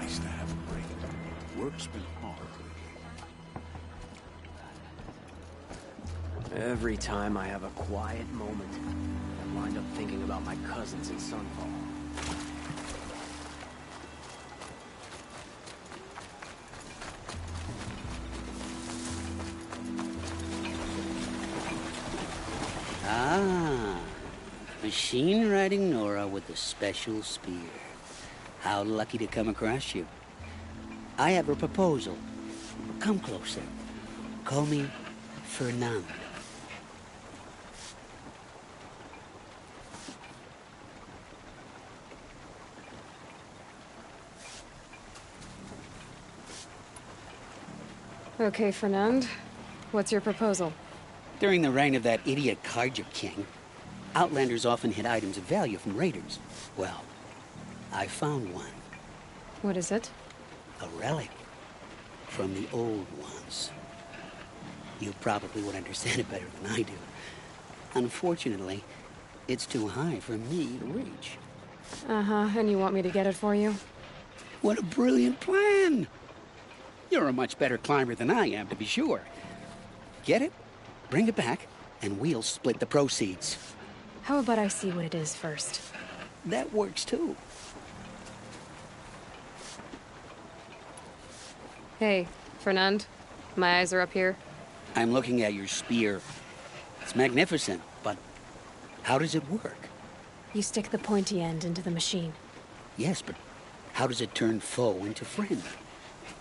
nice to have a break. Work's been hard lately. Every time I have a quiet moment, I wind up thinking about my cousins in Sunfall. Ah, machine-riding Nora with the special spear. How lucky to come across you. I have a proposal. Come closer. Call me Fernand. Okay, Fernand. What's your proposal? During the reign of that idiot Carja King, Outlanders often hid items of value from raiders. Well, I found one. What is it? A relic from the old ones. You probably would understand it better than I do. Unfortunately, it's too high for me to reach. Uh-huh, and you want me to get it for you? What a brilliant plan! You're a much better climber than I am, to be sure. Get it, bring it back, and we'll split the proceeds. How about I see what it is first? That works too. Hey, Fernand. My eyes are up here. I'm looking at your spear. It's magnificent, but how does it work? You stick the pointy end into the machine. Yes, but how does it turn foe into friend?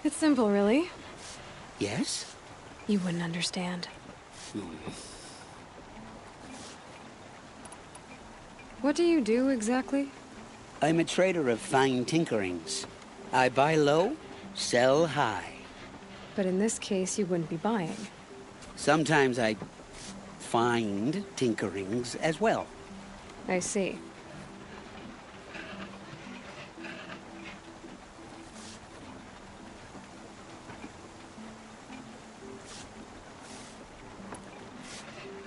It's simple, really. Yes? You wouldn't understand. What do you do, exactly? I'm a trader of fine tinkerings. I buy low, sell high. But in this case, you wouldn't be buying. Sometimes I find tinkerings as well. I see.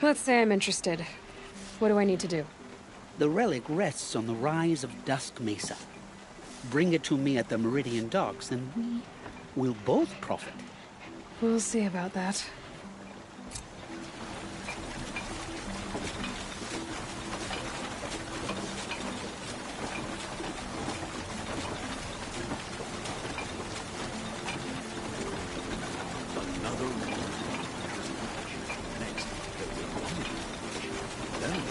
Let's say I'm interested. What do I need to do? The relic rests on the rise of Dusk Mesa. Bring it to me at the Meridian Docks, and we will both profit. We'll see about that. Another one. Next, then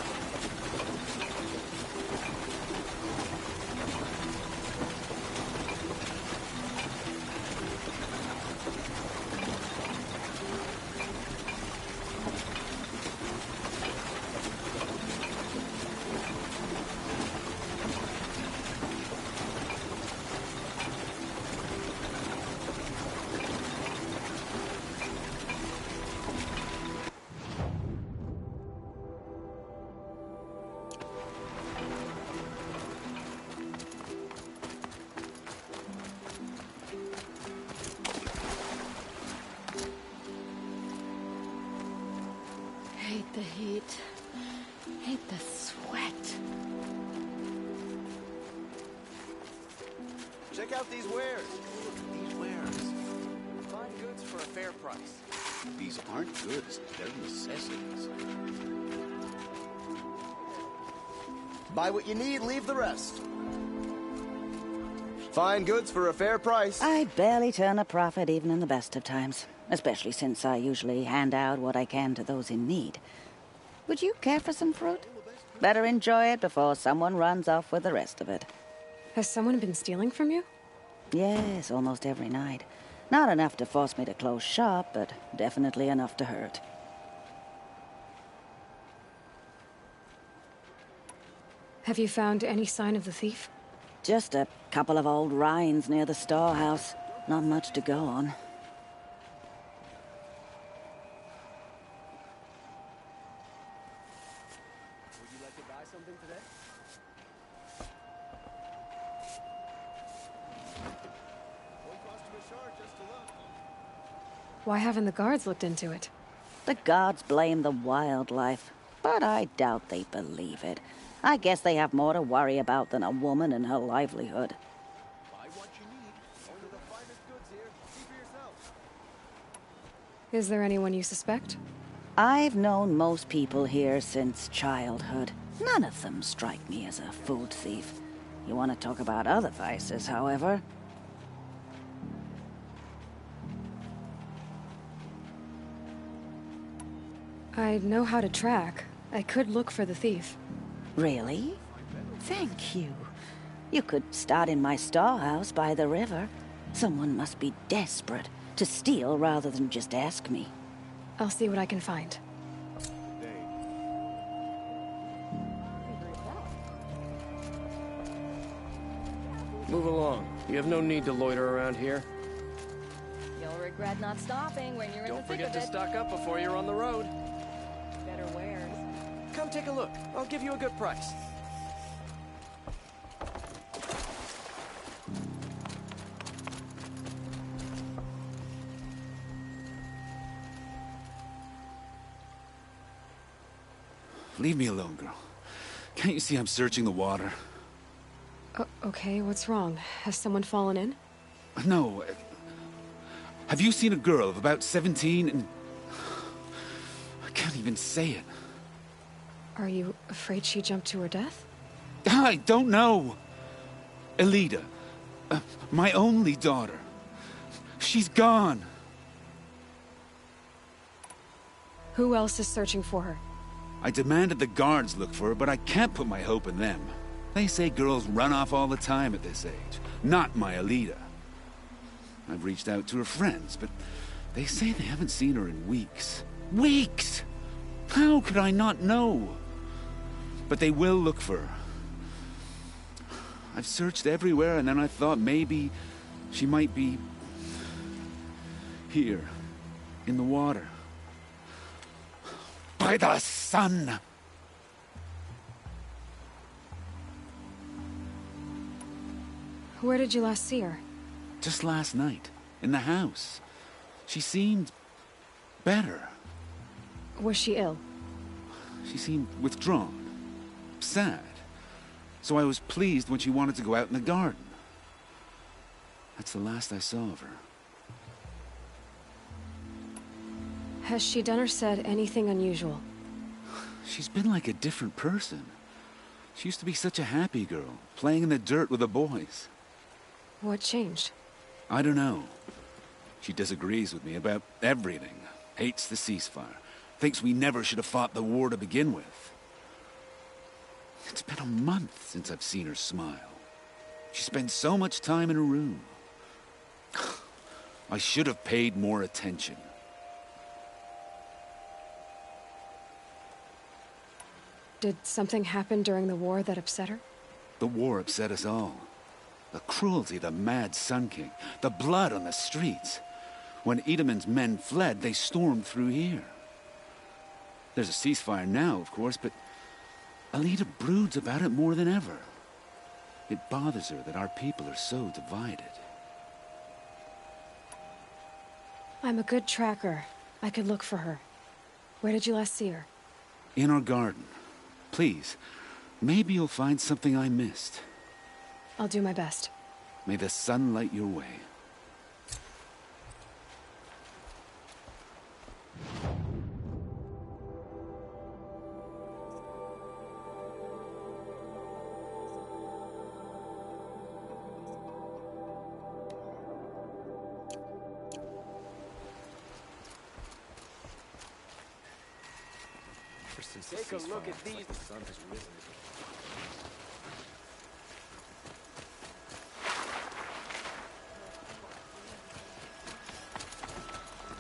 Hate the heat. Hate the sweat. Check out these wares. Look at these wares. Fine goods for a fair price. these aren't goods, they're necessities. Buy what you need, leave the rest. Fine goods for a fair price. I barely turn a profit even in the best of times, especially since I usually hand out what I can to those in need. Would you care for some fruit? Better enjoy it before someone runs off with the rest of it. Has someone been stealing from you? Yes, almost every night. Not enough to force me to close shop, but definitely enough to hurt. Have you found any sign of the thief? Just a couple of old rinds near the storehouse. Not much to go on. Would you like to buy something today? Why haven't the guards looked into it? The gods blame the wildlife, but I doubt they believe it. I guess they have more to worry about than a woman and her livelihood. Buy what you need. Only the finest goods here. See for yourself. Is there anyone you suspect? I've known most people here since childhood. None of them strike me as a food thief. You want to talk about other vices, however? I know how to track. I could look for the thief. Really? Thank you. You could start in my storehouse by the river. Someone must be desperate to steal rather than just ask me. I'll see what I can find. Move along. You have no need to loiter around here. You'll regret not stopping when you're in the Don't thick forget of to it. stock up before you're on the road. Better wares. Come take a look. I'll give you a good price. Leave me alone, girl. Can't you see I'm searching the water? Okay, what's wrong? Has someone fallen in? No. Have you seen a girl of about 17 and... I can't even say it. Are you afraid she jumped to her death? I don't know. Elida. My only daughter. She's gone. Who else is searching for her? I demanded the guards look for her, but I can't put my hope in them. They say girls run off all the time at this age. Not my Elida. I've reached out to her friends, but they say they haven't seen her in weeks. Weeks! How could I not know? But they will look for her. I've searched everywhere, and then I thought maybe she might be here, in the water. By the sun! Where did you last see her? Just last night, in the house. She seemed better. Was she ill? She seemed withdrawn, sad. So I was pleased when she wanted to go out in the garden. That's the last I saw of her. Has she done or said anything unusual? She's been like a different person. She used to be such a happy girl, playing in the dirt with the boys. What changed? I don't know. She disagrees with me about everything. Hates the ceasefire. Thinks we never should have fought the war to begin with. It's been a month since I've seen her smile. She spends so much time in her room. I should have paid more attention. Did something happen during the war that upset her? The war upset us all. The cruelty of the mad Sun King. The blood on the streets. When Edamon's men fled, they stormed through here. There's a ceasefire now, of course, but Elida broods about it more than ever. It bothers her that our people are so divided. I'm a good tracker. I could look for her. Where did you last see her? In our garden. Please, maybe you'll find something I missed. I'll do my best. May the sun light your way. Take a look at these. The sun has risen.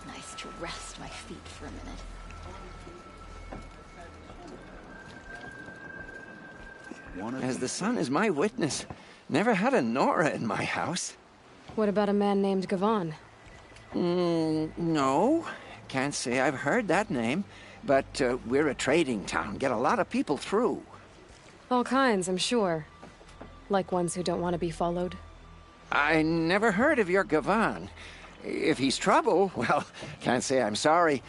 Nice to rest my feet for a minute. As the sun is my witness, never had a Nora in my house. What about a man named Gavan? No. Can't say I've heard that name. But we're a trading town. Get a lot of people through. All kinds, I'm sure. Like ones who don't want to be followed. I never heard of your Gavan. If he's trouble, well, can't say I'm sorry.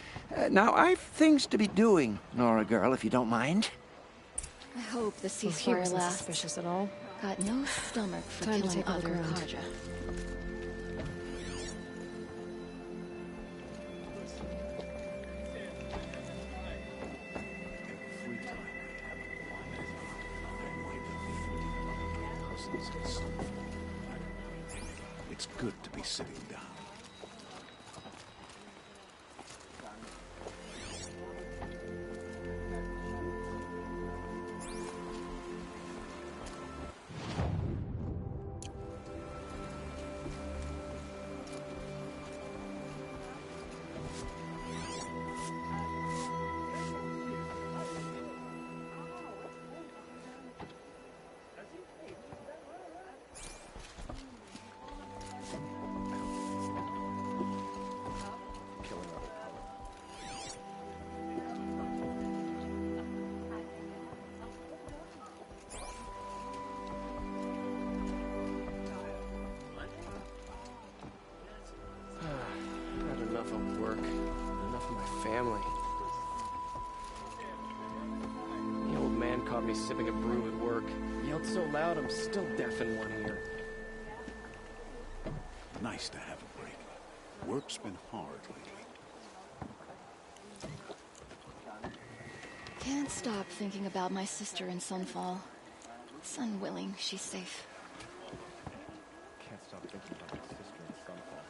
Now, I've things to be doing, Nora girl, if you don't mind. I hope the He ceasefire wasn't lasts. suspicious at all. Got no stomach for Time to killing take a look other around. Karja. Every time I wind up thinking about my cousins and son. It's good to be sitting down. Had enough of work, enough of my family. The old man caught me sipping a brew at work. Yelled so loud I'm still deaf in one ear. Nice to have a break. Work's been hard lately. Can't stop thinking about my sister in Sunfall. Sun willing, she's safe. Can't stop thinking about my sister in Sunfall.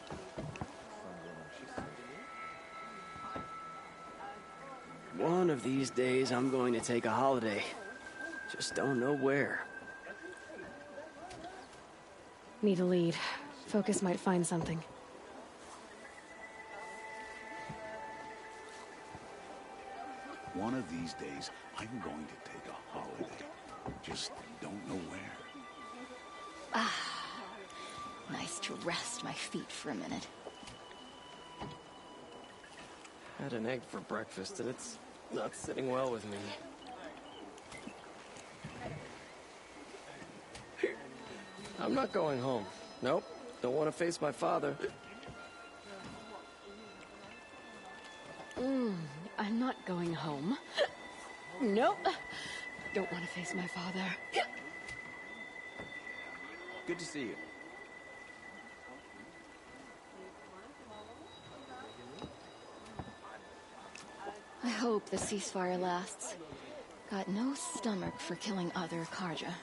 Sun willing, she's safe. One of these days, I'm going to take a holiday. Just don't know where. Need a lead. Focus might find something. One of these days, I'm going to take a holiday. Just don't know where. Nice to rest my feet for a minute. Had an egg for breakfast and it's not sitting well with me. I'm not going home. Nope. Don't want to face my father. I'm not going home. Nope. Don't want to face my father. Good to see you. I hope the ceasefire lasts. Got no stomach for killing other Karja.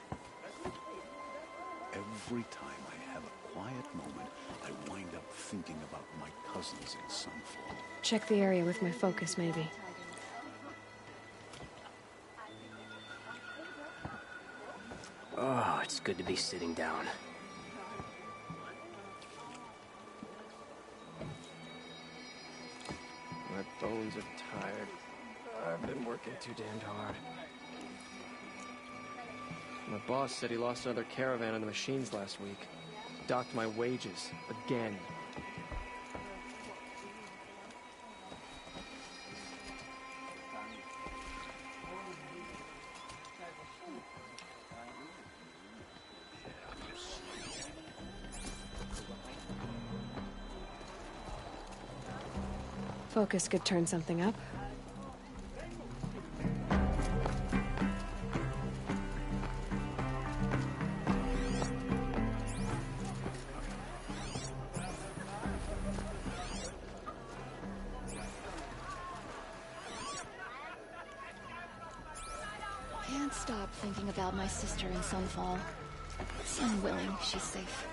Every time I have a quiet moment, I wind up thinking about my cousins in Sunfall. Check the area with my focus, maybe. Oh, it's good to be sitting down. My bones are tired. I've been working too damned hard. My boss said he lost another caravan of the machines last week. Docked my wages. Again. Focus could turn something up. Can't stop thinking about my sister in Sunfall. Sun willing, she's safe.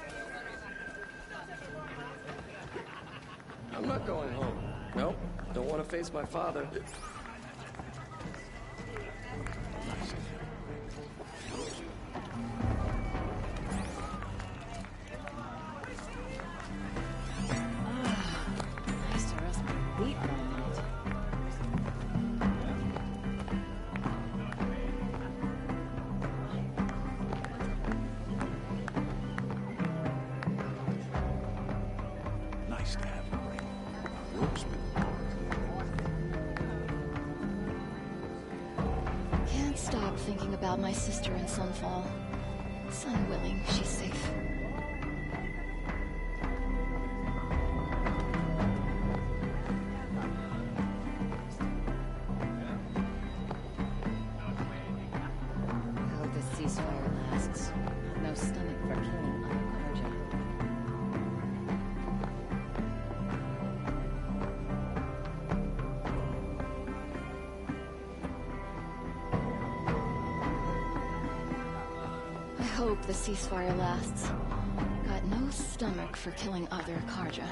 I'm not going home. Nope. Don't want to face my father. Nice to rest my feet for a minute. Nice to have a break. Work's been hard lately. Can't stop thinking about my sister in Sunfall. Sun willing, she's safe. I hope this ceasefire lasts. hope the ceasefire lasts. Got no stomach for killing other Karja.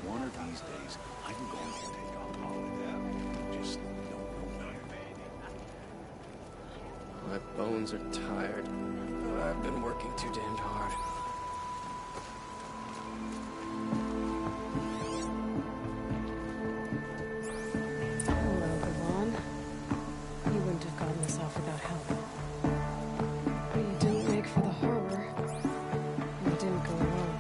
One of these days, I'm going to take a holiday. Just don't know when. My bones are tired. I've been working too damned hard. Hello, Gavon. You wouldn't have gotten this off without help. But you didn't make for the harbor. And you didn't go alone.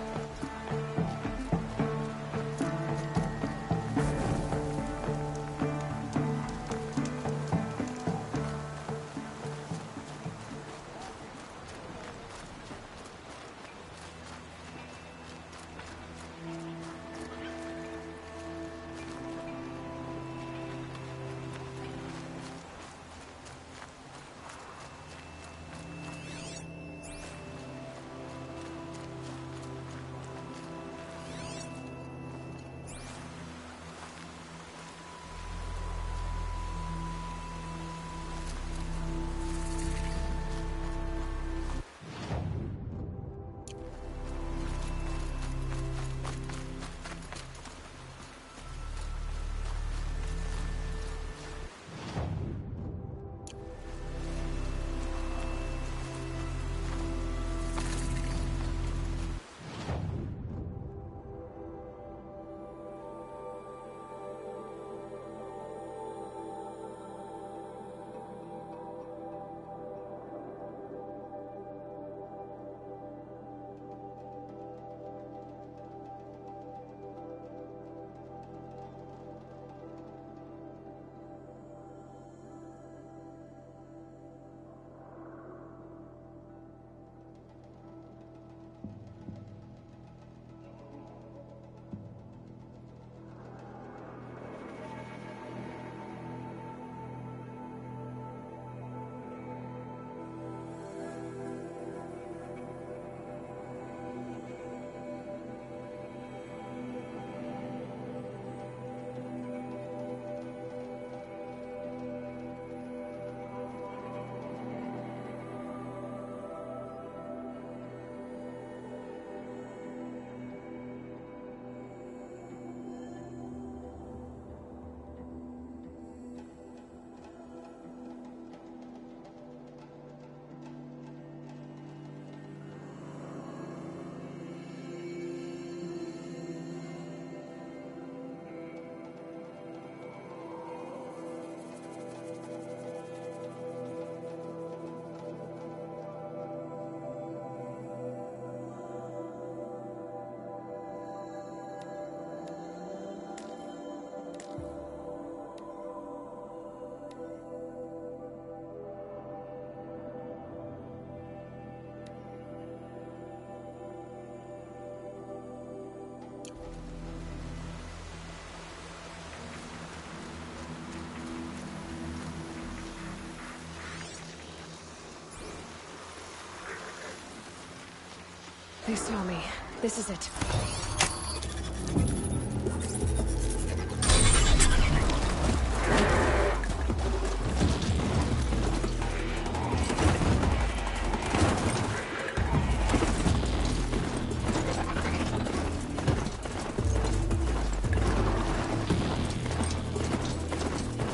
They saw me. This is it.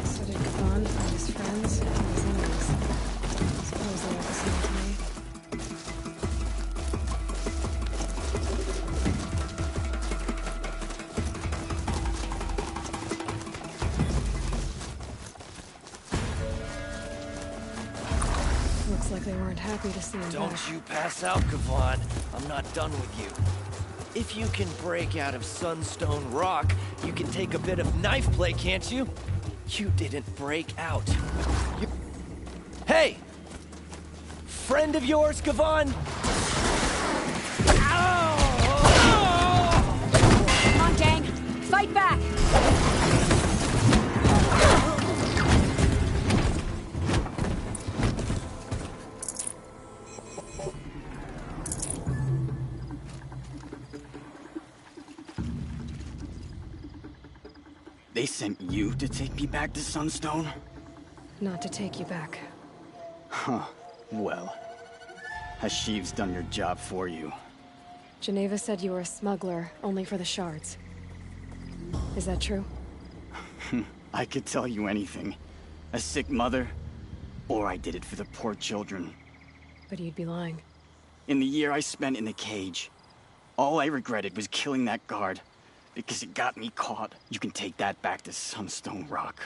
So did Gavon find his friends and his enemies. Suppose they are the same to me. Looks like they weren't happy to see him Don't back. you pass out, Gavon. I'm not done with you. If you can break out of Sunstone Rock, you can take a bit of knife play, can't you? You didn't break out. You... Hey! Friend of yours, Gavon? Come on, gang! Fight back! They sent you to take me back to Sunstone? Not to take you back. Huh. Well, has Sheeves done your job for you? Geneva said you were a smuggler, only for the shards. Is that true? I could tell you anything. A sick mother, or I did it for the poor children. But you'd be lying. In the year I spent in the cage, all I regretted was killing that guard, because it got me caught. You can take that back to Sunstone Rock.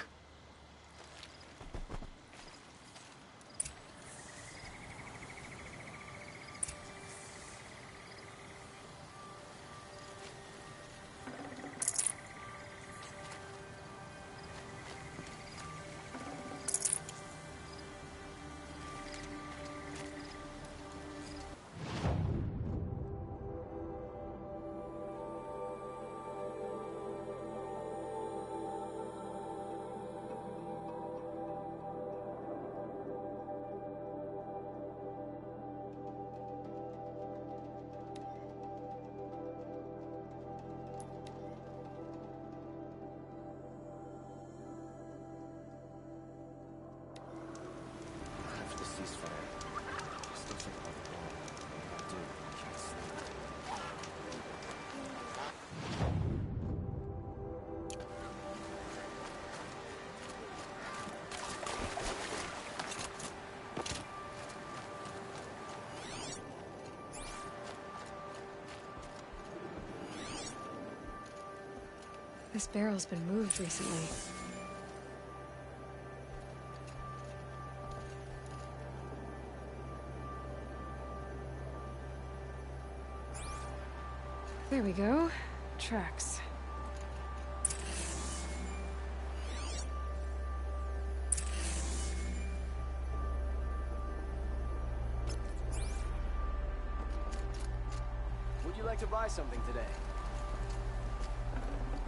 This barrel's been moved recently. There we go. Tracks. Would you like to buy something today?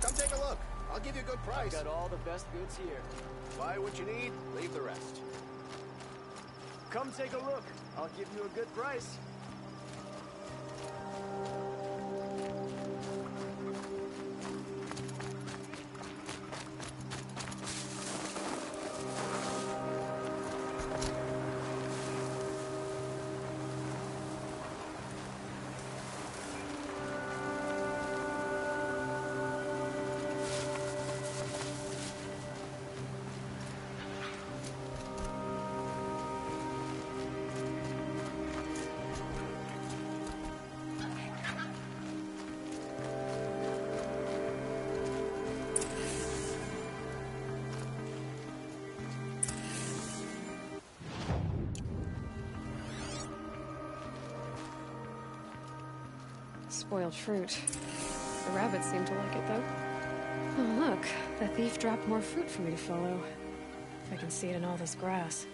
Come take a look. I'll give you a good price. Got all the best goods here. Buy what you need, leave the rest. Come take a look. I'll give you a good price. Spoiled fruit. The rabbits seem to like it, though. Oh, look. The thief dropped more fruit for me to follow. If I can see it in all this grass.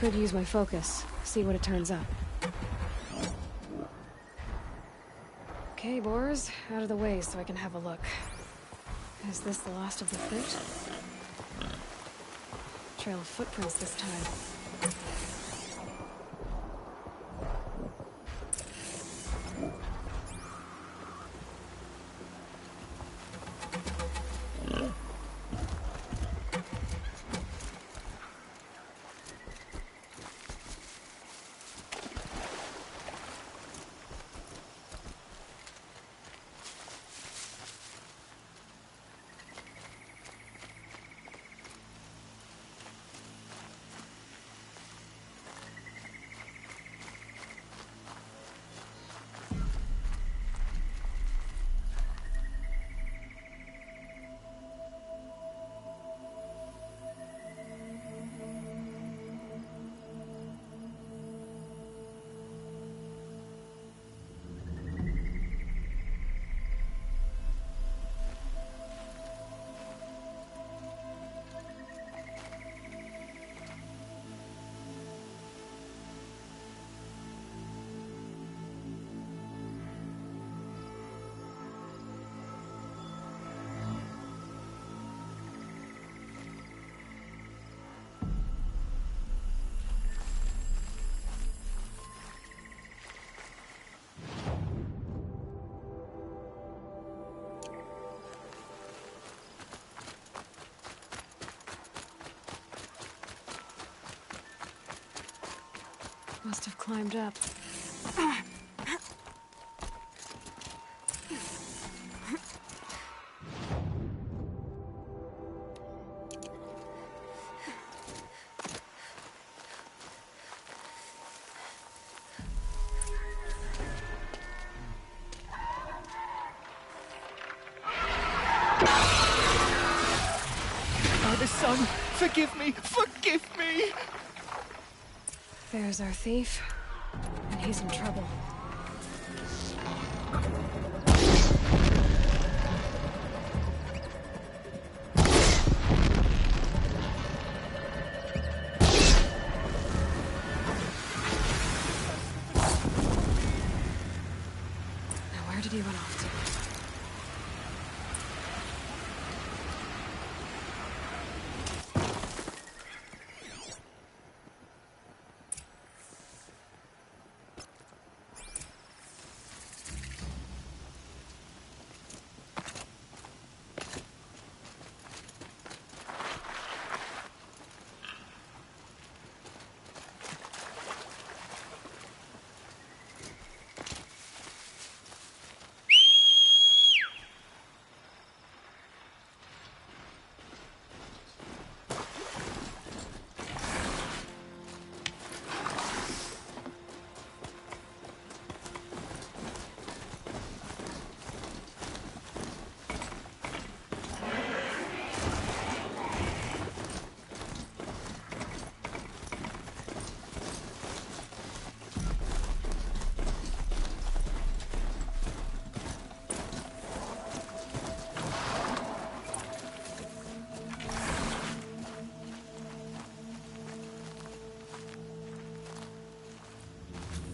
Could use my focus. See what it turns up. Okay, boars, out of the way so I can have a look. Is this the last of the fruit? Trail of footprints this time. Must have climbed up. Father, son, forgive me! Forgive me! There's our thief, and he's in trouble. Now where did he run off to?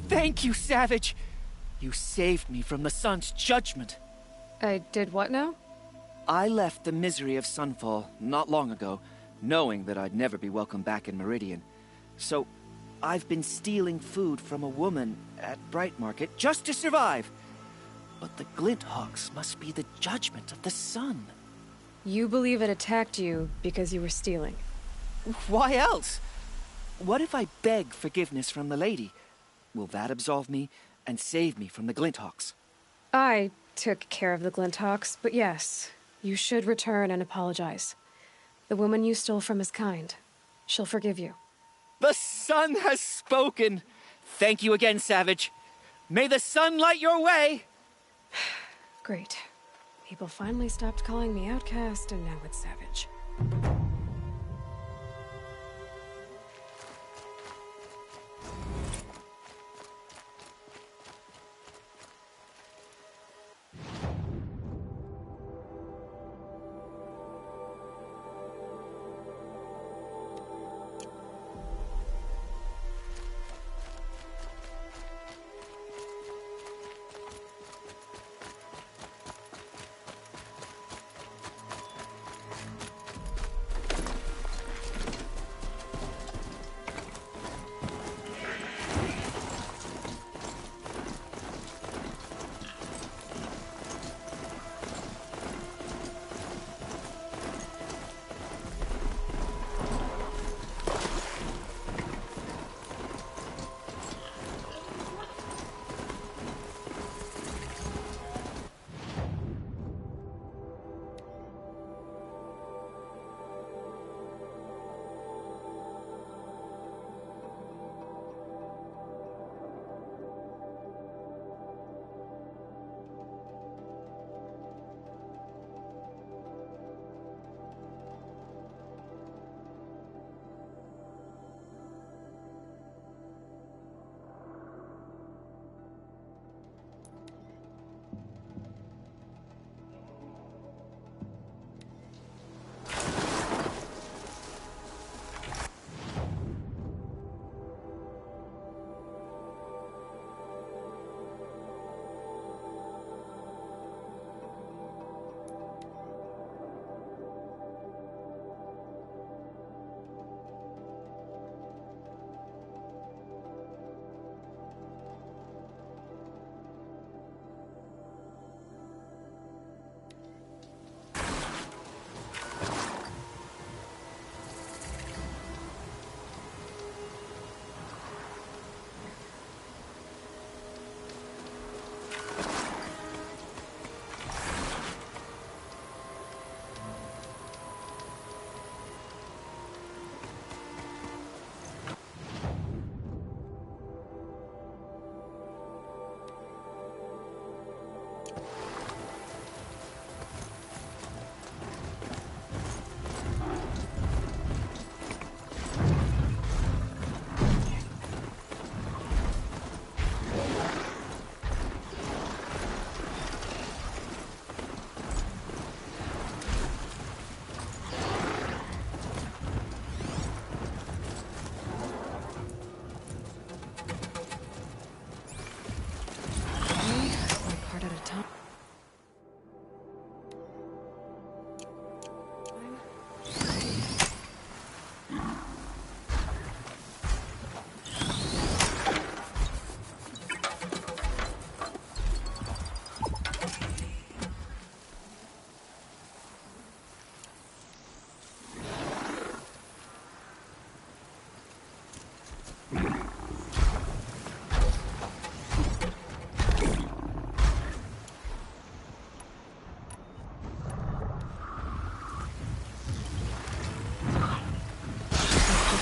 Thank you, Savage! You saved me from the sun's judgment. I did what now? I left the misery of Sunfall not long ago, knowing that I'd never be welcome back in Meridian. So, I've been stealing food from a woman at Bright Market just to survive. But the Glinthawks must be the judgment of the sun. You believe it attacked you because you were stealing? Why else? What if I beg forgiveness from the lady? Will that absolve me and save me from the Glinthawks? I took care of the Glinthawks, but yes, you should return and apologize. The woman you stole from is kind. She'll forgive you. The sun has spoken! Thank you again, Savage. May the sun light your way! Great. People finally stopped calling me outcast, and now it's Savage.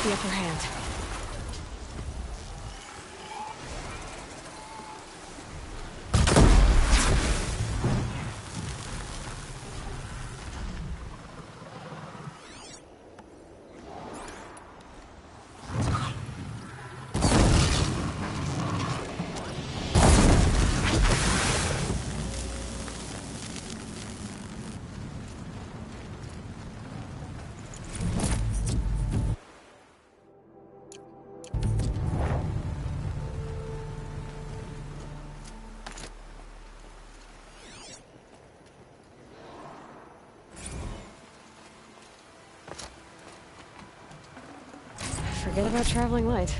the upper hand. Forget about traveling light.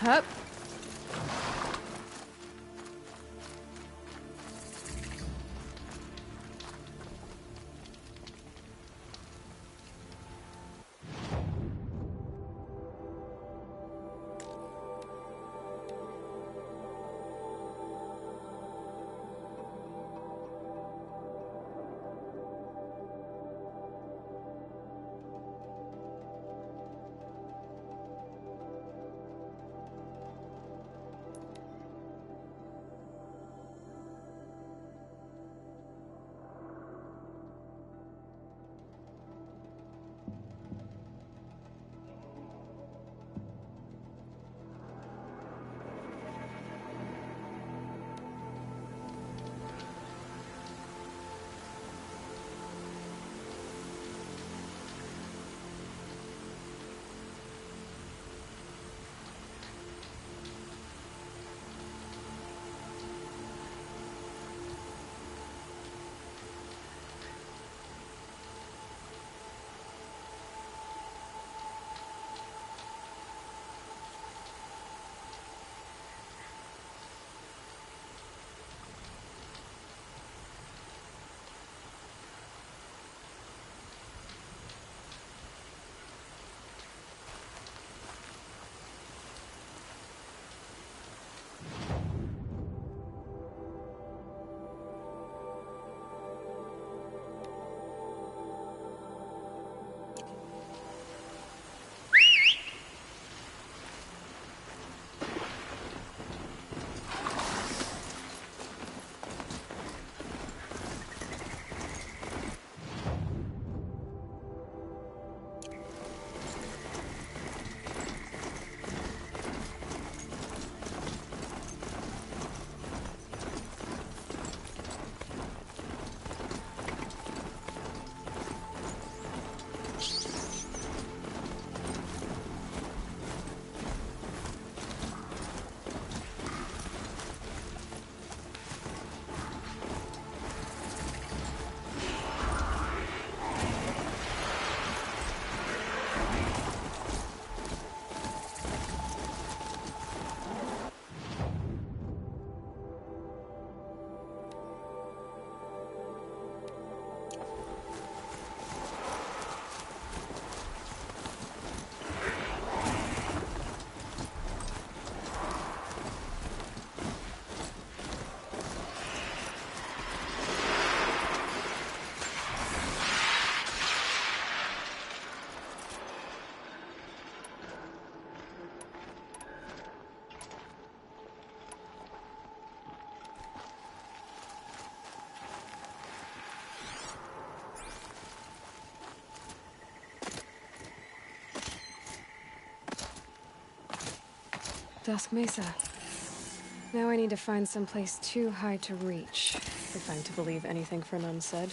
Hup. Dusk Mesa. Now I need to find someplace too high to reach, if I'm to believe anything Fernand said.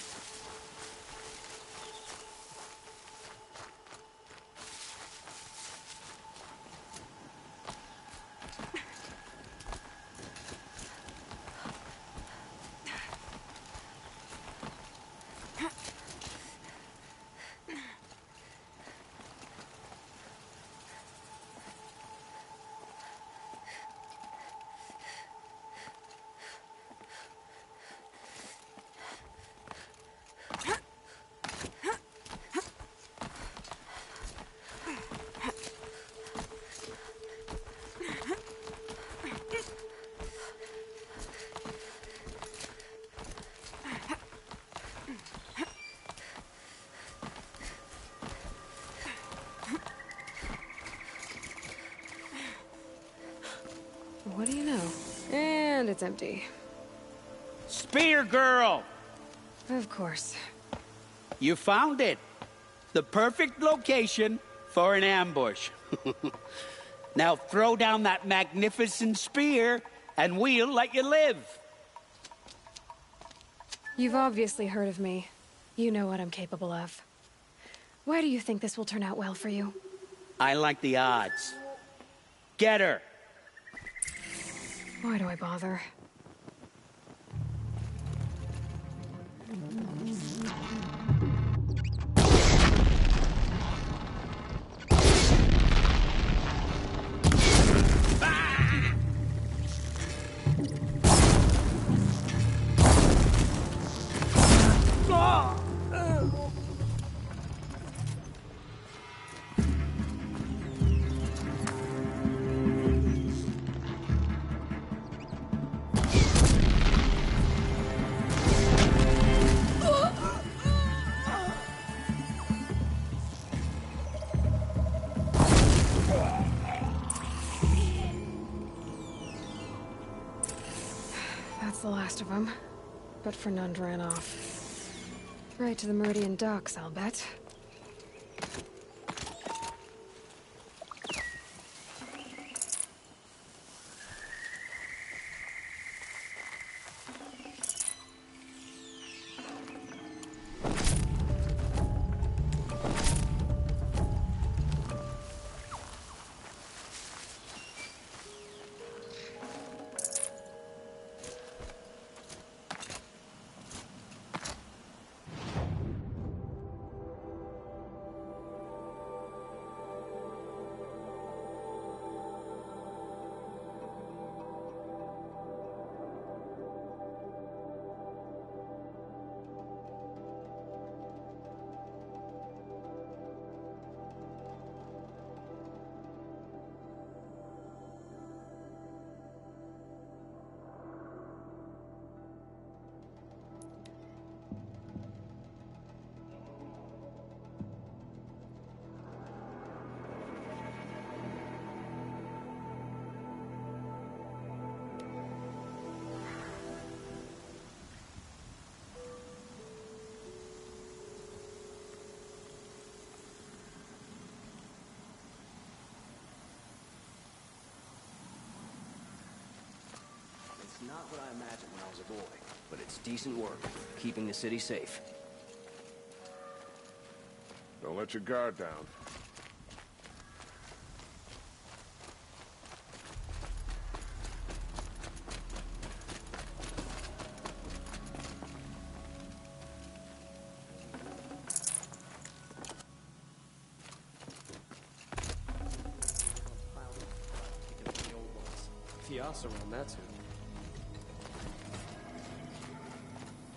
What do you know? And it's empty. Spear girl! Of course. You found it. The perfect location for an ambush. Now throw down that magnificent spear, and we'll let you live. You've obviously heard of me. You know what I'm capable of. Why do you think this will turn out well for you? I like the odds. Get her. Why do I bother? That's the last of them. But Fernand ran off. Right to the Meridian docks, I'll bet. It's not what I imagined when I was a boy, but it's decent work, keeping the city safe. Don't let your guard down. Fias around that too.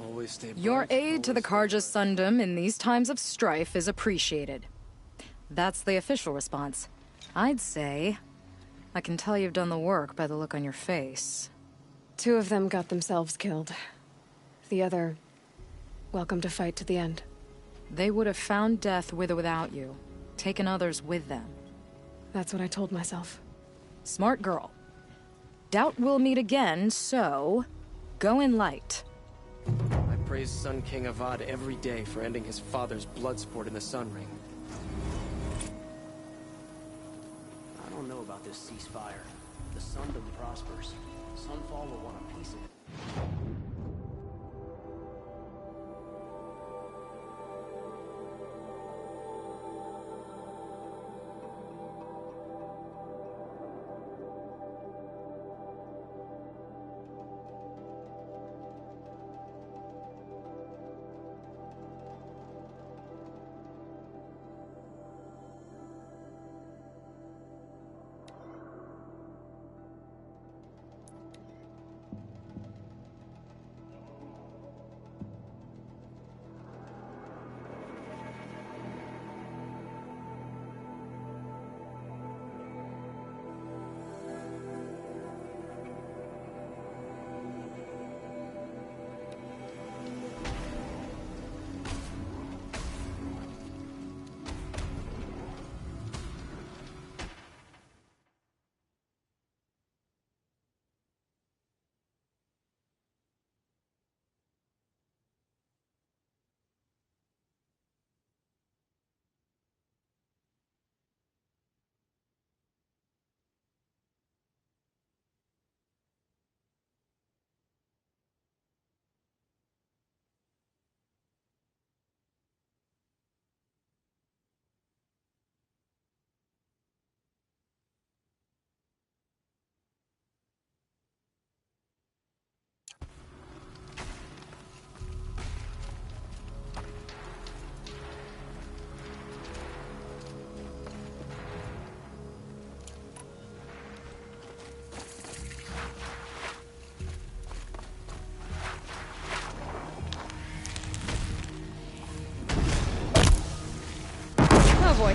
Always stay bright, Your aid to the always Karja Sundom in these times of strife is appreciated. That's the official response. I'd say I can tell you've done the work by the look on your face. 2 of them got themselves killed. The other, welcome to fight to the end. They would have found death with or without you, taken others with them. That's what I told myself. Smart girl. Doubt we'll meet again, so go in light. I praise Sun King Avad every day for ending his father's blood sport in the Sun Ring. I don't know about this ceasefire. Sundom prospers, Sunfall will want a piece of it. Oh boy.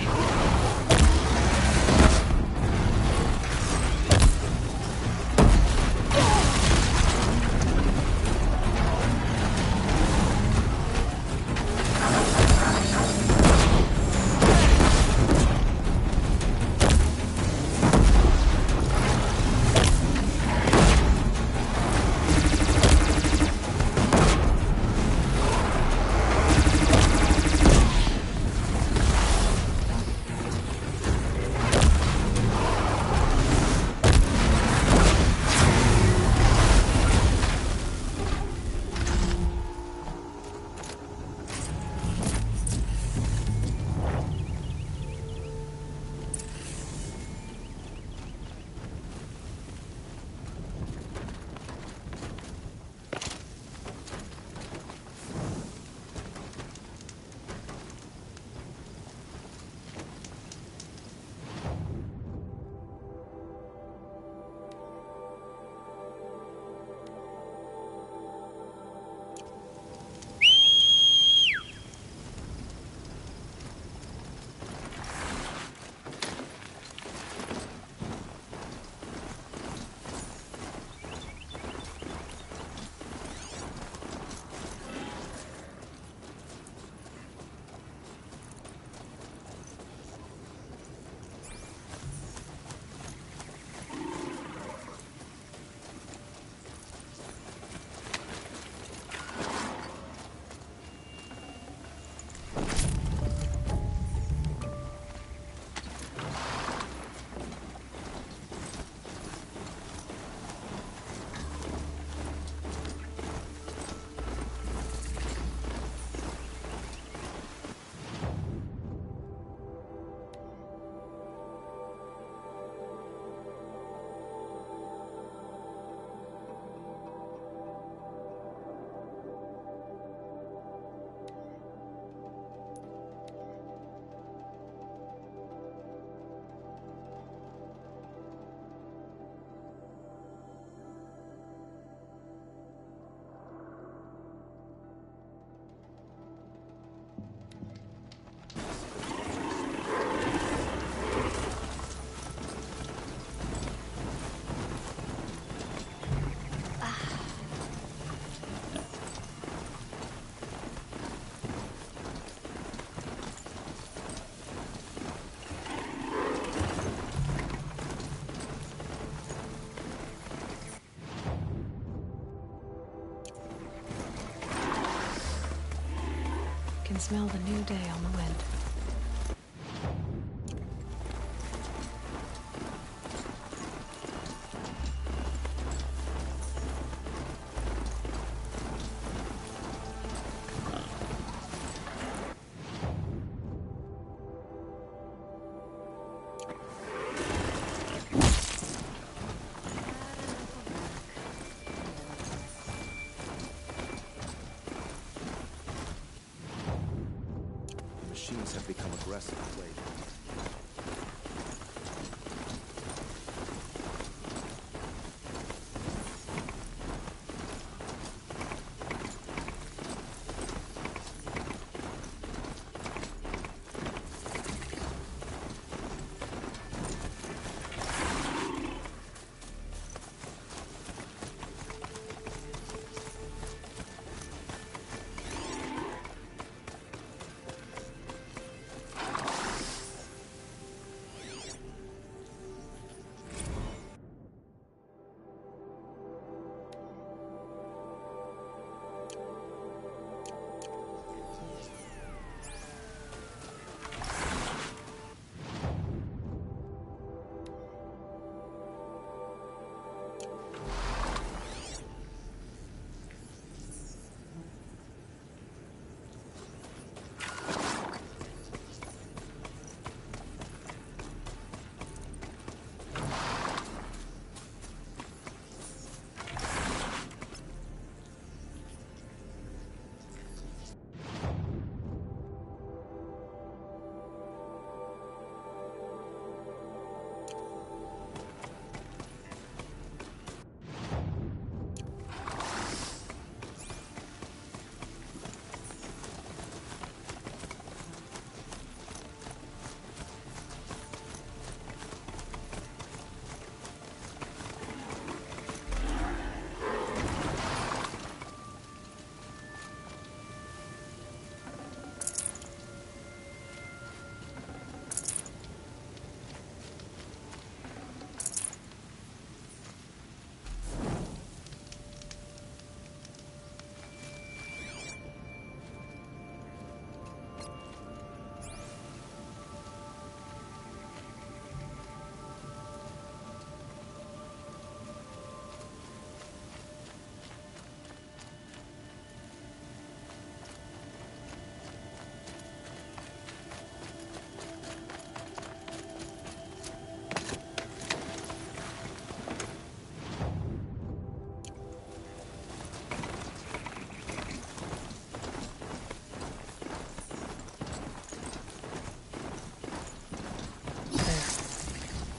Can smell the new day on the wind. machines have become aggressive of late.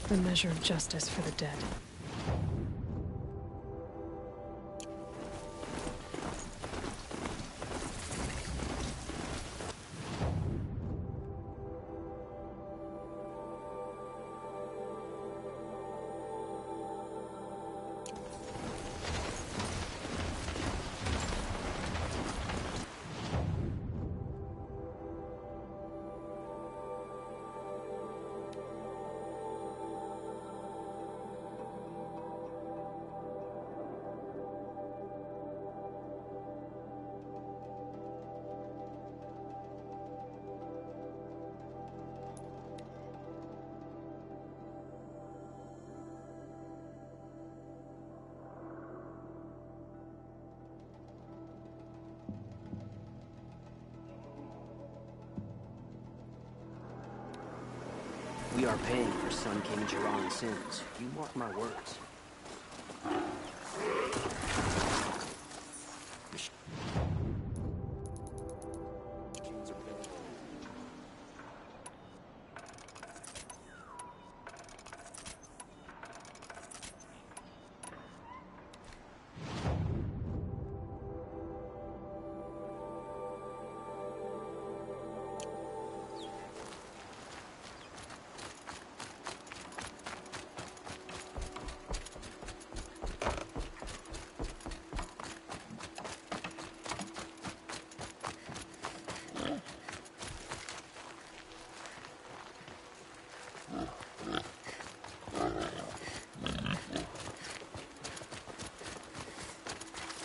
The measure of justice for the dead. We are paying for Sun King Jiran's sins. You mark my words.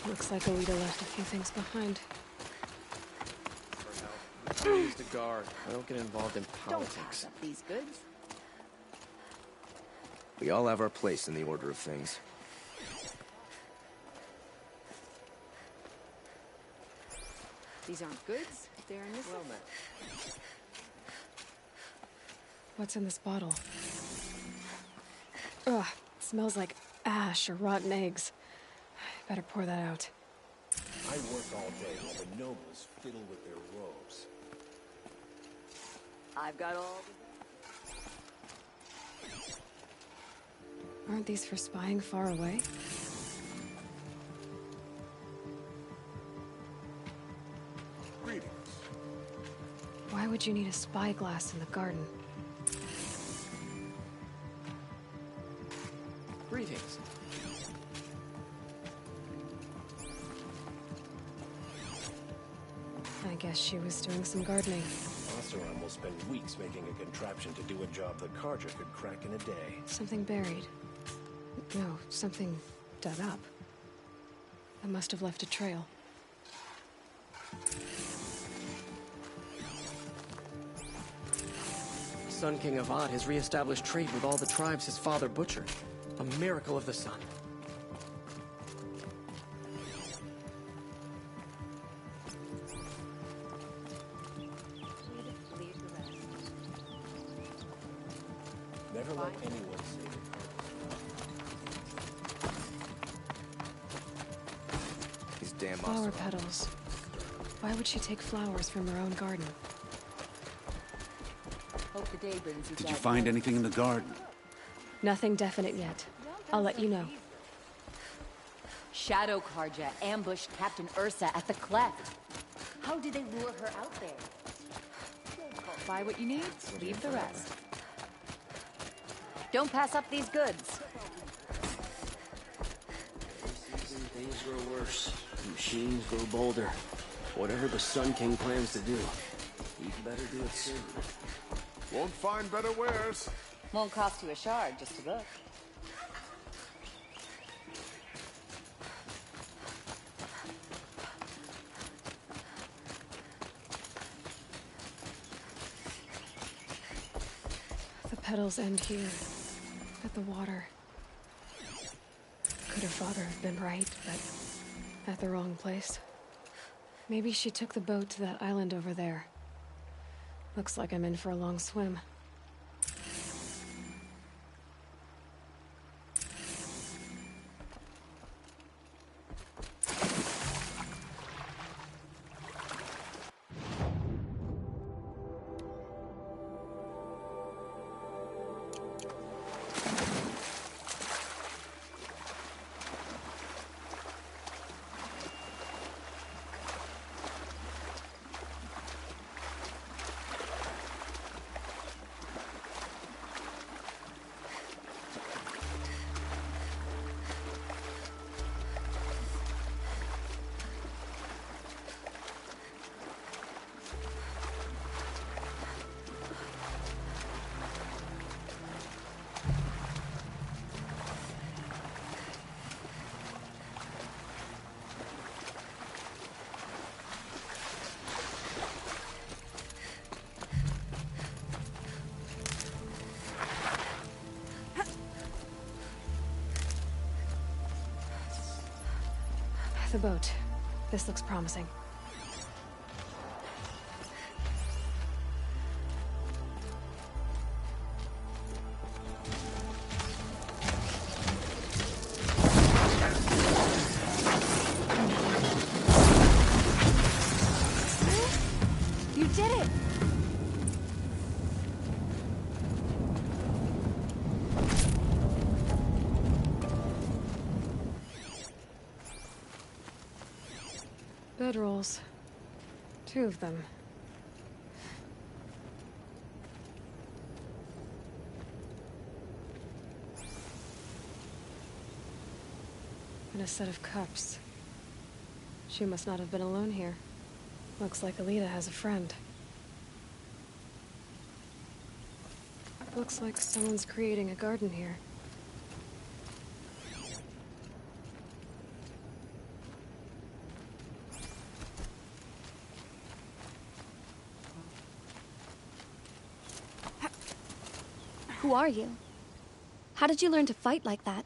Looks like Alita left a few things behind. I'm used to guard. I don't get involved in politics. These goods. We all have our place in the order of things. These aren't goods. They're in this. Well met. What's in this bottle? Ugh, smells like ash or rotten eggs. Better pour that out. I work all day while the nobles fiddle with their robes. I've got all Aren't these for spying far away? Greetings. Why would you need a spyglass in the garden? Greetings. I guess she was doing some gardening. Oseram will spend weeks making a contraption to do a job the Carja could crack in a day. Something buried. No, something dug up. I must have left a trail. Sun King Avad has re-established trade with all the tribes his father butchered. A miracle of the sun. Never let anyone say it. These damn Flower Oseram. petals. Why would she take flowers from her own garden? Hope the day brings you Did you find anything in the garden? Nothing definite yet. I'll let you know. Shadow Carja ambushed Captain Ursa at the cleft. How did they lure her out there? Buy what you need, leave the rest. Don't pass up these goods. Things grow worse. Machines grow bolder. Whatever the Sun King plans to do, he'd better do it soon. Won't find better wares. Won't cost you a shard just to look. The petals end here, at the water. Could her father have been right, but at the wrong place? Maybe she took the boat to that island over there. Looks like I'm in for a long swim. The boat. This looks promising. You did it! Bedrolls. 2 of them. And a set of cups. She must not have been alone here. Looks like Alita has a friend. Looks like someone's creating a garden here. Who are you? How did you learn to fight like that?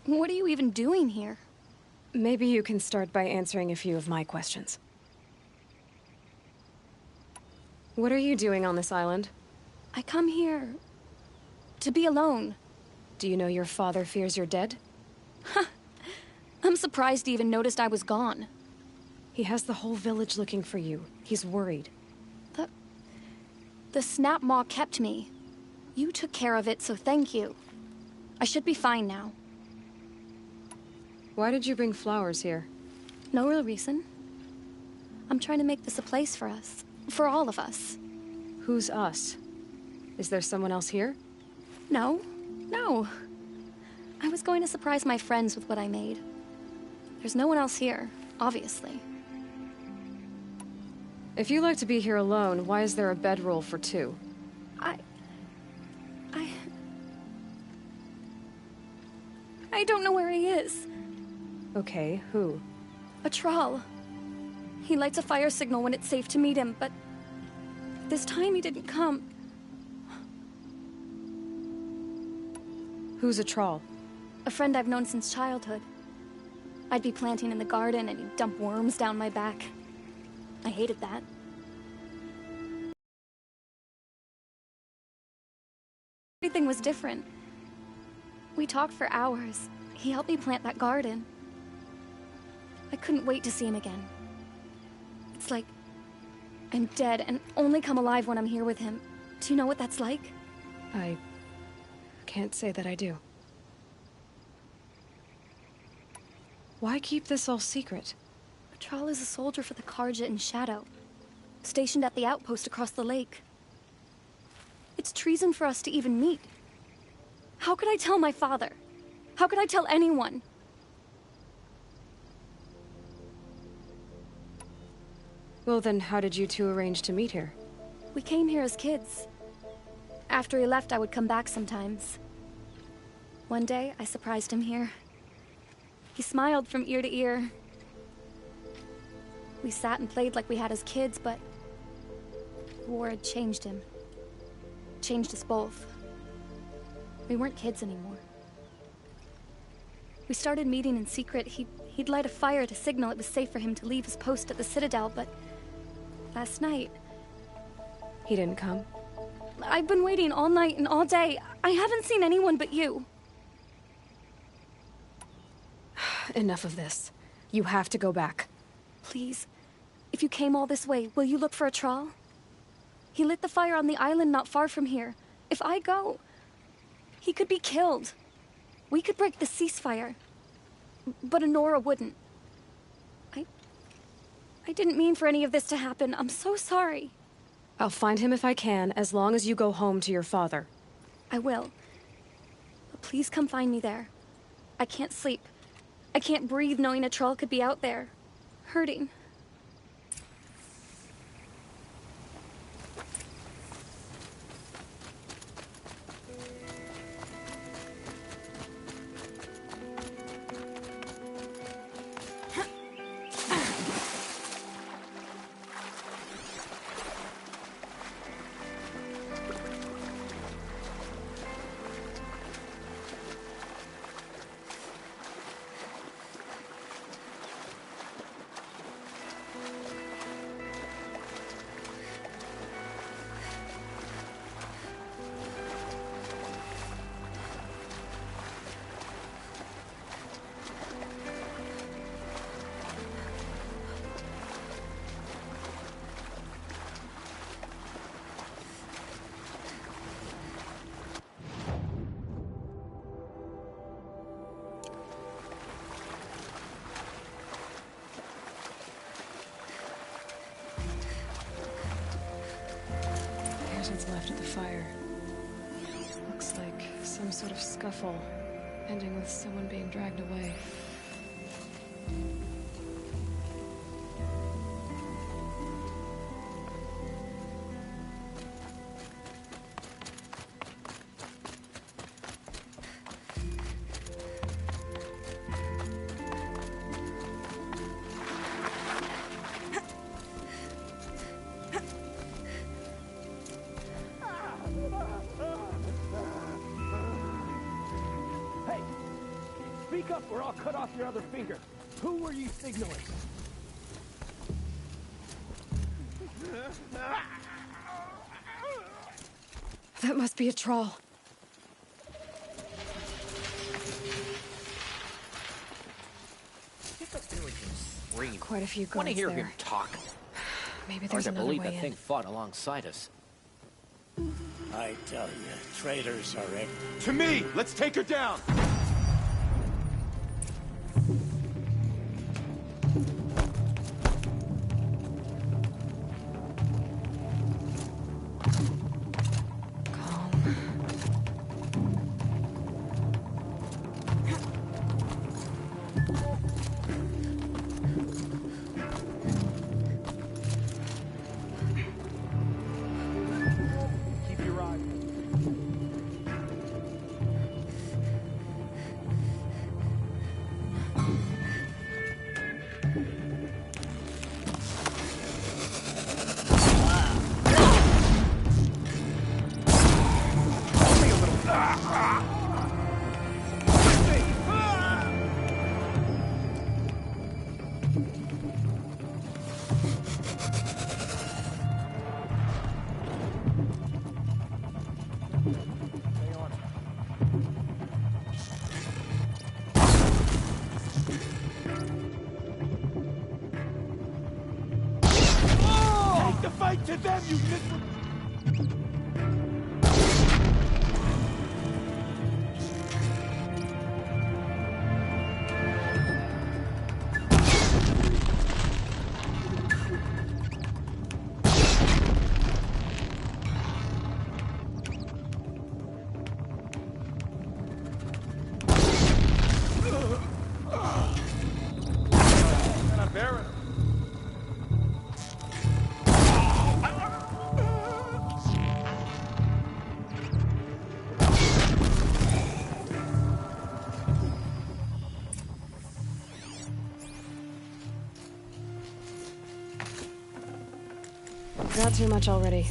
What are you even doing here? Maybe you can start by answering a few of my questions. What are you doing on this island? I come here to be alone. Do you know your father fears you're dead? I'm surprised he even noticed I was gone. He has the whole village looking for you. He's worried. The snap maw kept me. You took care of it, so thank you. I should be fine now. Why did you bring flowers here? No real reason. I'm trying to make this a place for us. For all of us. Who's us? Is there someone else here? No. No. I was going to surprise my friends with what I made. There's no one else here, obviously. If you like to be here alone, why is there a bedroll for two? I don't know where he is. Okay, who? A troll. He lights a fire signal when it's safe to meet him, but this time he didn't come. Who's a troll? A friend I've known since childhood. I'd be planting in the garden and he'd dump worms down my back. I hated that. Everything was different. We talked for hours. He helped me plant that garden. I couldn't wait to see him again. It's like I'm dead and only come alive when I'm here with him. Do you know what that's like? I can't say that I do. Why keep this all secret? Patral is a soldier for the Karja in Shadow, stationed at the outpost across the lake. It's treason for us to even meet. How could I tell my father? How could I tell anyone? Well, then how did you two arrange to meet here? We came here as kids. After he left, I would come back sometimes. One day, I surprised him here. He smiled from ear to ear. We sat and played like we had as kids, but the war had changed him. Changed us both. We weren't kids anymore. We started meeting in secret. He'd light a fire to signal it was safe for him to leave his post at the Citadel, but last night... He didn't come? I've been waiting all night and all day. I haven't seen anyone but you. Enough of this. You have to go back. Please, if you came all this way, will you look for a trawl? He lit the fire on the island not far from here. If I go, he could be killed. We could break the ceasefire, but Honora wouldn't. I didn't mean for any of this to happen. I'm so sorry. I'll find him if I can, as long as you go home to your father. I will. But please come find me there. I can't sleep. I can't breathe knowing a troll could be out there, hurting. What's left of the fire. Looks like some sort of scuffle, ending with someone being dragged away. Speak up or I'll cut off your other finger. Who were you signaling? That must be a troll. Get the feeling him scream. Quite a few guards Want to hear there. him talk. Maybe Hard there's to another believe way that in. thing fought alongside us. I tell you, traitors are everywhere. To me! Let's take her down! Fight to them, you miserable... Not too much already.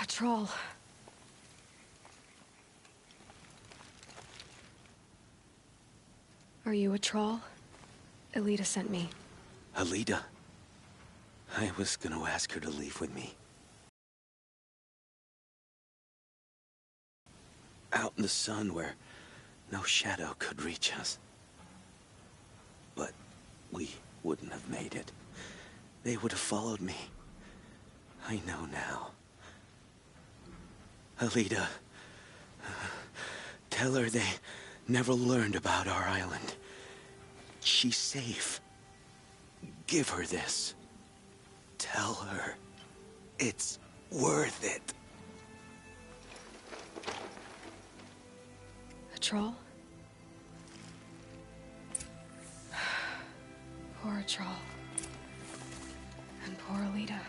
A troll. Are you a troll? Elita sent me. Alita? I was gonna ask her to leave with me. Out in the sun where no shadow could reach us. But we wouldn't have made it. They would have followed me. I know now. Alita, tell her they never learned about our island. She's safe. Give her this. Tell her it's worth it. A troll? Poor troll. And poor Alita.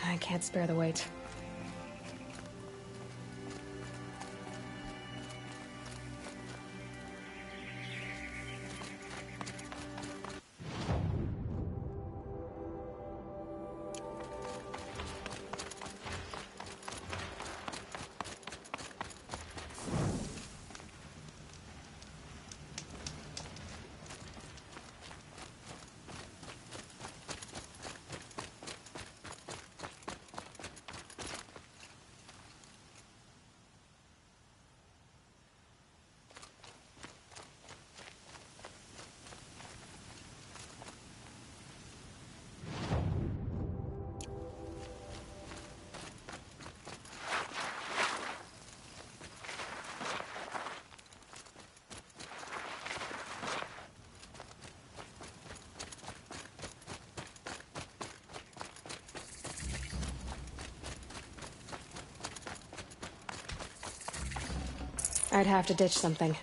I can't spare the weight. I'd have to ditch something.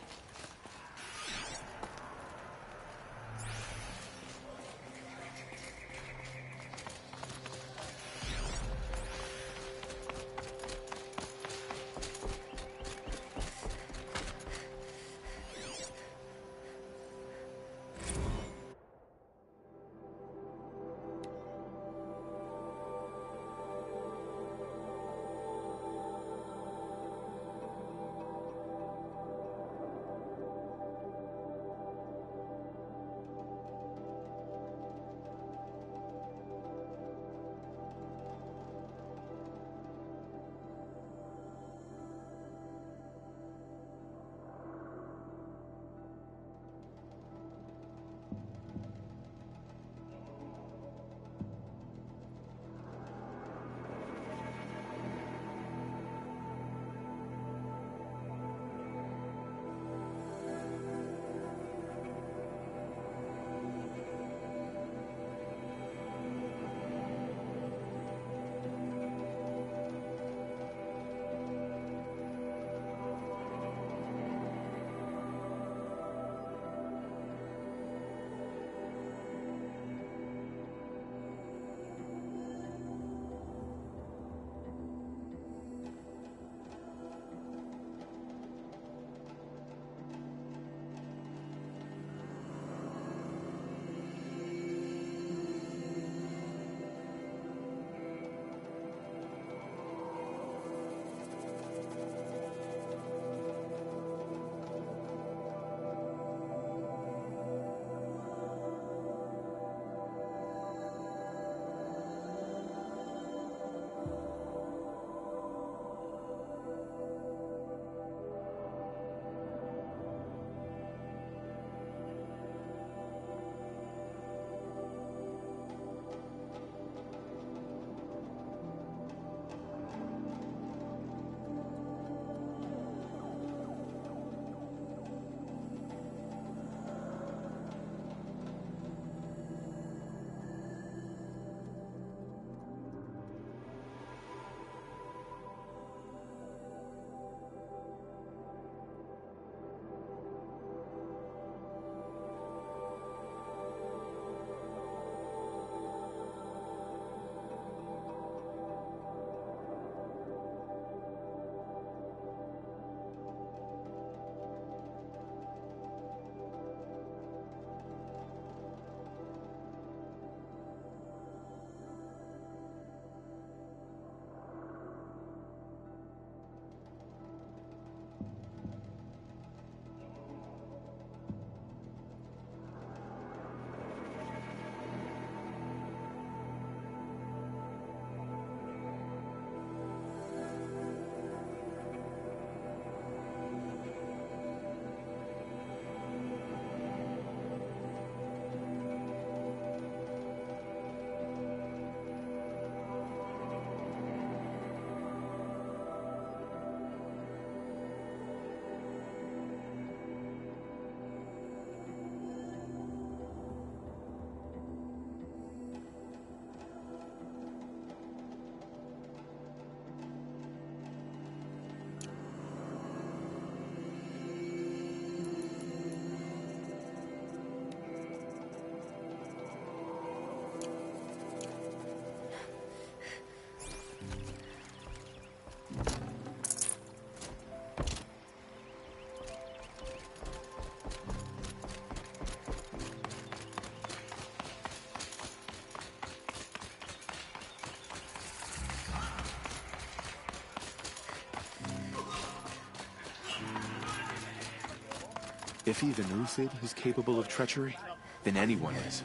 If even Uthid is capable of treachery, then anyone is.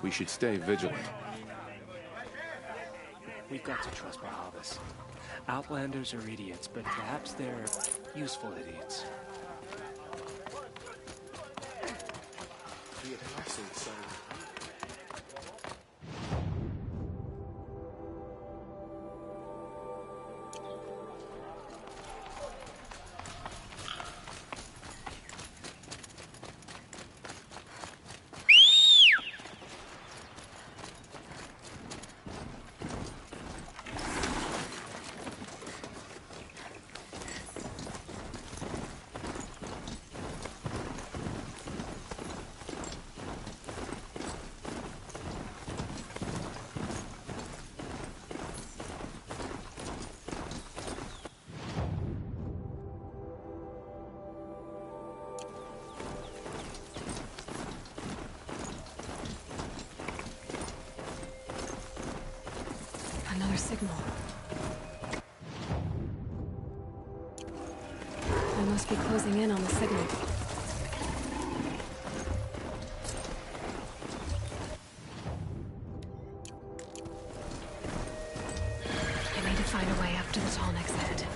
We should stay vigilant. We've got to trust Bahavas. Outlanders are idiots, but perhaps they're useful idiots. Another signal. I must be closing in on the signal. I need to find a way up to the tall neck's head.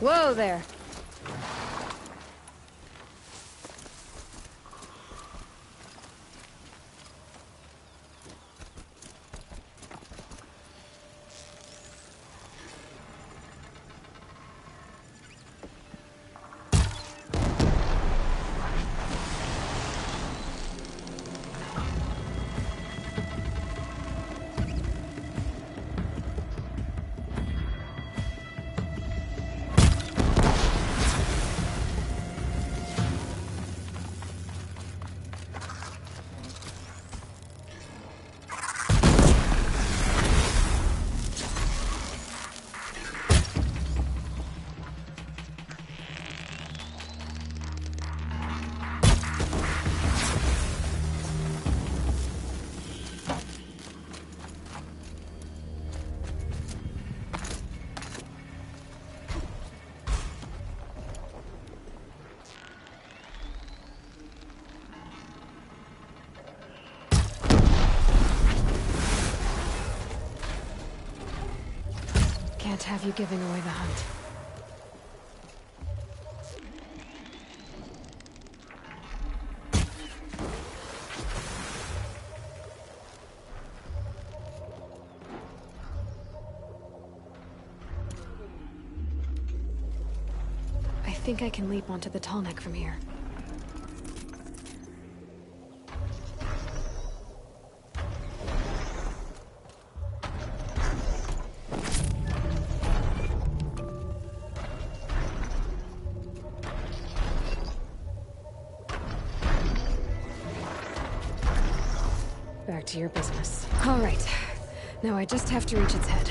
Whoa there. Can't have you giving away the hunt. I think I can leap onto the tall neck from here. Back to your business. All right. Now I just have to reach its head.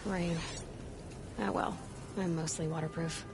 Rain. Ah well, I'm mostly waterproof.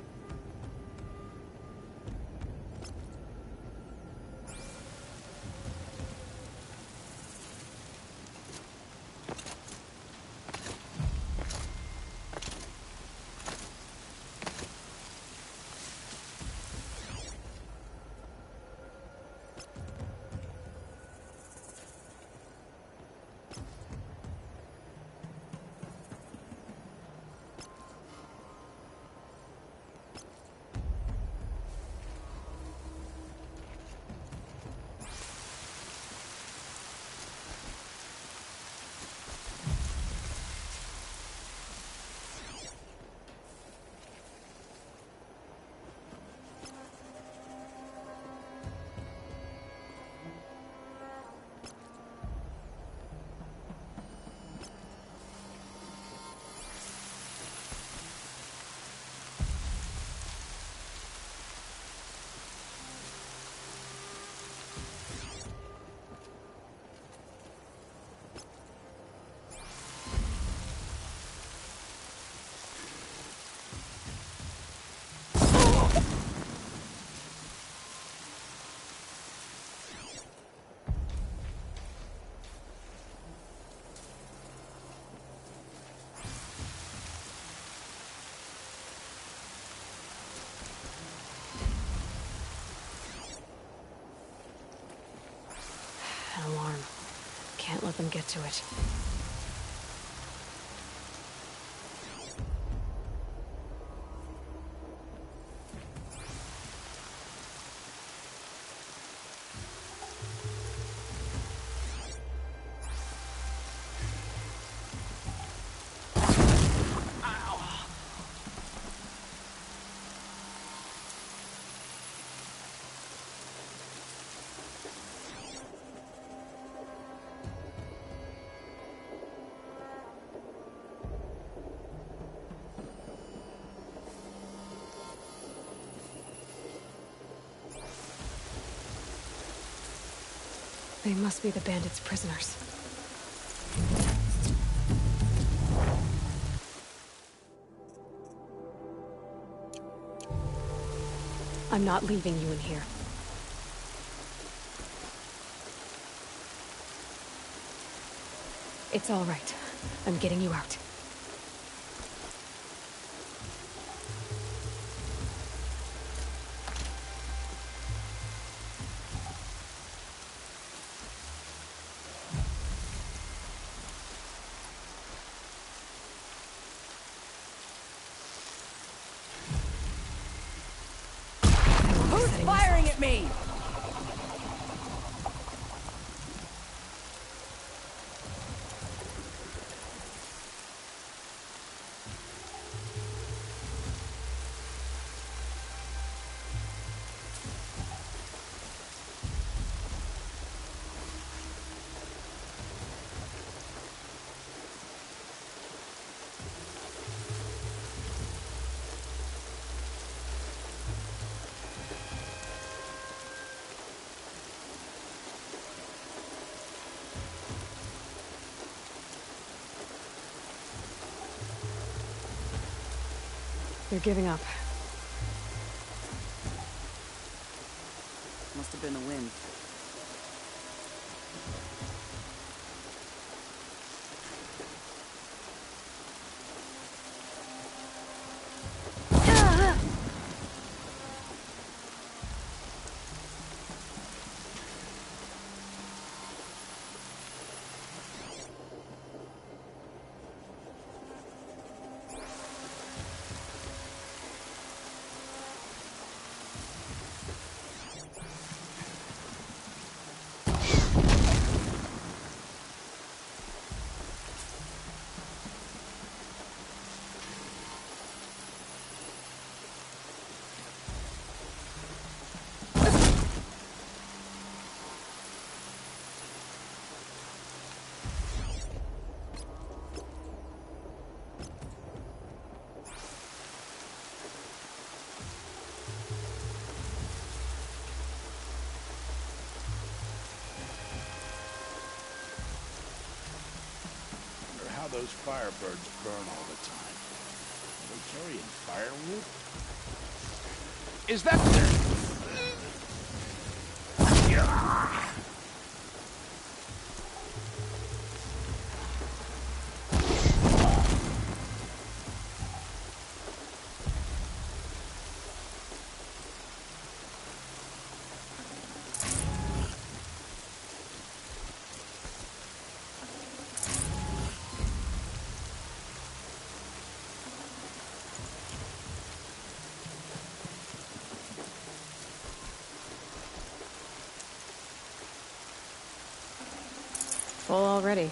An alarm. Can't let them get to it. They must be the bandits' prisoners. I'm not leaving you in here. It's all right. I'm getting you out. Who's firing at me? They're giving up. Must have been the wind. those firebirds burn all the time? Are they carrying firewood? Is that Full already.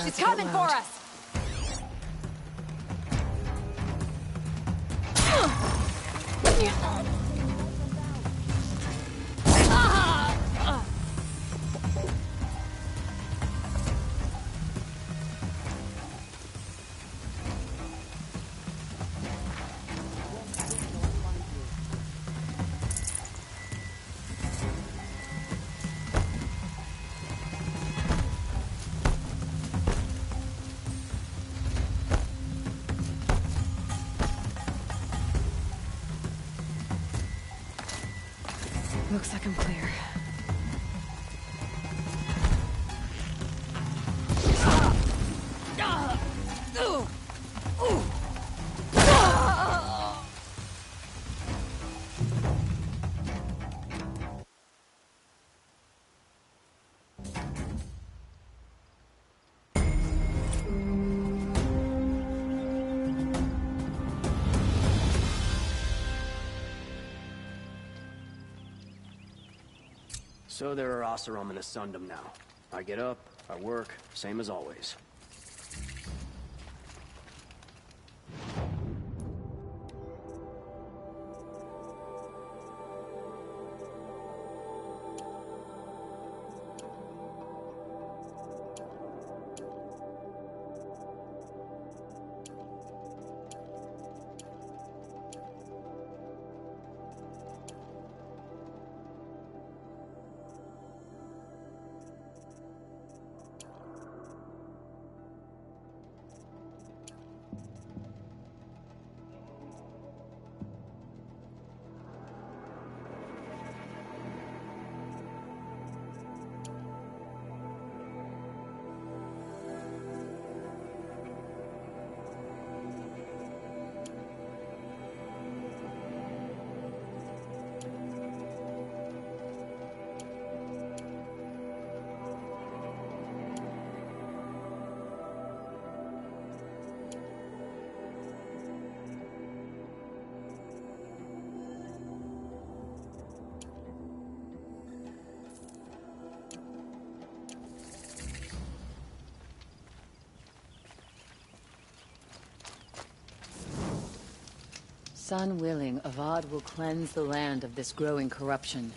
She's coming for us! Looks like I'm clear. So there are Oseram and Asundum now. I get up, I work, same as always. Sun willing, Avad will cleanse the land of this growing corruption.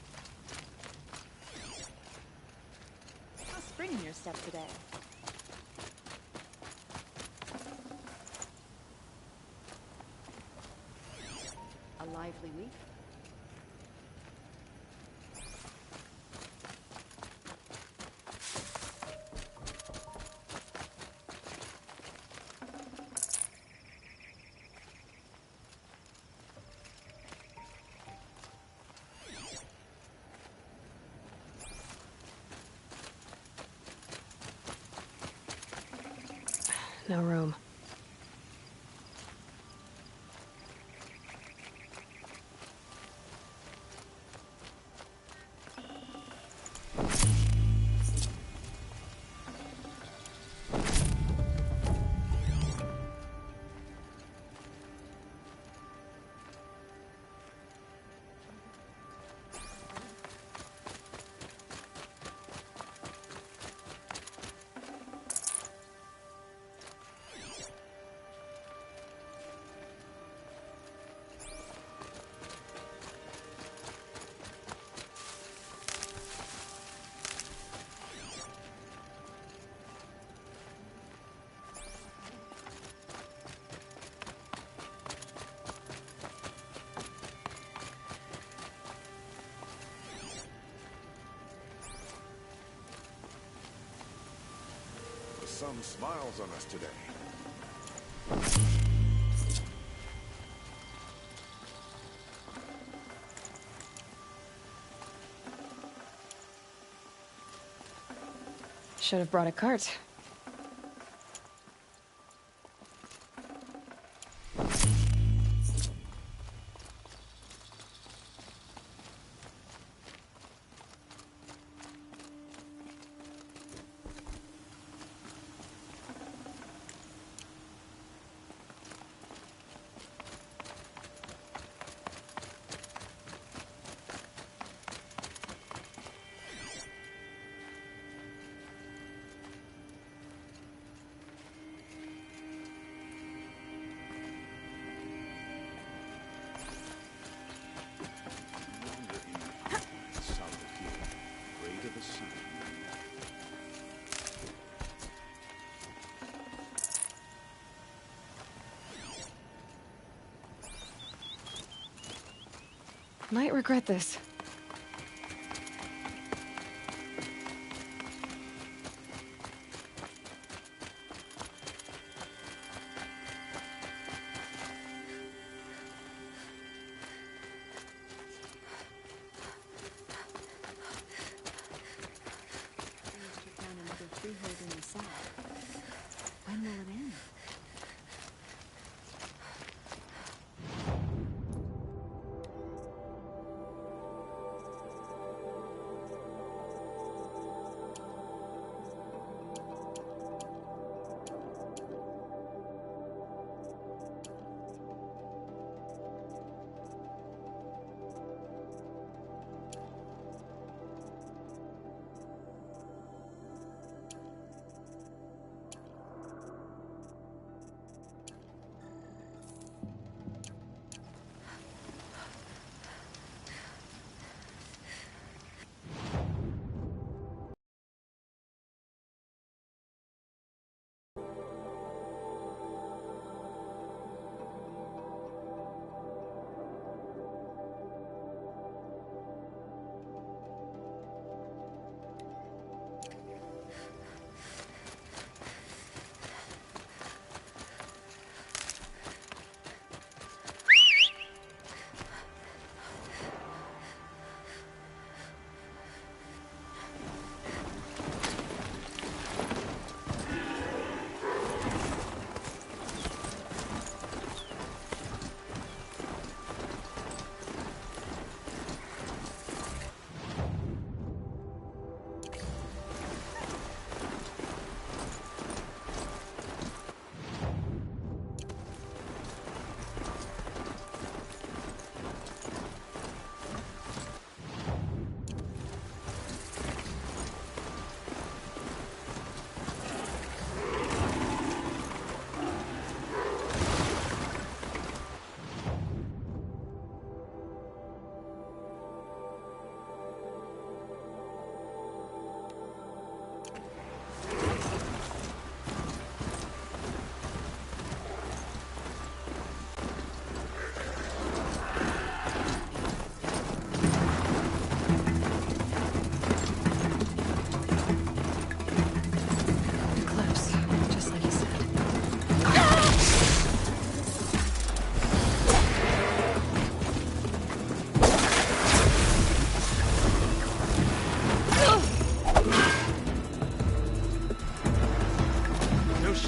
How's spring in your step today? A lively week? No room. The sun smiles on us today. Should have brought a cart. Might regret this. When will it end?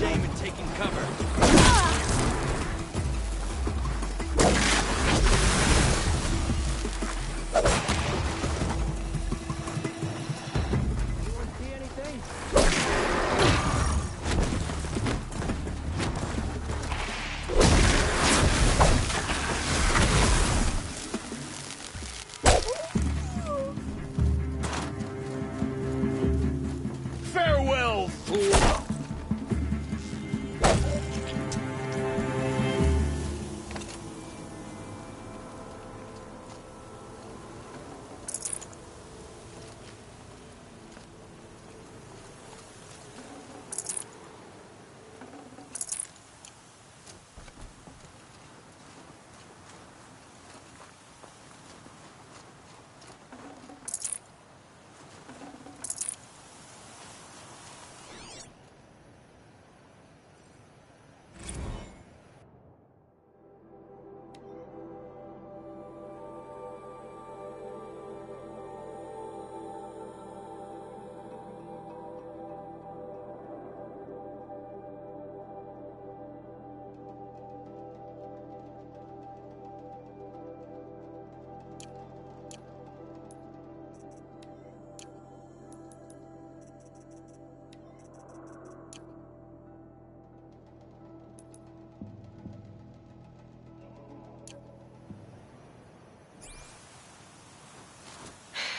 shame in taking cover. Farewell, fool!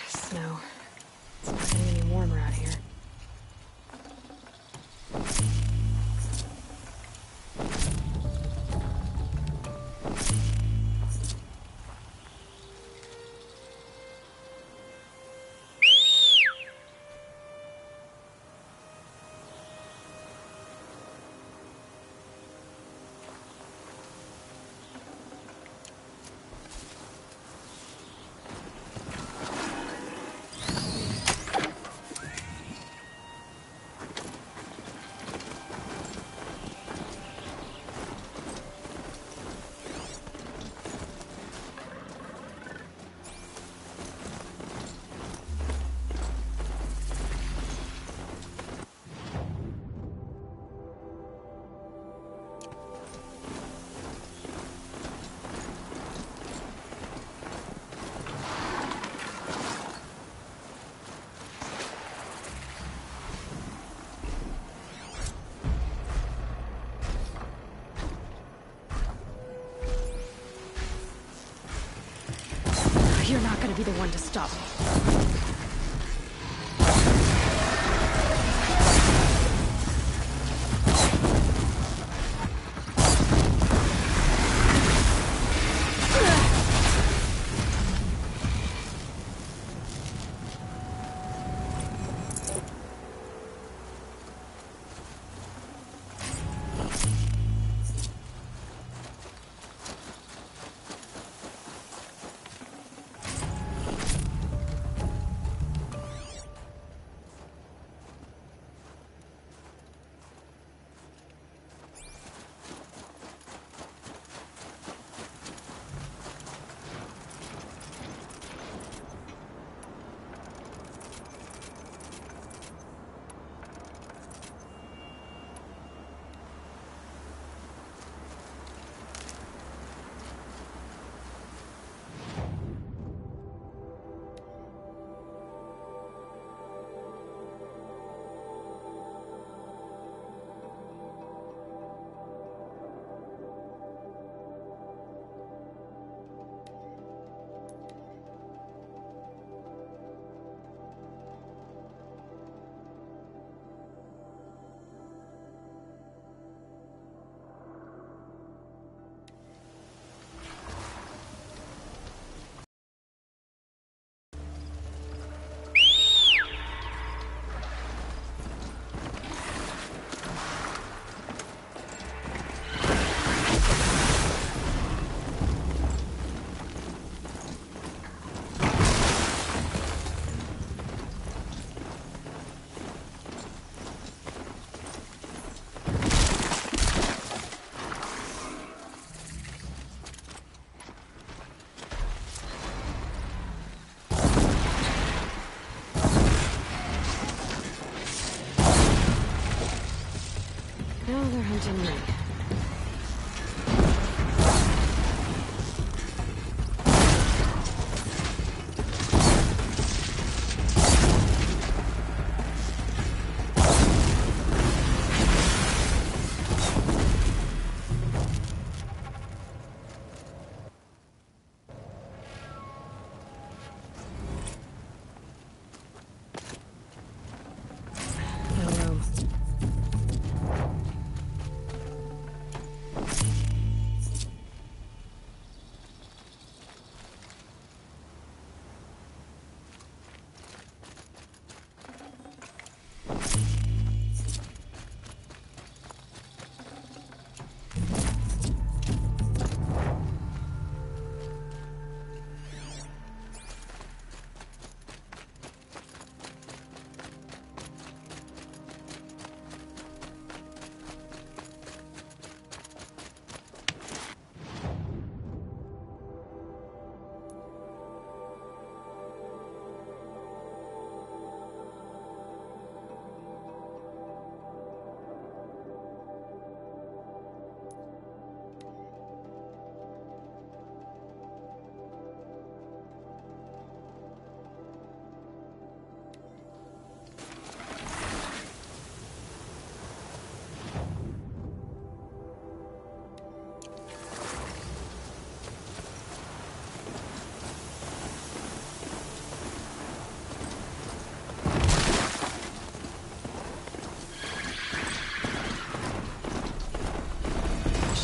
Snow. It's not getting any warmer out here. You're not gonna be the one to stop me. Now they're hunting me.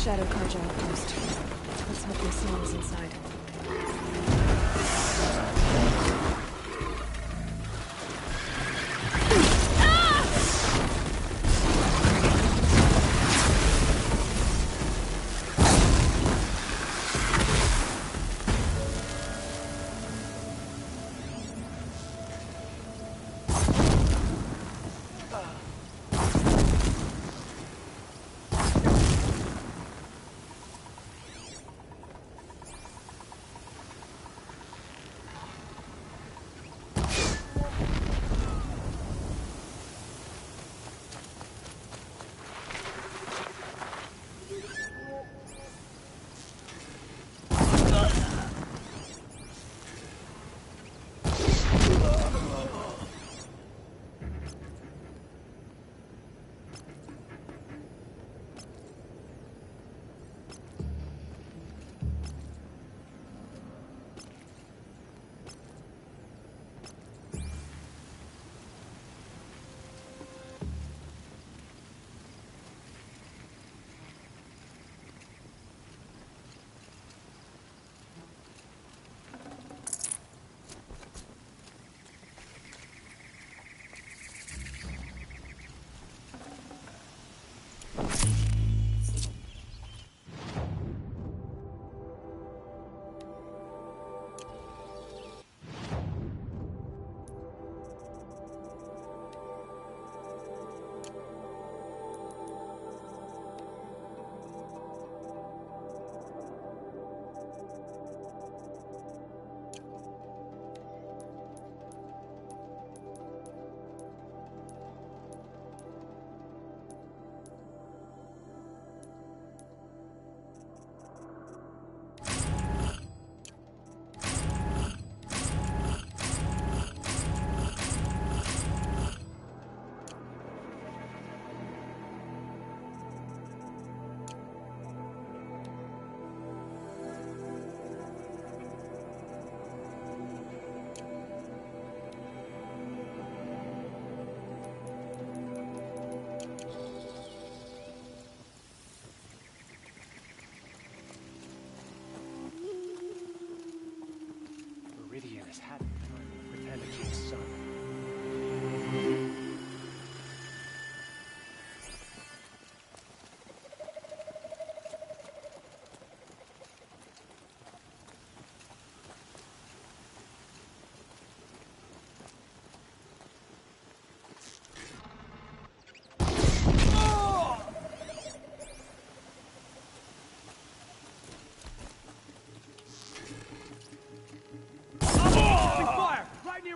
Shadow Carja outpost. Let's hope my soul is inside.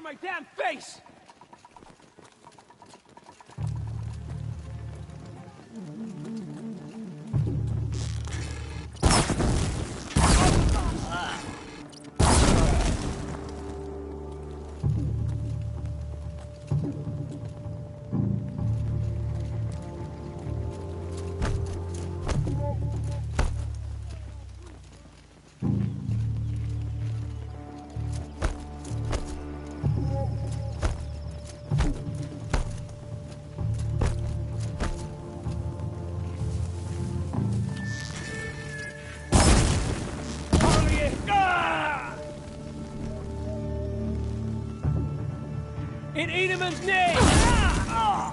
my damn face! In Edemon's name! Ah!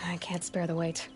I can't spare the weight.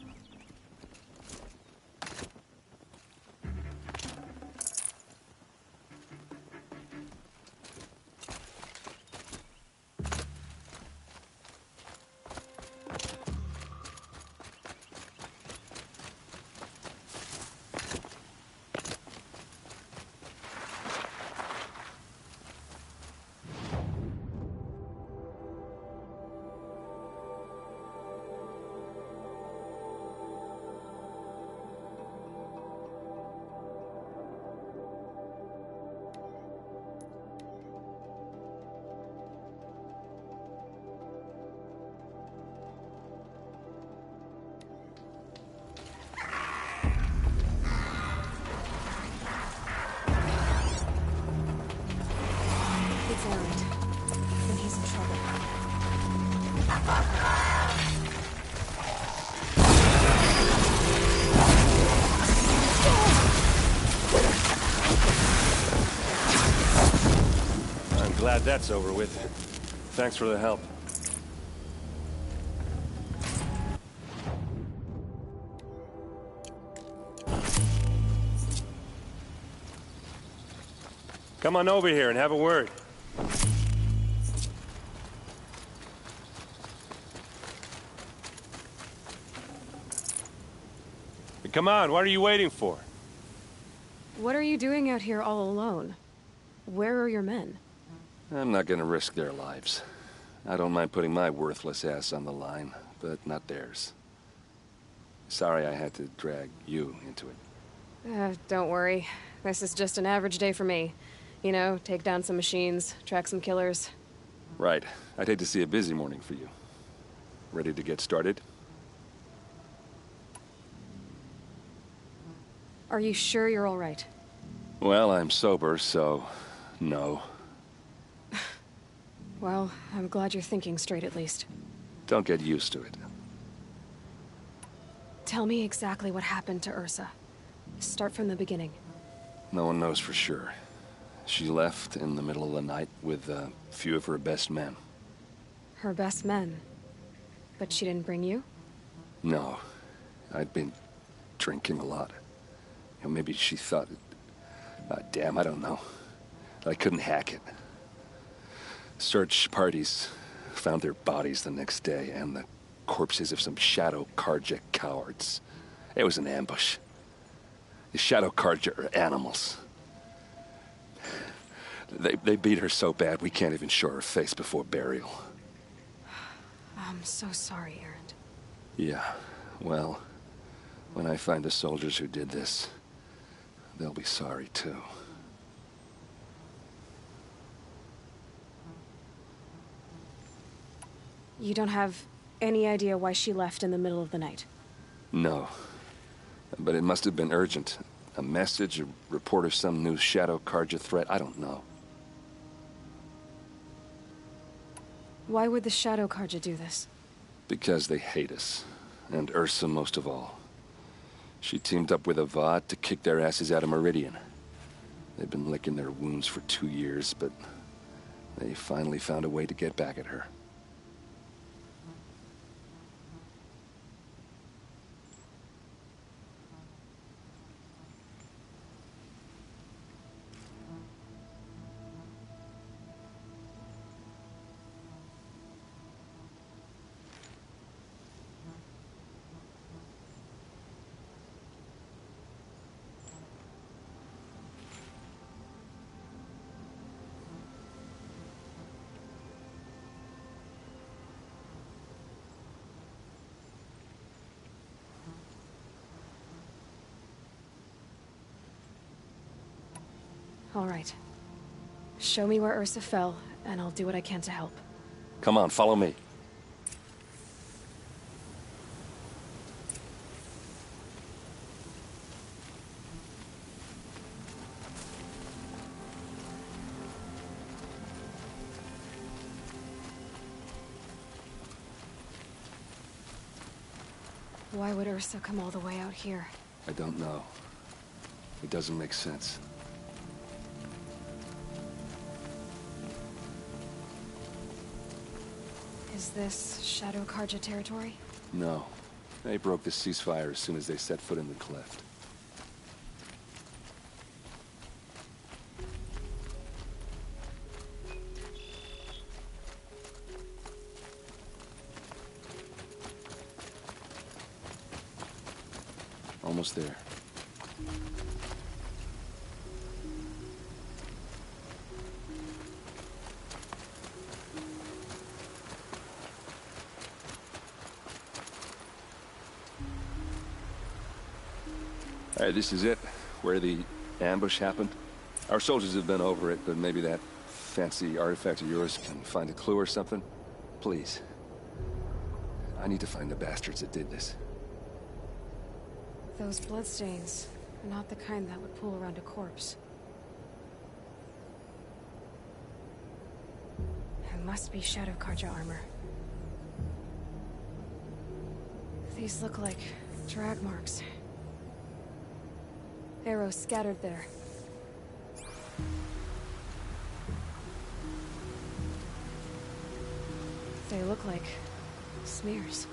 It's Erend. And he's in trouble. I'm glad that's over with. Thanks for the help. Come on over here and have a word. Come on, what are you waiting for? What are you doing out here all alone? Where are your men? I'm not gonna risk their lives. I don't mind putting my worthless ass on the line, but not theirs. Sorry I had to drag you into it. Don't worry. This is just an average day for me. You know, take down some machines, track some killers. Right. I'd hate to see a busy morning for you. Ready to get started? Are you sure you're all right? Well, I'm sober, so no. Well, I'm glad you're thinking straight at least. Don't get used to it. Tell me exactly what happened to Ursa. Start from the beginning. No one knows for sure. She left in the middle of the night with a few of her best men. Her best men? But she didn't bring you? No. I'd been drinking a lot. You know, maybe she thought it... damn, I don't know. I couldn't hack it. Search parties found their bodies the next day and the corpses of some Shadow Karja cowards. It was an ambush. The Shadow Karja are animals. They beat her so bad we can't even show her face before burial. I'm so sorry, Erend. Yeah, well, when I find the soldiers who did this, they'll be sorry too. You don't have any idea why she left in the middle of the night? No. But it must have been urgent. A message, a report of some new Shadow Karja threat, I don't know. Why would the Shadow Karja do this? Because they hate us. And Ursa most of all. She teamed up with Avad to kick their asses out of Meridian. They've been licking their wounds for 2 years, but They finally found a way to get back at her. All right. Show me where Ursa fell, and I'll do what I can to help. Come on, follow me. Why would Ursa come all the way out here? I don't know. It doesn't make sense. Is this Shadow Karja territory? No. They broke the ceasefire as soon as they set foot in the cleft. Almost there. All right, this is it, where the ambush happened. Our soldiers have been over it, but maybe that fancy artifact of yours can find a clue or something? Please. I need to find the bastards that did this. Those bloodstains are not the kind that would pool around a corpse. It must be Shadow Karja armor. These look like drag marks. Arrows scattered there. They look like smears.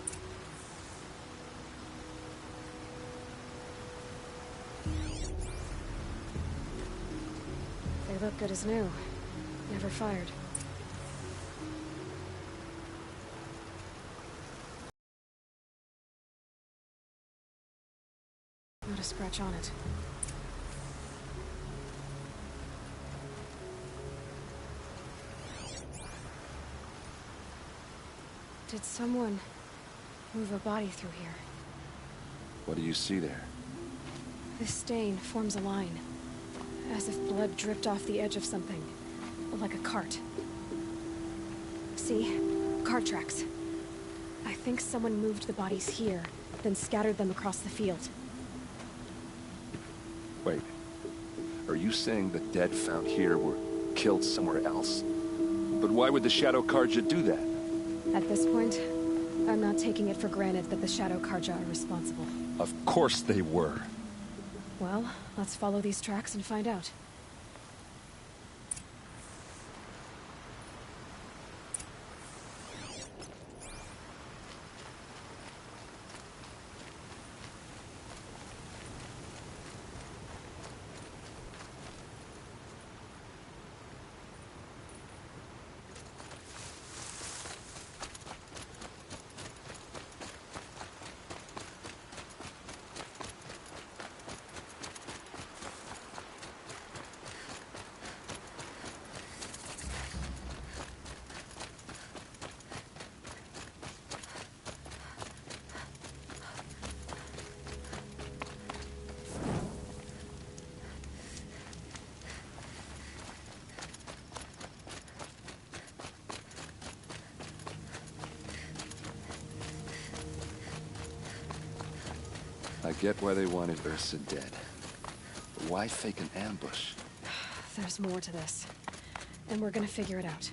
They look good as new. Never fired. Not a scratch on it. Did someone move a body through here? What do you see there? This stain forms a line, as if blood dripped off the edge of something, like a cart. See? Cart tracks. I think someone moved the bodies here, then scattered them across the field. Wait. Are you saying the dead found here were killed somewhere else? But why would the Shadow Karja do that? At this point, I'm not taking it for granted that the Shadow Karja are responsible. Of course they were. Well, let's follow these tracks and find out. I get why they wanted Ursa dead. But why fake an ambush? There's more to this, and we're gonna figure it out.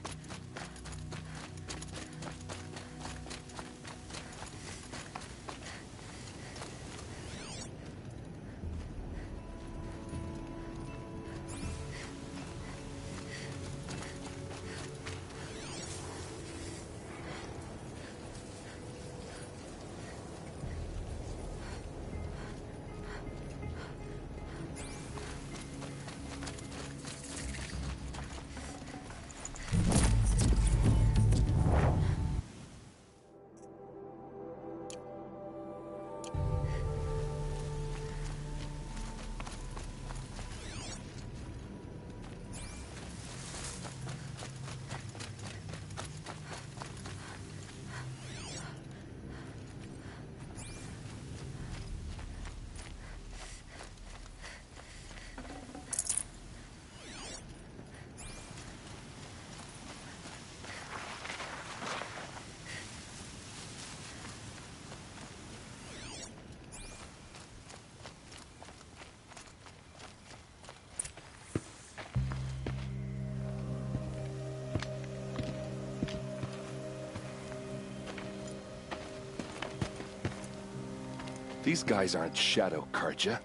These guys aren't Shadow Karja.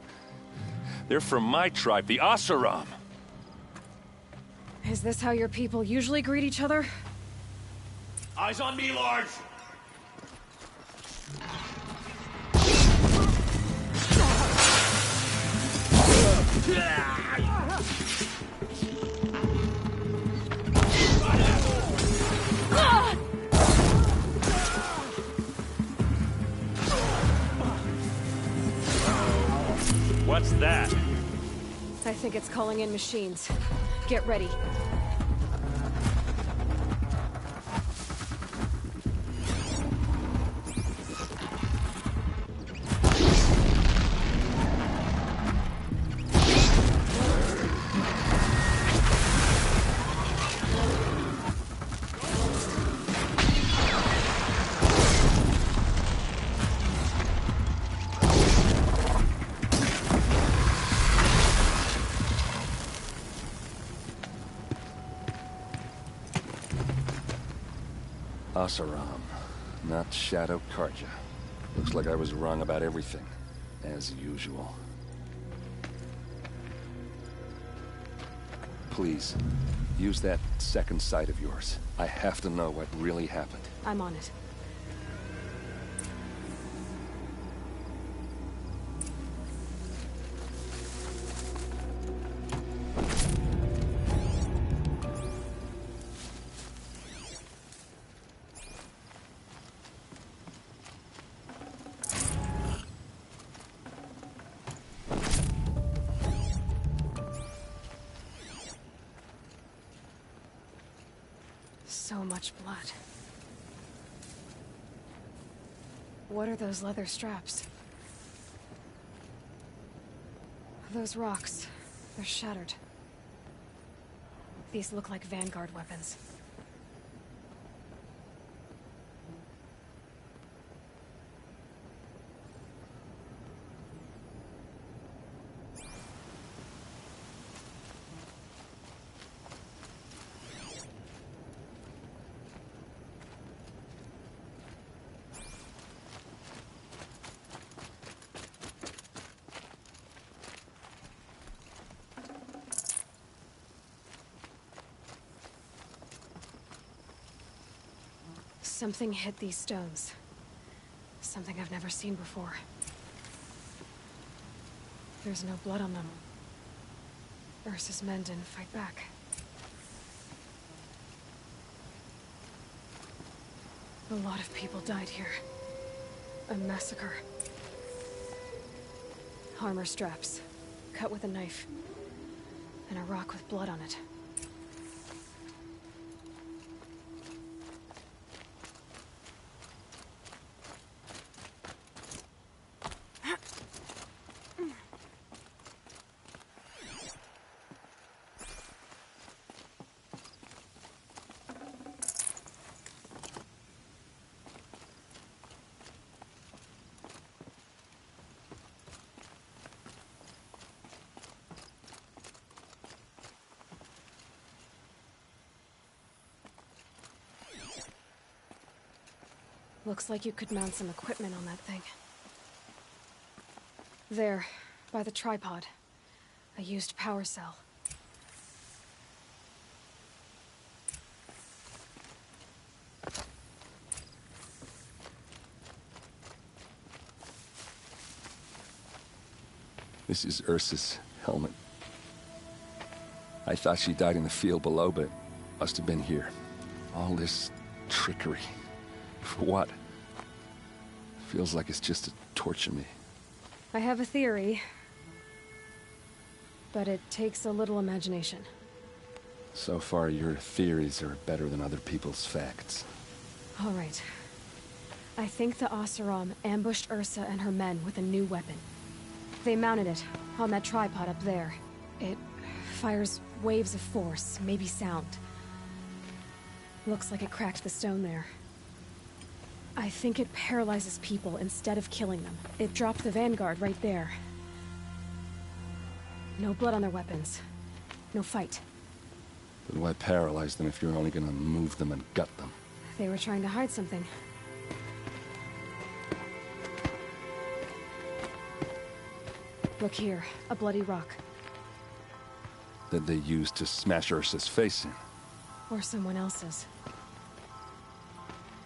They're from my tribe, the Asaram. Is this how your people usually greet each other? Eyes on me, Lord! What's that? I think it's calling in machines. Get ready. Asaram, not Shadow Karja. Looks like I was wrong about everything, as usual. Please, use that second sight of yours. I have to know what really happened. I'm on it. So much blood. What are those leather straps? Those rocks. They're shattered. These look like Vanguard weapons. Something hit these stones. Something I've never seen before. There's no blood on them. Ursa's men didn't fight back. A lot of people died here. A massacre. Armor straps, cut with a knife, and a rock with blood on it. Looks like you could mount some equipment on that thing. There, by the tripod. A used power cell. This is Ursa's helmet. I thought she died in the field below, but it must have been here. All this trickery. For what? Feels like it's just to torture me. I have a theory, but it takes a little imagination. So far, your theories are better than other people's facts. All right. I think the Oseram ambushed Ursa and her men with a new weapon. They mounted it on that tripod up there. It fires waves of force, maybe sound. Looks like it cracked the stone there. I think it paralyzes people instead of killing them. It dropped the Vanguard right there. No blood on their weapons. No fight. But why paralyze them if you're only gonna move them and gut them? They were trying to hide something. Look here, a bloody rock. That they used to smash Ursa's face in. Or someone else's.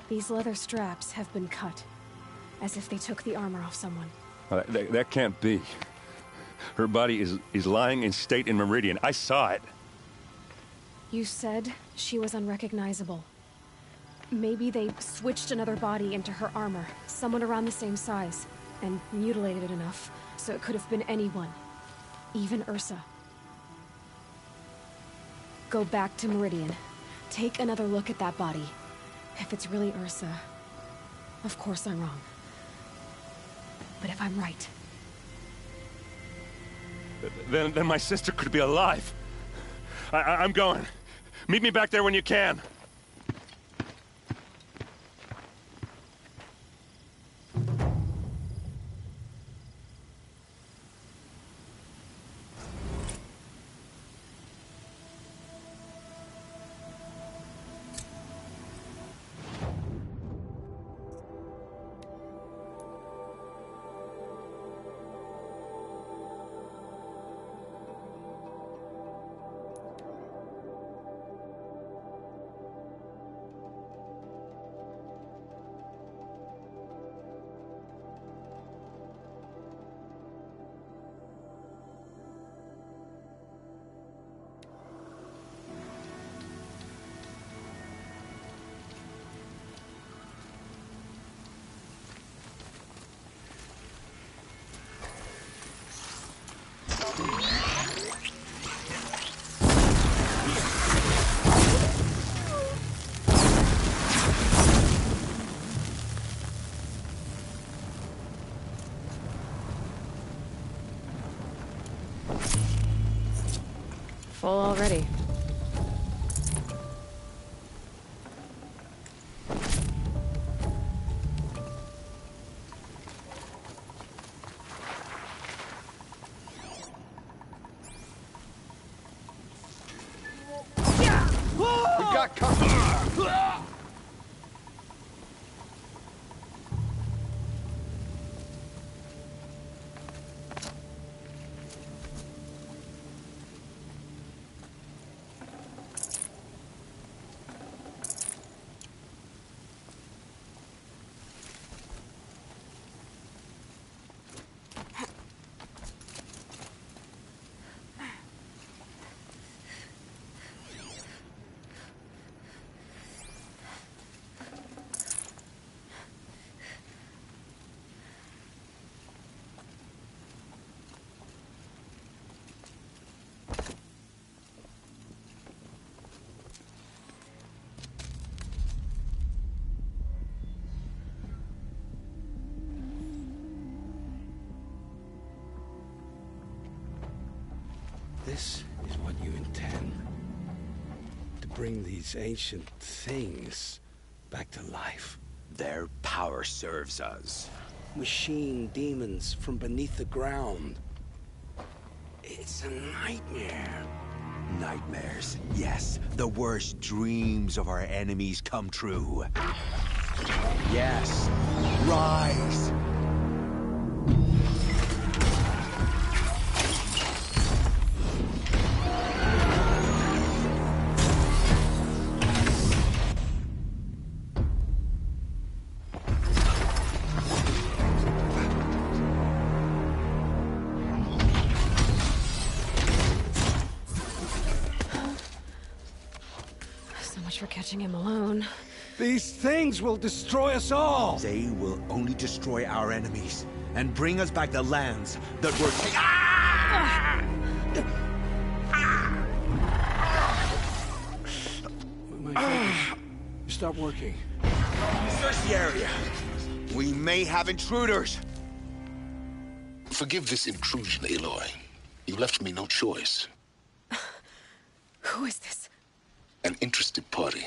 These leather straps have been cut, as if they took the armor off someone. That can't be. Her body is lying in state in Meridian. I saw it. You said she was unrecognizable. Maybe they switched another body into her armor, someone around the same size, and mutilated it enough, so it could have been anyone. Even Ursa. Go back to Meridian. Take another look at that body. If it's really Ursa, of course I'm wrong. But if I'm right... Then my sister could be alive. I'm going. Meet me back there when you can. Full already. We got company. This is what you intend. To bring these ancient things back to life. Their power serves us. Machine demons from beneath the ground. It's a nightmare. Nightmares, yes. The worst dreams of our enemies come true. Yes. Rise! For catching him alone. These things will destroy us all! They will only destroy our enemies and bring us back the lands that were My fingers stop working. Search the area. We may have intruders. Forgive this intrusion, Aloy. You left me no choice. Who is this? An interested party.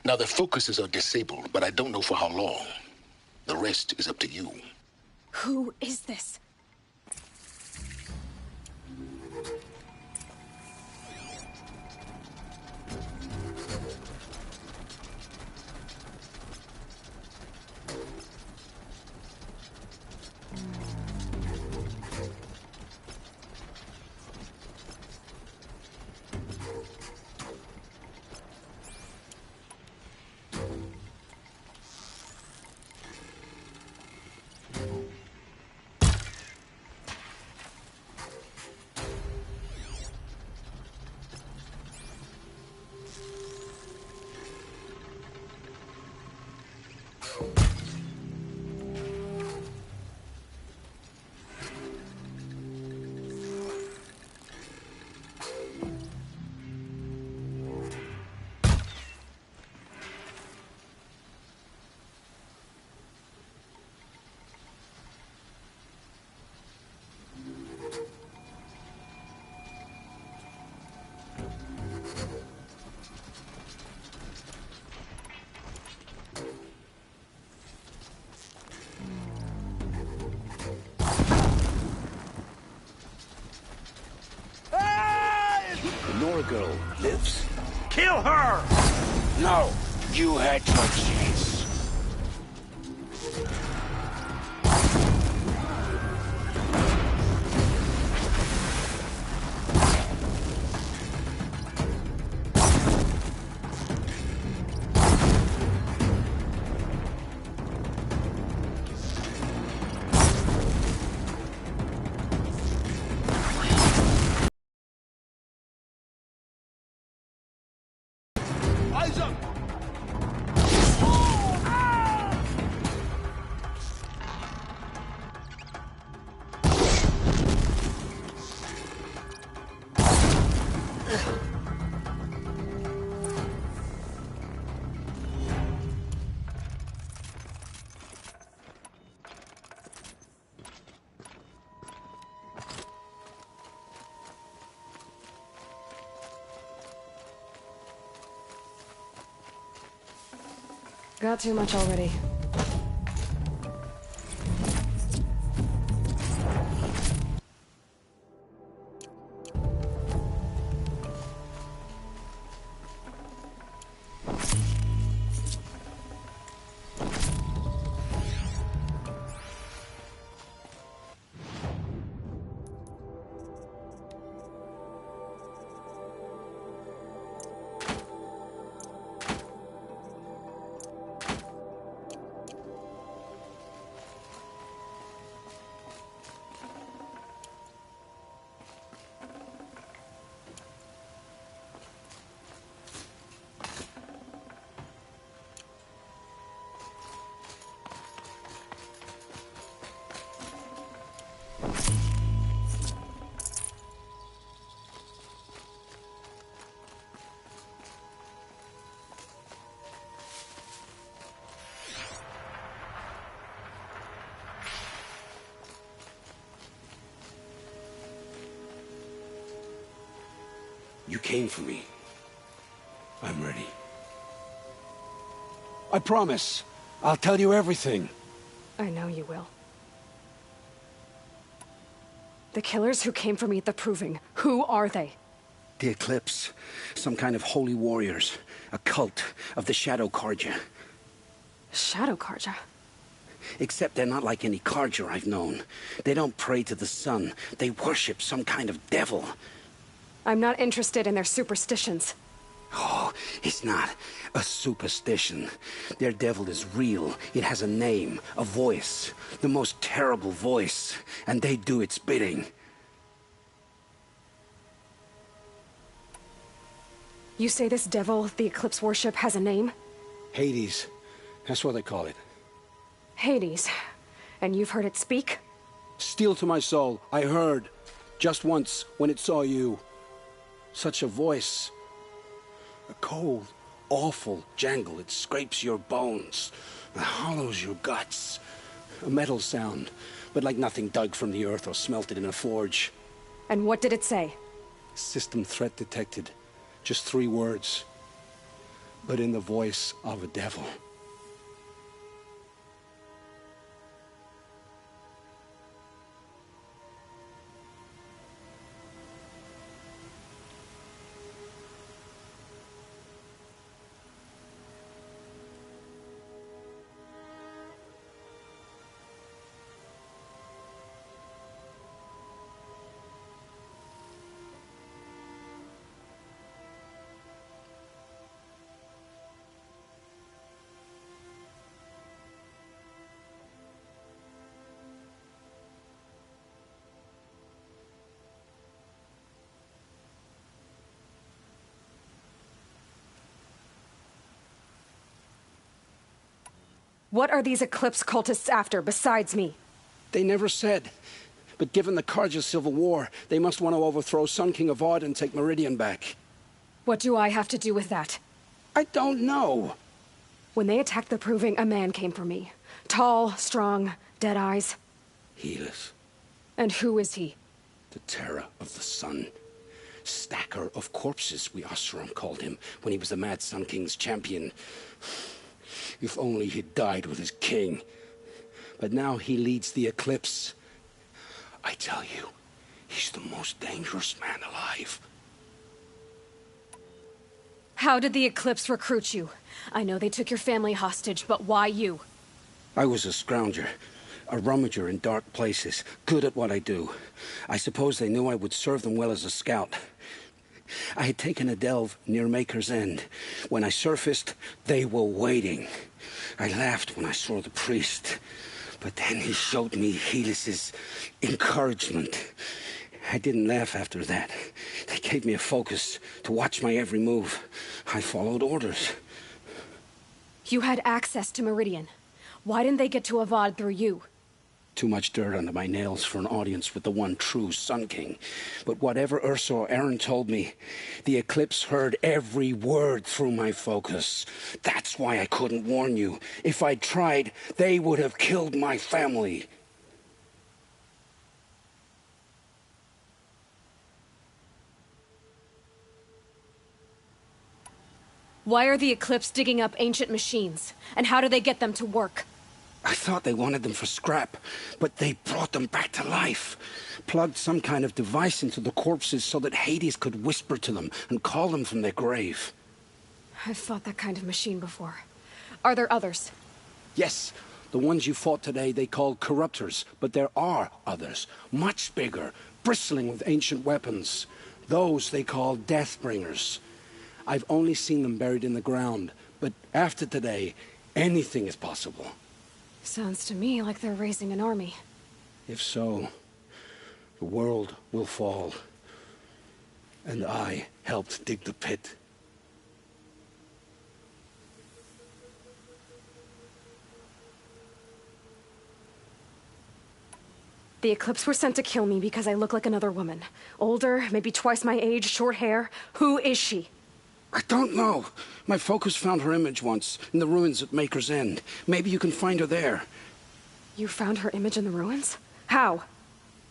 Now, their focuses are disabled, but I don't know for how long. The rest is up to you. Who is this? girl lives. Kill her! No! You had your chance. Eyes up! Got too much already. You came for me. I'm ready. I promise. I'll tell you everything. I know you will. The killers who came for me at the Proving, who are they? The Eclipse. Some kind of holy warriors. A cult of the Shadow Carja. Shadow Carja? Except they're not like any Carja I've known. They don't pray to the sun. They worship some kind of devil. I'm not interested in their superstitions. Oh, it's not a superstition. Their devil is real. It has a name, a voice, the most terrible voice, and they do its bidding. You say this devil the Eclipse worship has a name? Hades. That's what they call it. Hades. And you've heard it speak? Steel to my soul, I heard. Just once, when it saw you. Such a voice. A cold, awful jangle. It scrapes your bones. It hollows your guts. A metal sound, but like nothing dug from the earth or smelted in a forge. And what did it say? System threat detected. Just 3 words. But in the voice of a devil. What are these Eclipse cultists after, besides me? They never said. But given the Carja civil war, they must want to overthrow Sun King Avad and take Meridian back. What do I have to do with that? I don't know. When they attacked the Proving, a man came for me. Tall, strong, dead eyes. Helis. And who is he? The terror of the sun. Stacker of corpses, we Oseram called him, when he was the Mad Sun King's champion. If only he'd died with his king. But now he leads the Eclipse. I tell you, he's the most dangerous man alive. How did the Eclipse recruit you? I know they took your family hostage, but why you? I was a scrounger. A rummager in dark places, good at what I do. I suppose they knew I would serve them well as a scout. I had taken a delve near Maker's End. When I surfaced, they were waiting. I laughed when I saw the priest, but then he showed me Helis's encouragement. I didn't laugh after that. They gave me a focus to watch my every move. I followed orders. You had access to Meridian. Why didn't they get to Avad through you? Too much dirt under my nails for an audience with the one true Sun King. But whatever Ursa or Aaron told me, the Eclipse heard every word through my focus. That's why I couldn't warn you. If I'd tried, they would have killed my family. Why are the Eclipse digging up ancient machines? And how do they get them to work? I thought they wanted them for scrap, but they brought them back to life. Plugged some kind of device into the corpses so that Hades could whisper to them and call them from their grave. I've fought that kind of machine before. Are there others? Yes, the ones you fought today they called corruptors, but there are others, much bigger, bristling with ancient weapons. Those they call Deathbringers. I've only seen them buried in the ground, but after today, anything is possible. Sounds to me like they're raising an army. If so, the world will fall. And I helped dig the pit. The Eclipse were sent to kill me because I look like another woman. Older, maybe twice my age, short hair. Who is she? I don't know. My focus found her image once, in the ruins at Maker's End. Maybe you can find her there. You found her image in the ruins? How?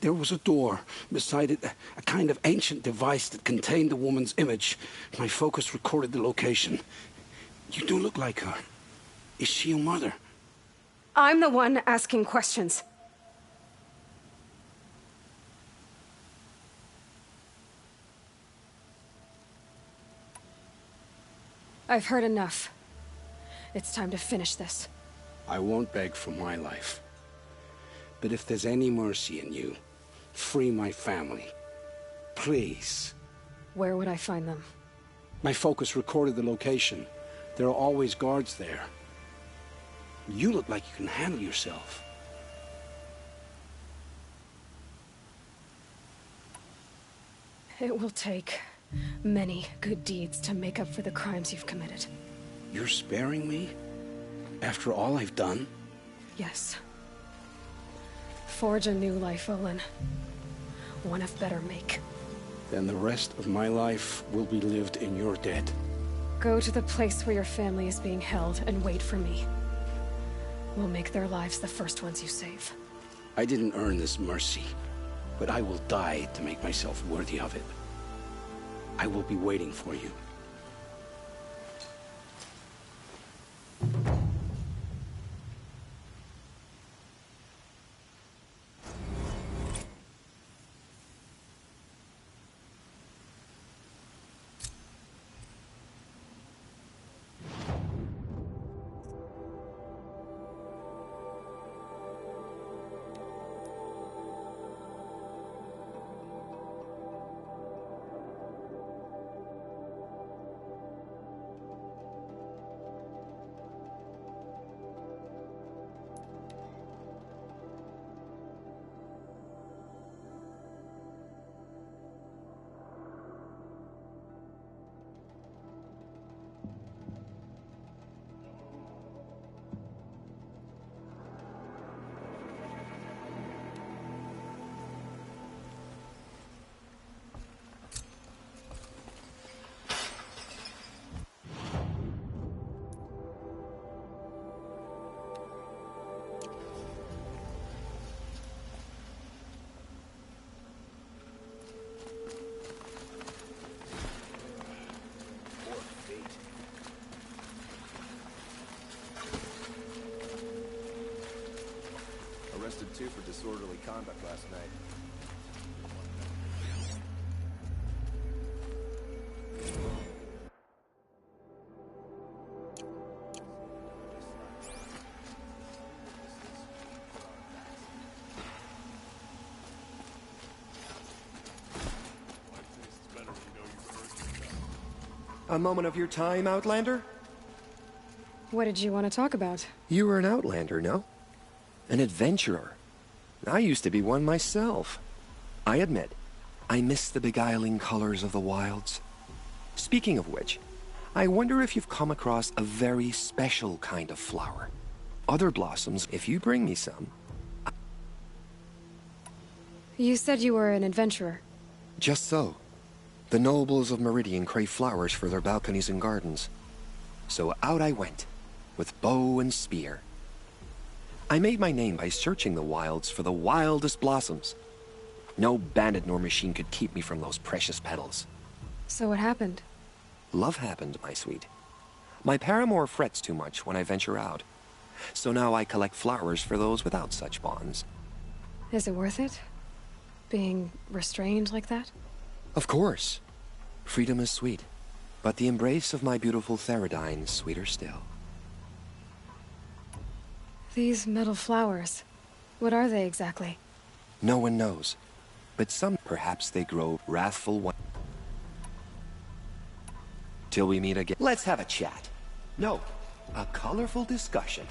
There was a door. Beside it, a kind of ancient device that contained the woman's image. My focus recorded the location. You do look like her. Is she your mother? I'm the one asking questions. I've heard enough. It's time to finish this. I won't beg for my life. But if there's any mercy in you, free my family. Please. Where would I find them? My focus recorded the location. There are always guards there. You look like you can handle yourself. It will take many good deeds to make up for the crimes you've committed. You're sparing me? After all I've done? Yes. Forge a new life, Olin. One of better make. Then the rest of my life will be lived in your debt. Go to the place where your family is being held and wait for me. We'll make their lives the first ones you save. I didn't earn this mercy, but I will die to make myself worthy of it. I will be waiting for you. Arrested 2 for disorderly conduct last night. A moment of your time, Outlander? What did you want to talk about? You were an Outlander, no? An adventurer. I used to be one myself. I admit, I miss the beguiling colors of the wilds. Speaking of which, I wonder if you've come across a very special kind of flower. Other blossoms, if you bring me some. You said you were an adventurer. Just so. The nobles of Meridian crave flowers for their balconies and gardens. So out I went, with bow and spear. I made my name by searching the wilds for the wildest blossoms. No bandit nor machine could keep me from those precious petals. So what happened? Love happened, my sweet. My paramour frets too much when I venture out. So now I collect flowers for those without such bonds. Is it worth it? Being restrained like that? Of course. Freedom is sweet. But the embrace of my beautiful Theradine is sweeter still. These metal flowers, what are they exactly? No one knows. But some, perhaps they grow wrathful one. Till we meet again. Let's have a chat. No, a colorful discussion.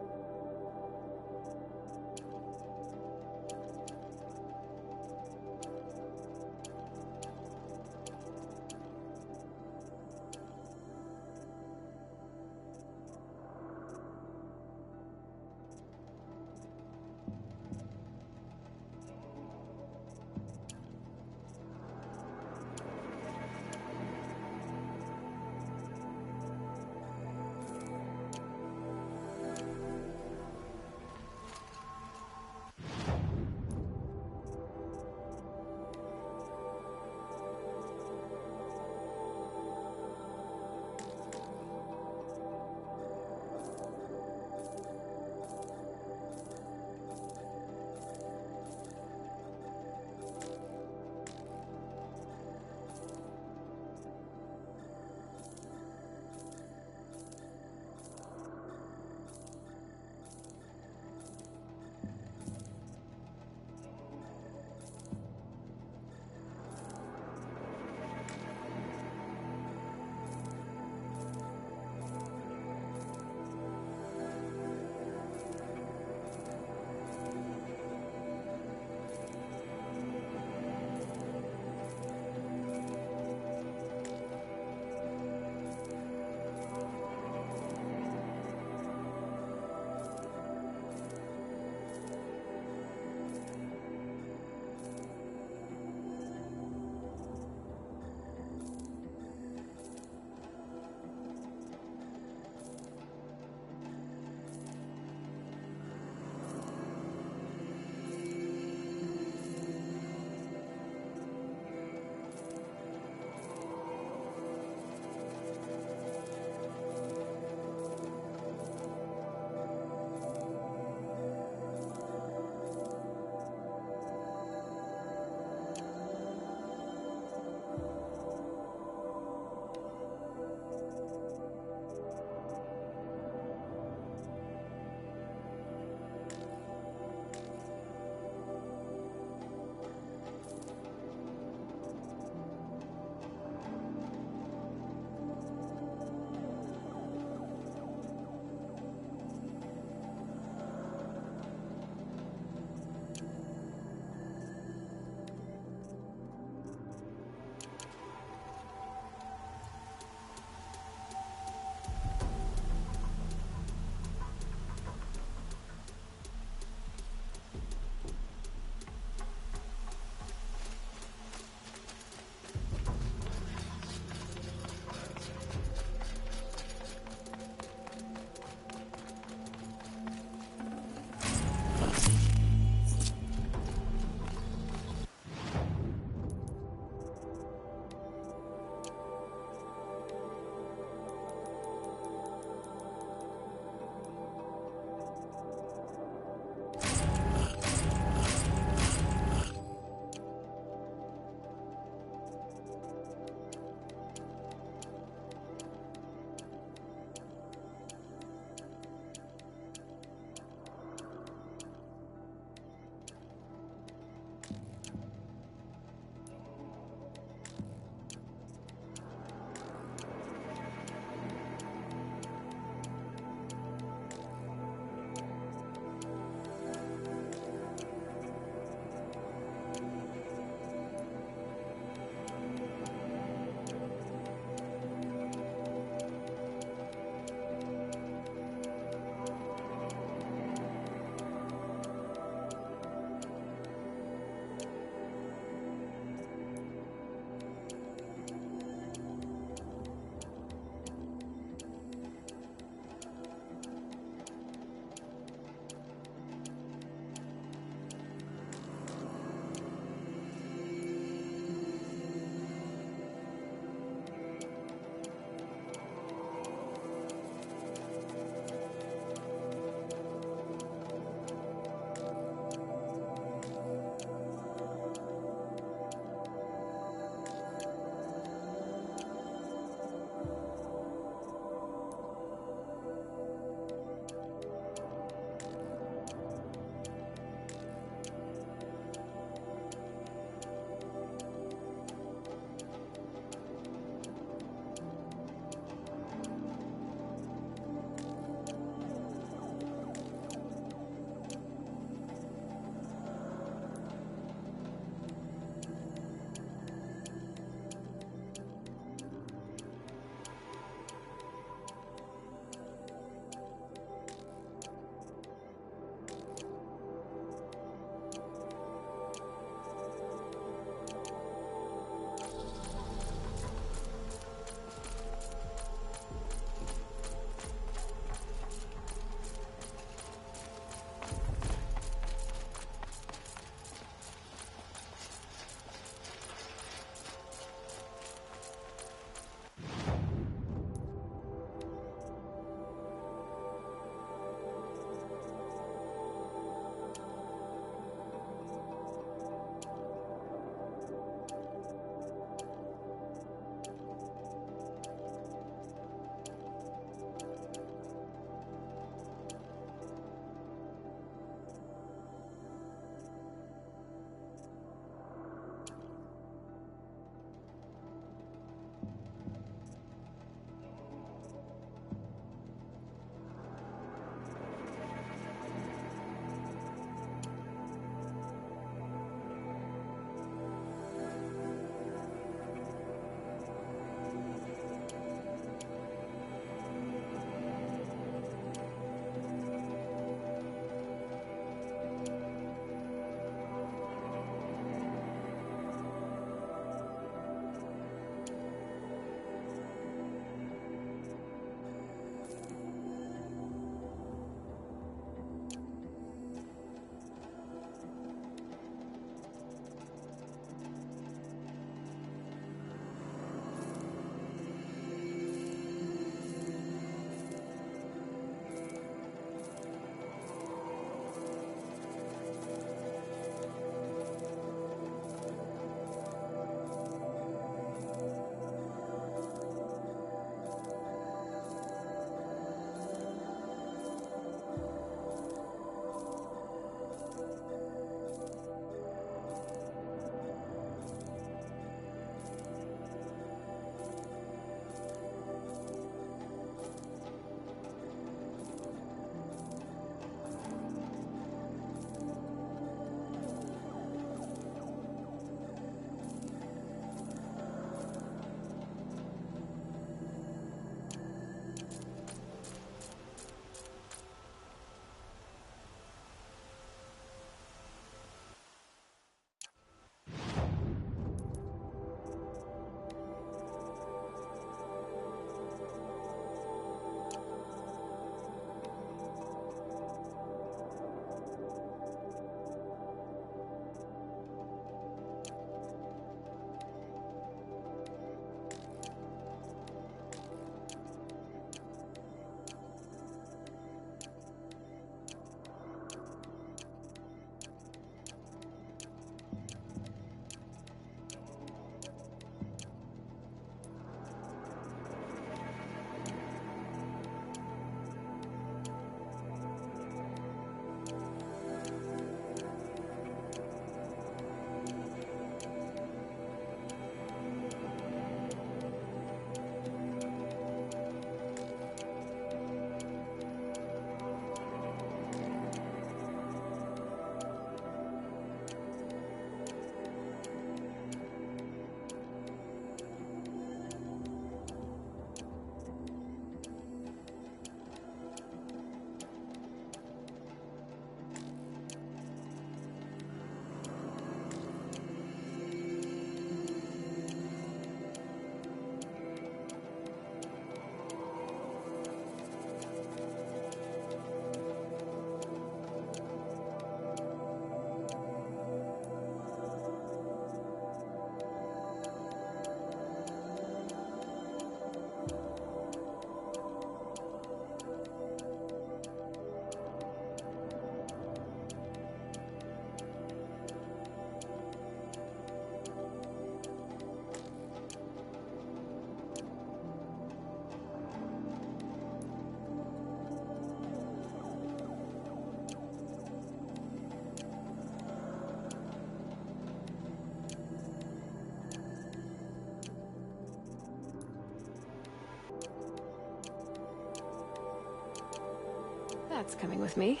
That's coming with me.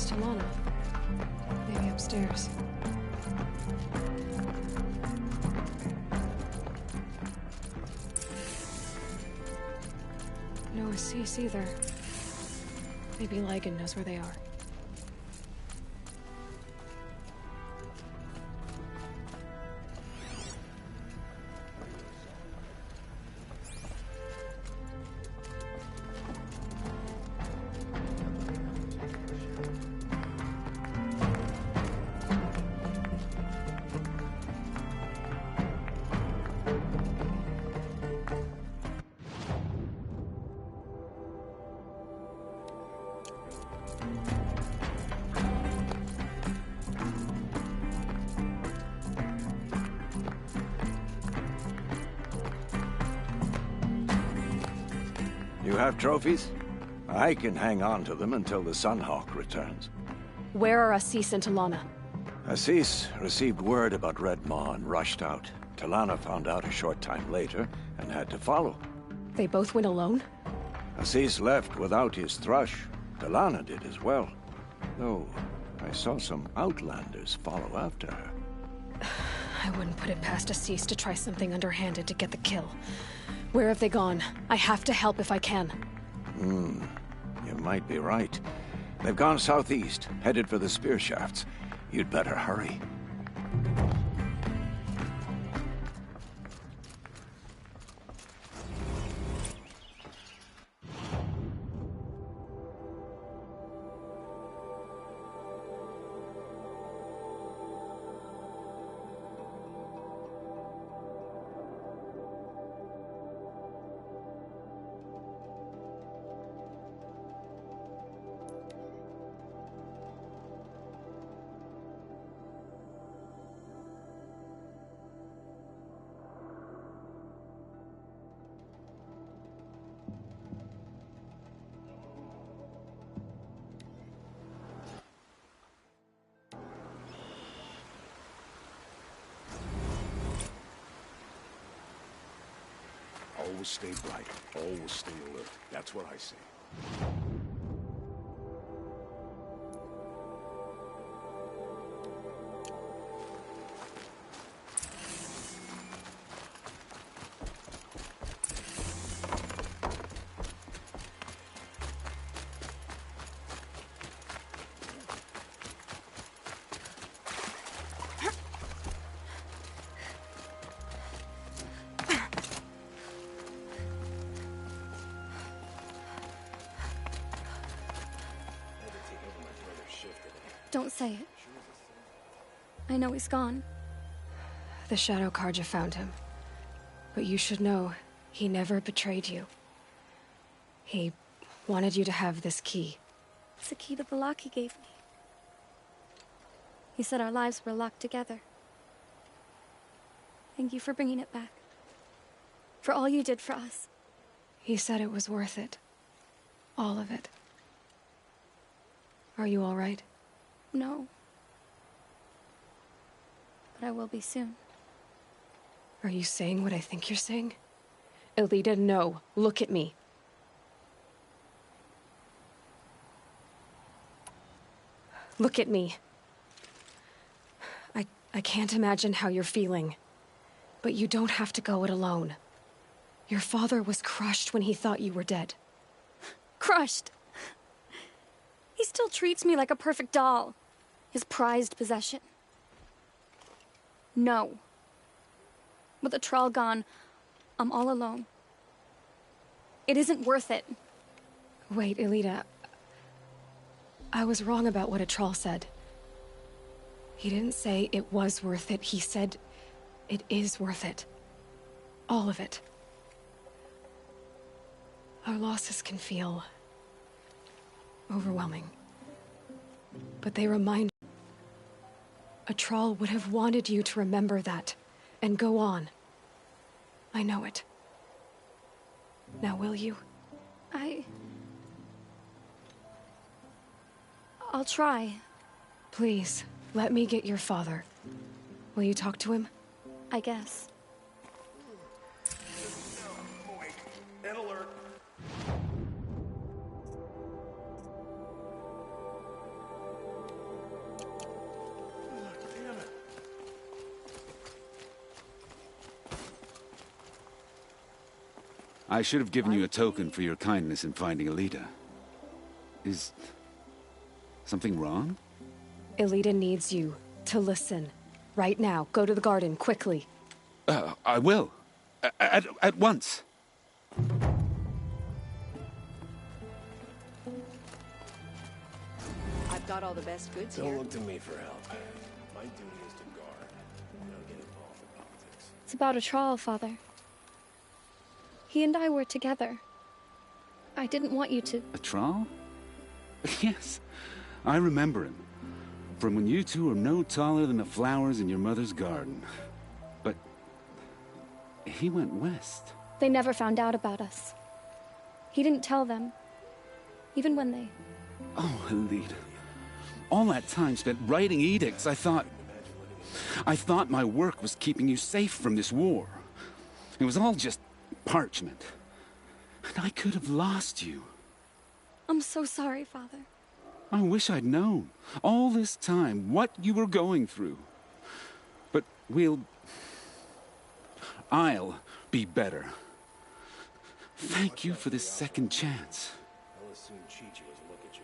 Where's Talana? Maybe upstairs. No Assis either. Maybe Lagan knows where they are. You have trophies? I can hang on to them until the Sunhawk returns. Where are Assis and Talana? Assis received word about Red Maw and rushed out. Talana found out a short time later and had to follow. They both went alone? Assis left without his thrush. Talana did as well. Though, I saw some Outlanders follow after her. I wouldn't put it past Assis to try something underhanded to get the kill. Where have they gone? I have to help if I can. You might be right. They've gone southeast, headed for the spear shafts. You'd better hurry. Always stay bright. Always stay alert. That's what I say. Don't say it. I know he's gone. The Shadow Karja found him. But you should know, he never betrayed you. He wanted you to have this key. It's a key to the lock he gave me. He said our lives were locked together. Thank you for bringing it back. For all you did for us. He said it was worth it. All of it. Are you all right? No. But I will be soon. Are you saying what I think you're saying? Elita, no. Look at me. Look at me. I can't imagine how you're feeling. But you don't have to go it alone. Your father was crushed when he thought you were dead. Crushed? He still treats me like a perfect doll. His prized possession. No. With the Trawl gone, I'm all alone. It isn't worth it. Wait, Elita. I was wrong about what a Trawl said. He didn't say it was worth it. He said it is worth it. All of it. Our losses can feel overwhelming. But they remind... A Trawl would have wanted you to remember that, and go on. I know it. Now will you? I'll try. Please, let me get your father. Will you talk to him? I guess. Red alert. Better take over my I should have given you a token for your kindness in finding Alita. Is something wrong? Alita needs you to listen. Right now. Go to the garden, quickly. I will. At once. I've got all the best goods Don't here. look to me for help. My duty is to guard. Don't get involved in politics. It's about a trial, Father. He and I were together. I didn't want you to... A Trawl? Yes, I remember him. From when you two were no taller than the flowers in your mother's garden. But he went west. They never found out about us. He didn't tell them. Even when they... Oh, Alita. All that time spent writing edicts, I thought my work was keeping you safe from this war. It was all just parchment. And I could have lost you. I'm so sorry, Father. I wish I'd known, all this time, what you were going through. But I'll be better. Thank you for this second chance. I'll as soon cheat you as look at you.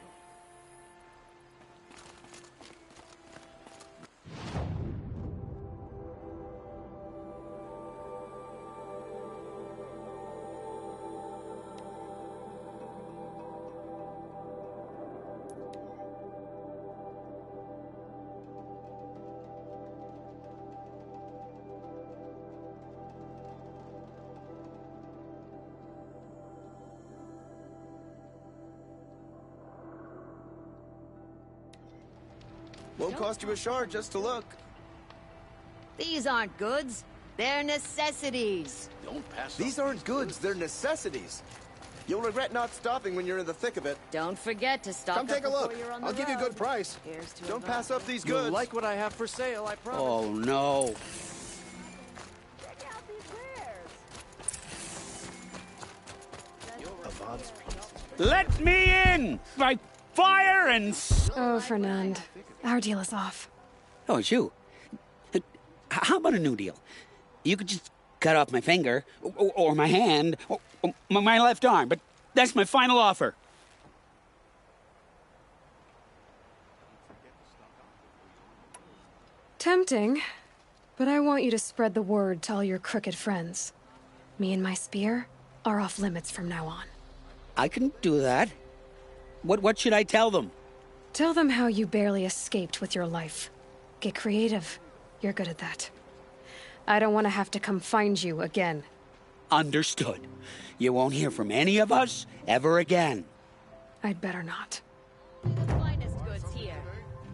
Won't cost you a shard just to look. These aren't goods. They're necessities. Don't pass These aren't goods, they're necessities. You'll regret not stopping when you're in the thick of it. Don't forget to stop. Come take a look. You're on the I'll give you a good road. price. Here's to Don't a pass up these You'll goods. like what I have for sale, I promise. Oh, no. Let me in! By fire and... Oh, Fernand. Our deal is off. Oh, it's you. How about a new deal? You could just cut off my finger, or my hand, or my left arm, but that's my final offer. Tempting, but I want you to spread the word to all your crooked friends. Me and my spear are off limits from now on. I can do that. What should I tell them? Tell them how you barely escaped with your life. Get creative. You're good at that. I don't want to have to come find you again. Understood. You won't hear from any of us ever again. I'd better not. Finest goods here.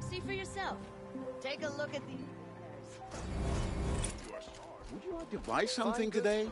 See for yourself. Take a look at these. Would you like to buy something today?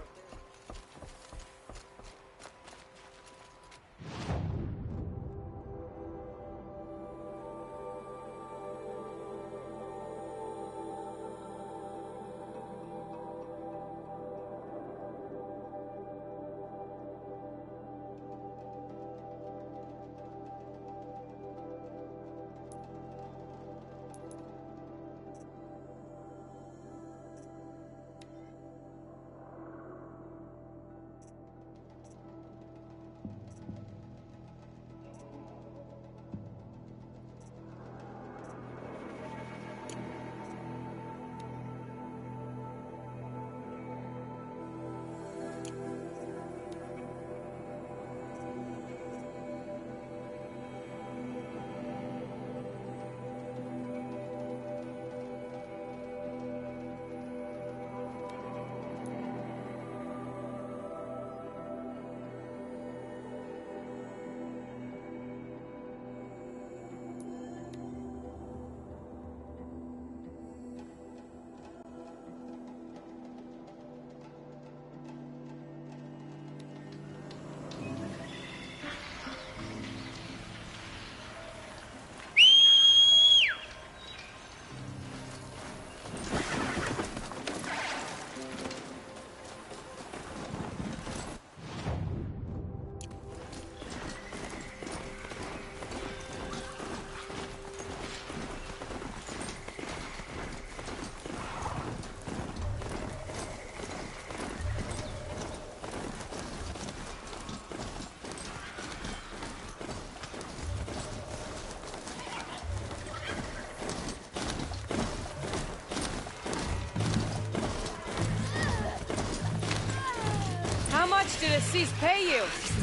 much did Assis pay you?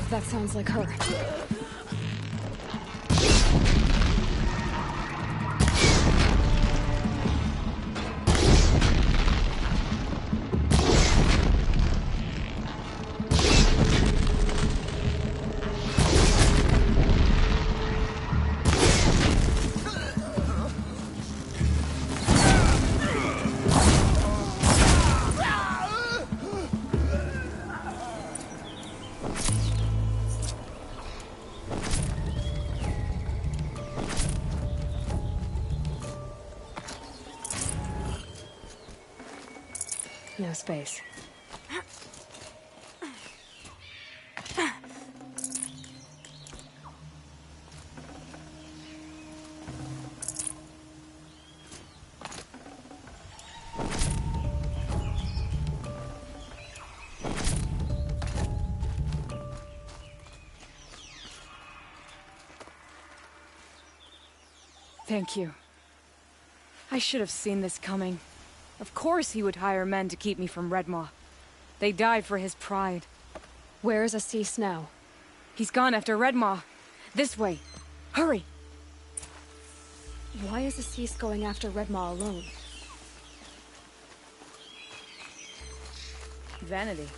That sounds like her. No space. Thank you. I should have seen this coming. Of course he would hire men to keep me from Redmaw. They died for his pride. Where's Assis now? He's gone after Redmaw. This way. Hurry! Why is Assis going after Redmaw alone? Vanity.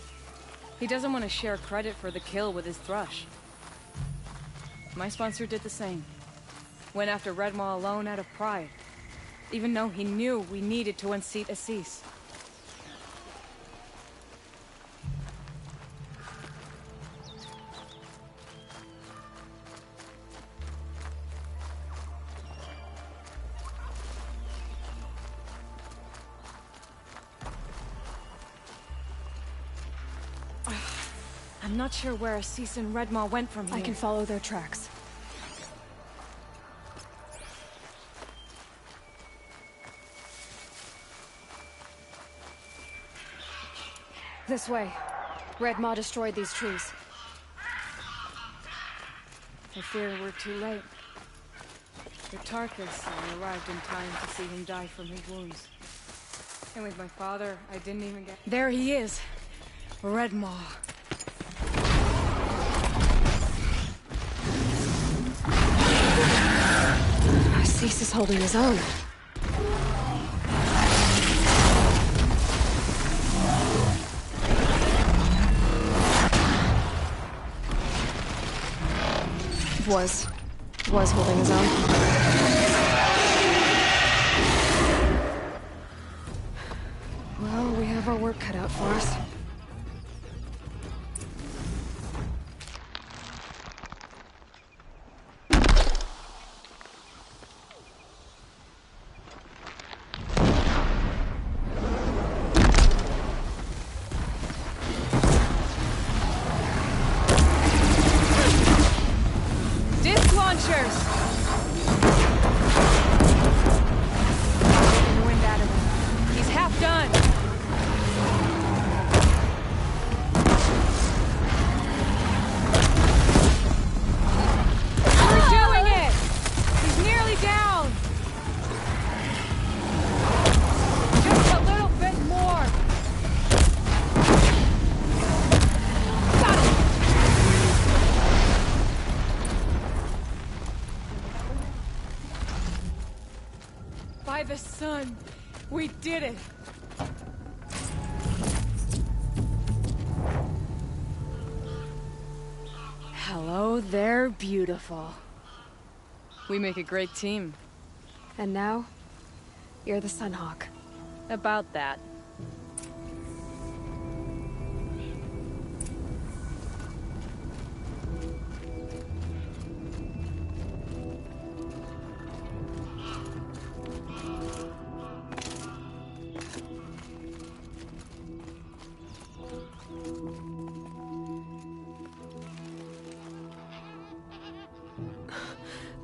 He doesn't want to share credit for the kill with his thrush. My sponsor did the same. Went after Redmaw alone out of pride. Even though he knew we needed to unseat Assis. I'm not sure where Assis and Redmaw went from here. I can follow their tracks. This way. Redmaw destroyed these trees. I fear we're too late. The Tarkus arrived in time to see him die from his wounds. And with my father, I didn't even get... There he is! Redmaw. Assis is holding his own. Was holding his own. Well, we have our work cut out for us. By the sun, we did it! Hello there, beautiful. We make a great team. And now, you're the Sunhawk. About that.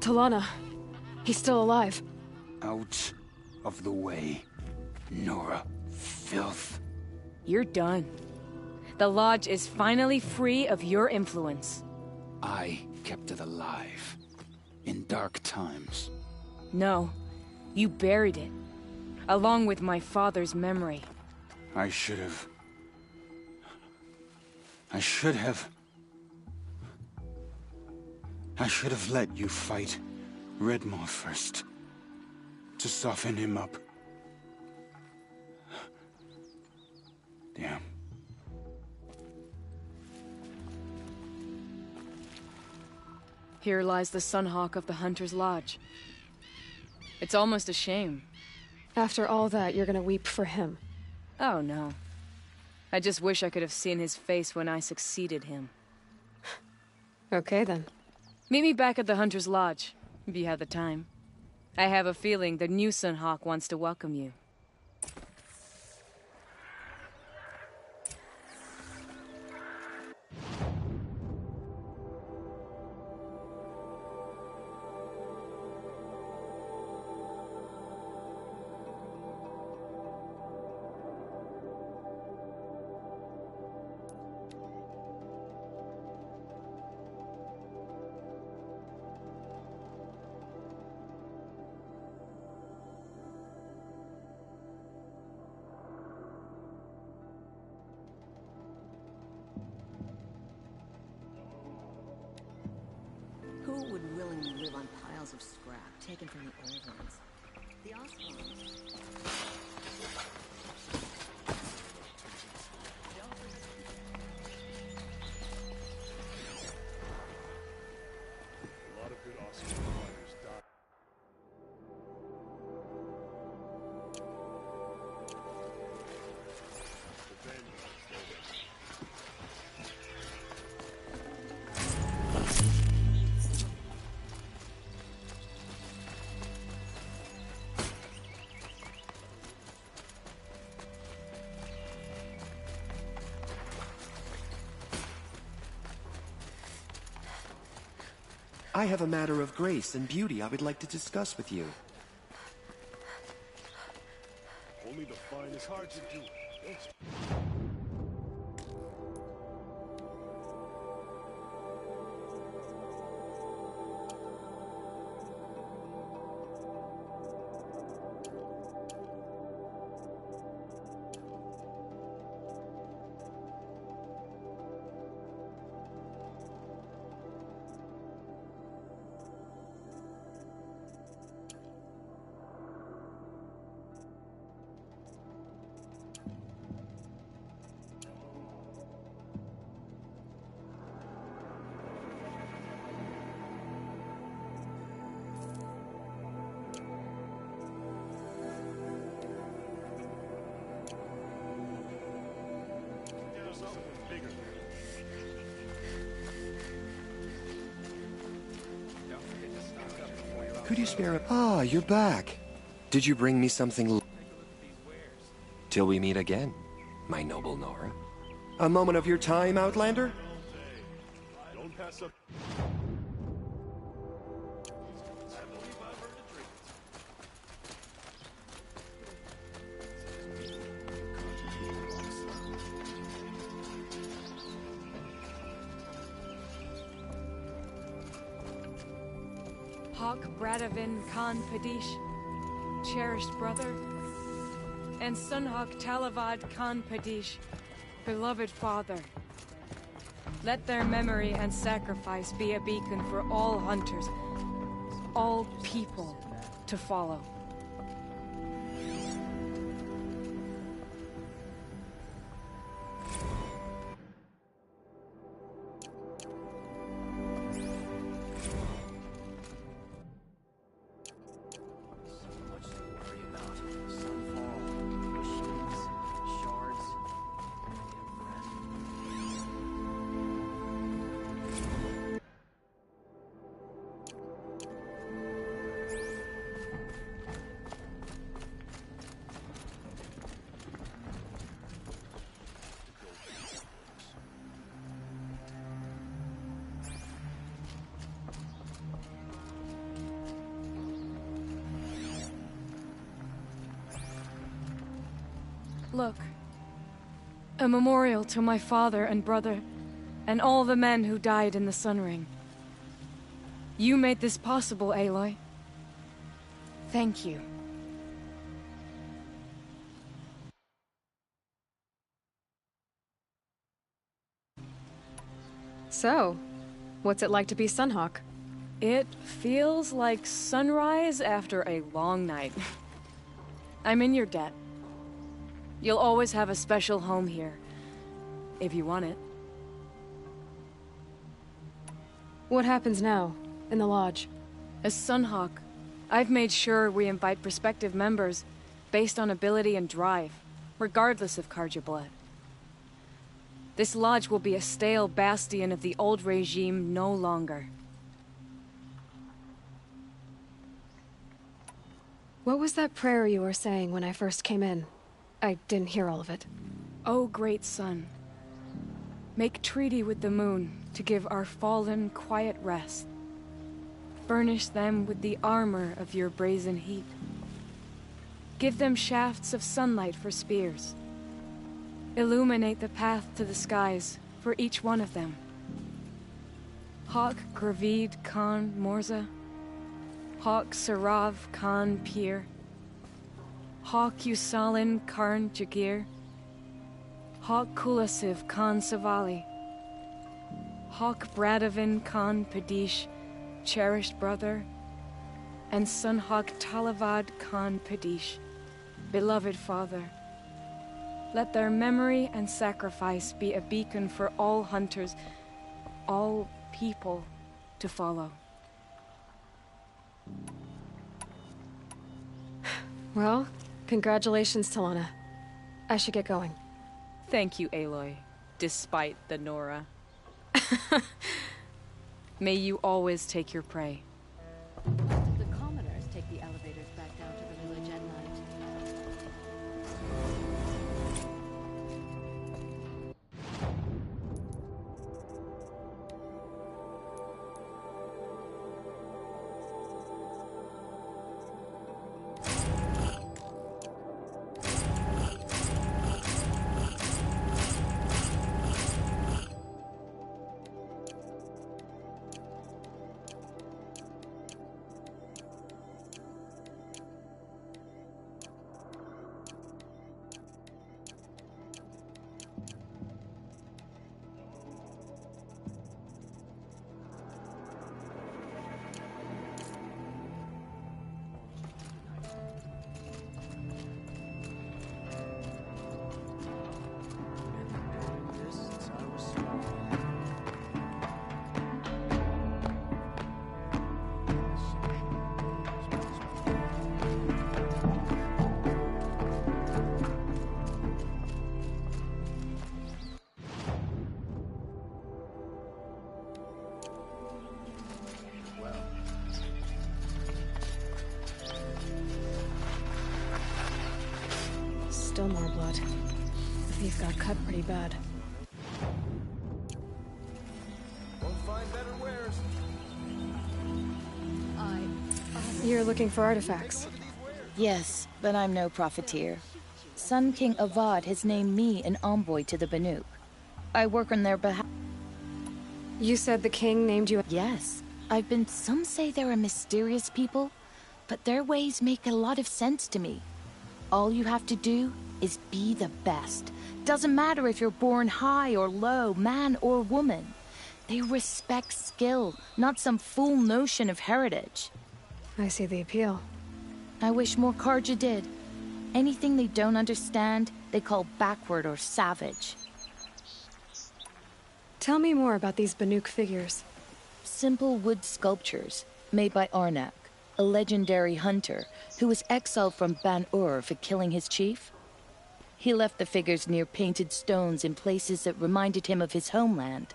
Talana. He's still alive. Out of the way, Nora filth. You're done. The Lodge is finally free of your influence. I kept it alive. In dark times. No. You buried it. Along with my father's memory. I should have... I should have let you fight Redmaw first. To soften him up. Damn. Here lies the Sunhawk of the Hunter's Lodge. It's almost a shame. After all that, you're gonna weep for him. Oh, no. I just wish I could have seen his face when I succeeded him. Okay, then. Meet me back at the Hunter's Lodge, if you have the time. I have a feeling the new Sunhawk wants to welcome you. Who would willingly live on piles of scrap taken from the old ones? The Osmonds. A lot of good Osmond fighters died. I have a matter of grace and beauty I would like to discuss with you. Only the finest hard to do. Could you spare a... Ah, you're back. Did you bring me something... Till we meet again, my noble Nora. A moment of your time, Outlander? Don't pass up. Hawk Bradavin Khan Padish, cherished brother, and Sunhawk Talavad Khan Padish, beloved father. Let their memory and sacrifice be a beacon for all hunters, all people to follow. Look. A memorial to my father and brother, and all the men who died in the Sun Ring. You made this possible, Aloy. Thank you. So, what's it like to be Sunhawk? It feels like sunrise after a long night. I'm in your debt. You'll always have a special home here, if you want it. What happens now, in the lodge? As Sunhawk, I've made sure we invite prospective members based on ability and drive, regardless of Carja blood. This lodge will be a stale bastion of the old regime no longer. What was that prayer you were saying when I first came in? I didn't hear all of it. O great sun, make treaty with the moon to give our fallen quiet rest. Furnish them with the armor of your brazen heat. Give them shafts of sunlight for spears. Illuminate the path to the skies for each one of them. Hawk Gravid Khan Morza, Hawk Sarav Khan Pir, Hawk Usalin Karn Jagir, Hawk Kulasiv Khan Savali, Hawk Bradavin Khan Padish, cherished brother, and Sunhawk Talavad Khan Padish, beloved father. Let their memory and sacrifice be a beacon for all hunters, all people to follow. Well, congratulations, Talana. I should get going. Thank you, Aloy, despite the Nora. May you always take your prey. The commoners take the elevators back down to the village at night. Still more blood. The thief got cut pretty bad. Won't find better wares. You're looking for artifacts? Yes, but I'm no profiteer. Sun King Avad has named me an envoy to the Banuk. I work on their behalf. You said the king named you? Yes. Some say they're a mysterious people, but their ways make a lot of sense to me. All you have to do is be the best. Doesn't matter if you're born high or low, man or woman. They respect skill, not some fool notion of heritage. I see the appeal. I wish more Carja did. Anything they don't understand, they call backward or savage. Tell me more about these Banuk figures. Simple wood sculptures made by Arnak, a legendary hunter who was exiled from Ban-Ur for killing his chief. He left the figures near painted stones in places that reminded him of his homeland.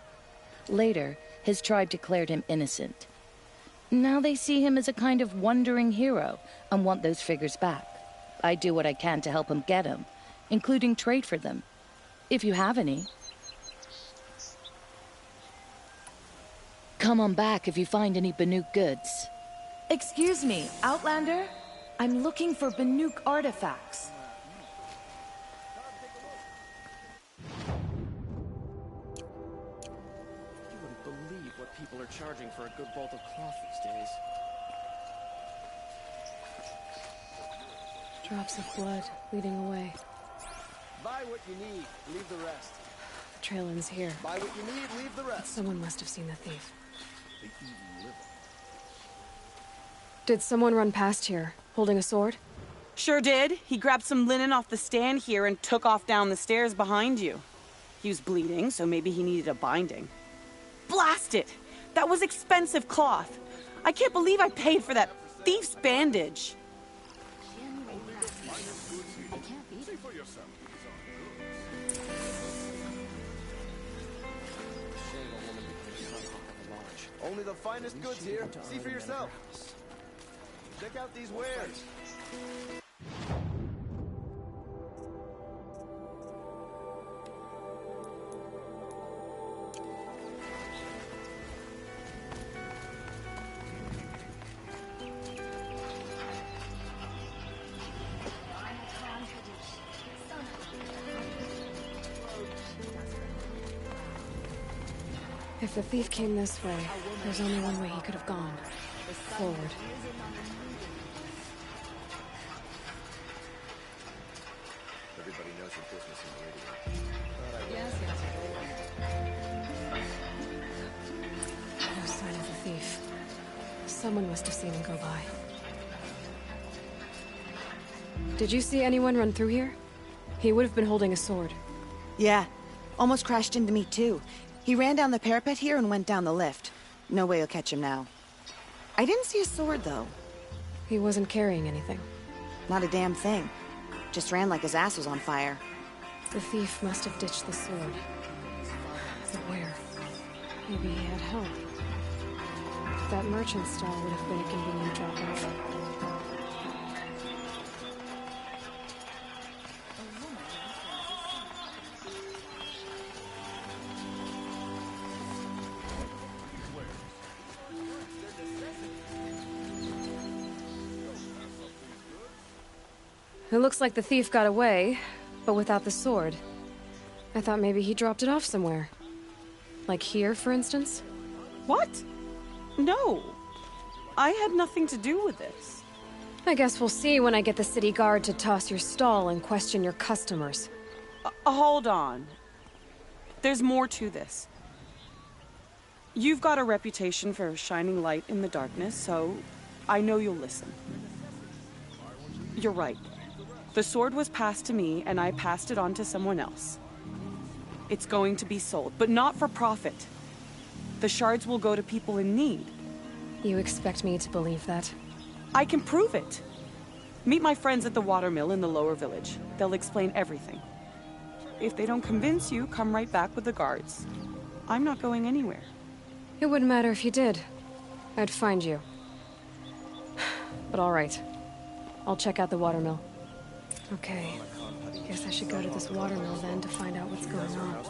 Later, his tribe declared him innocent. Now they see him as a kind of wandering hero and want those figures back. I do what I can to help him get them, including trade for them, if you have any. Come on back if you find any Banuk goods. Excuse me, Outlander? I'm looking for Banuk artifacts. You wouldn't believe what people are charging for a good bolt of cloth these days. Drops of blood leading away. Buy what you need, leave the rest. trail ends here. Buy what you need, leave the rest. Someone must have seen the thief. Did someone run past here, holding a sword? Sure did. He grabbed some linen off the stand here and took off down the stairs behind you. He was bleeding, so maybe he needed a binding. Blast it! That was expensive cloth. I can't believe I paid for that thief's bandage. Only the finest goods here. See for yourself. Check out these wares. If the thief came this way, there's only one way he could have gone. Forward. Everybody knows your business in the radio. Yes. No sign of the thief. Someone must have seen him go by. Did you see anyone run through here? He would have been holding a sword. Yeah. Almost crashed into me, too. He ran down the parapet here and went down the lift. No way you'll catch him now. I didn't see a sword, though. He wasn't carrying anything. Not a damn thing. Just ran like his ass was on fire. The thief must have ditched the sword. But where? Maybe he had help. That merchant stall would have been a convenient drop-off. It looks like the thief got away, but without the sword. I thought maybe he dropped it off somewhere. Like here, for instance? What? No. I had nothing to do with this. I guess we'll see when I get the city guard to toss your stall and question your customers. Hold on. There's more to this. You've got a reputation for shining light in the darkness, so I know you'll listen. You're right. The sword was passed to me, and I passed it on to someone else. It's going to be sold, but not for profit. The shards will go to people in need. You expect me to believe that? I can prove it. Meet my friends at the watermill in the lower village. They'll explain everything. If they don't convince you, come right back with the guards. I'm not going anywhere. It wouldn't matter if you did. I'd find you. But all right. I'll check out the watermill. Okay. Guess I should go to this watermill then to find out what's going on.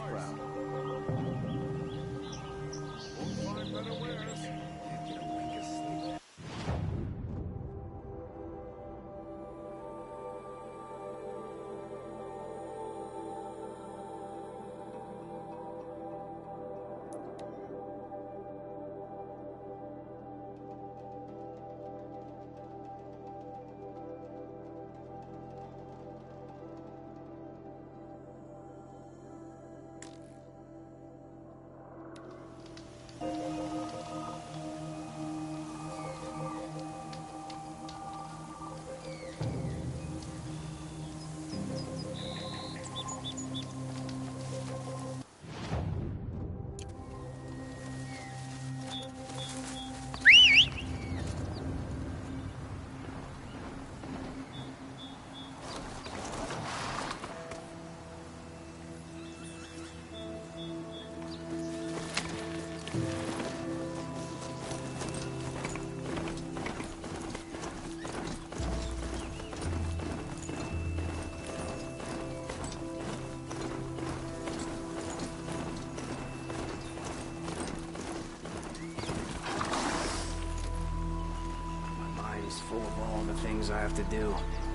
Full of all the things I have to do,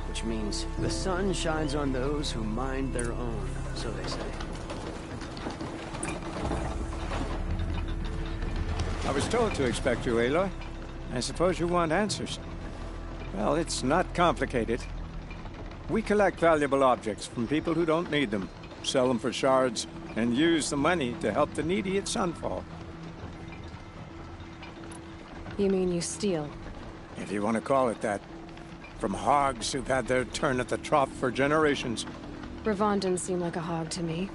which means the sun shines on those who mind their own, so they say. I was told to expect you, Aloy. I suppose you want answers. Well, it's not complicated. We collect valuable objects from people who don't need them, sell them for shards, and use the money to help the needy at Sunfall. You mean you steal? If you want to call it that. From hogs who've had their turn at the trough for generations. Ravon didn't seem like a hog to me.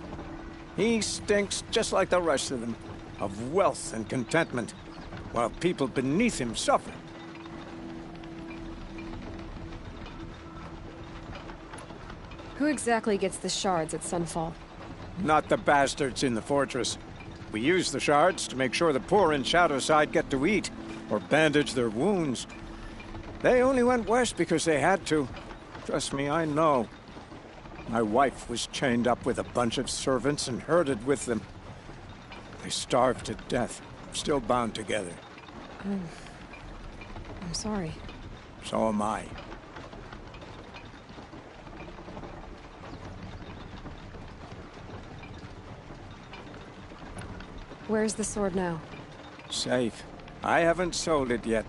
He stinks just like the rest of them, of wealth and contentment, while people beneath him suffer. Who exactly gets the shards at Sunfall? Not the bastards in the fortress. We use the shards to make sure the poor in Shadowside get to eat, or bandage their wounds. They only went west because they had to. Trust me, I know. My wife was chained up with a bunch of servants and herded with them. They starved to death, still bound together. I'm sorry. So am I. Where's the sword now? Safe. I haven't sold it yet.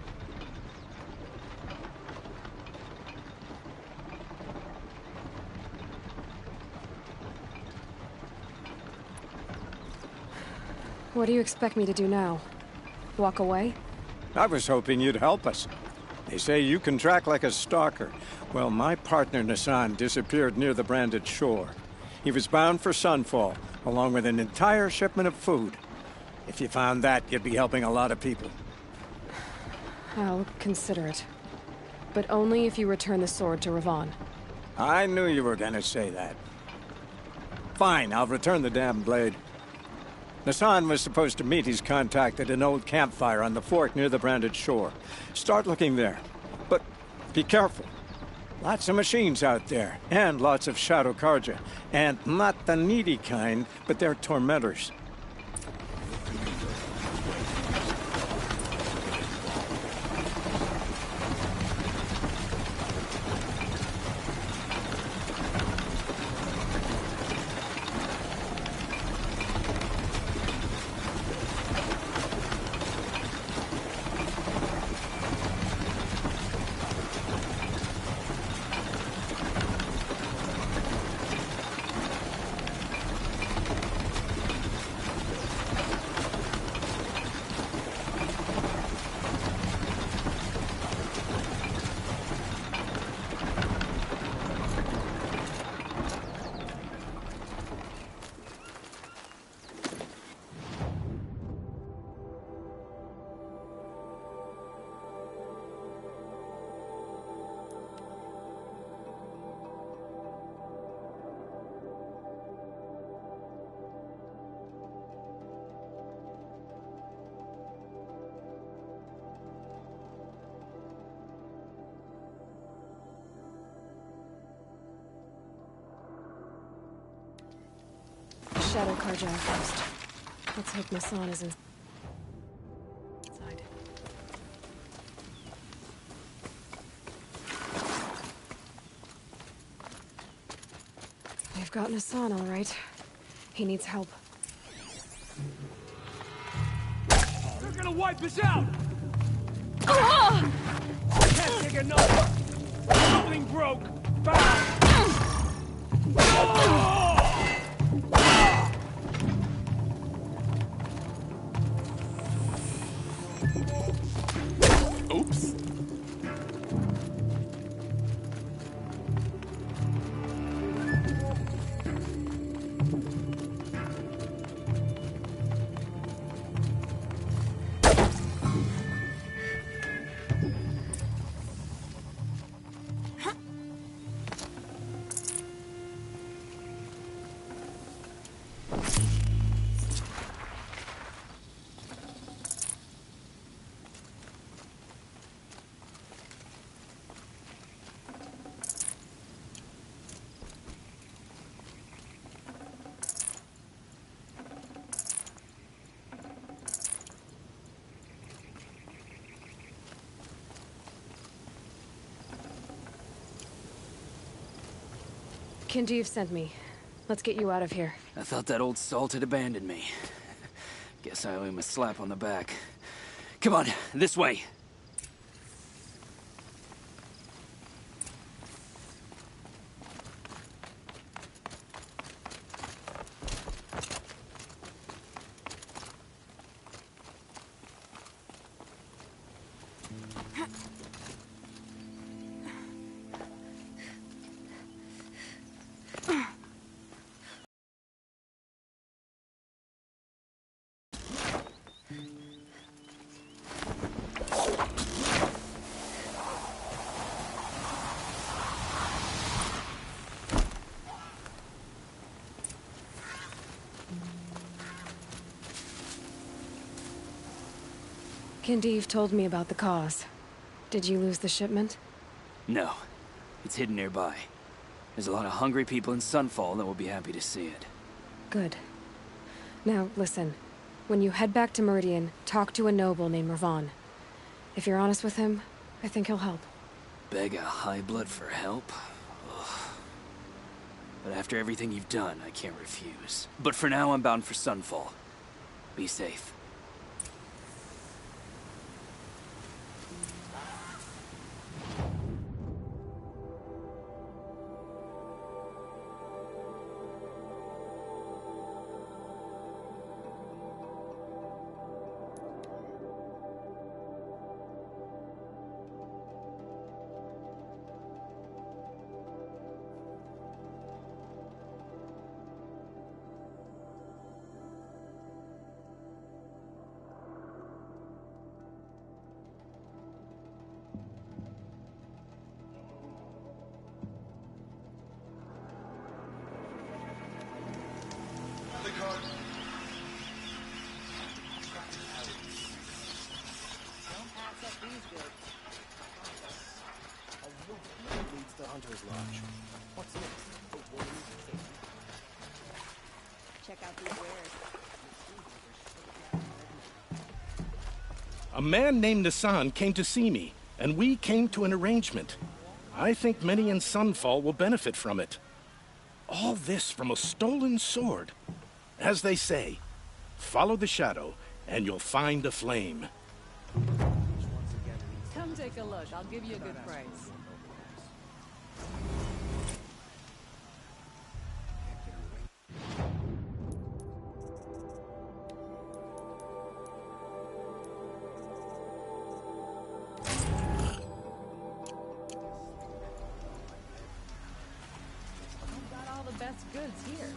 What do you expect me to do now? Walk away? I was hoping you'd help us. They say you can track like a stalker. Well, my partner Nassan disappeared near the branded shore. He was bound for Sunfall, along with an entire shipment of food. If you found that, you'd be helping a lot of people. I'll consider it. But only if you return the sword to Ravon. I knew you were gonna say that. Fine, I'll return the damn blade. Nassan was supposed to meet his contact at an old campfire on the fork near the branded shore. Start looking there. But be careful. Lots of machines out there, and lots of Shadow Karja. And not the needy kind, but they're tormentors. Shadow Karja first. Let's hope Nassan is inside. They've got Nassan, all right. He needs help. They're gonna wipe us out! Can't take another! Something broke! Back! Oops. Kinjeev sent me. Let's get you out of here. I thought that old salt had abandoned me. Guess I owe him a slap on the back. Come on, this way. Kindeev told me about the cause. Did you lose the shipment? No. It's hidden nearby. There's a lot of hungry people in Sunfall that will be happy to see it. Good. Now, listen. When you head back to Meridian, talk to a noble named Ravon. If you're honest with him, I think he'll help. Beg a high blood for help? Ugh. But after everything you've done, I can't refuse. But for now, I'm bound for Sunfall. Be safe. Leads the Hunter's Lodge. What's next? Check out these wares. A man named Nissan came to see me, and we came to an arrangement. I think many in Sunfall will benefit from it. All this from a stolen sword. As they say, follow the shadow, and you'll find a flame. Come take a look. I'll give you a good price. You've got all the best goods here.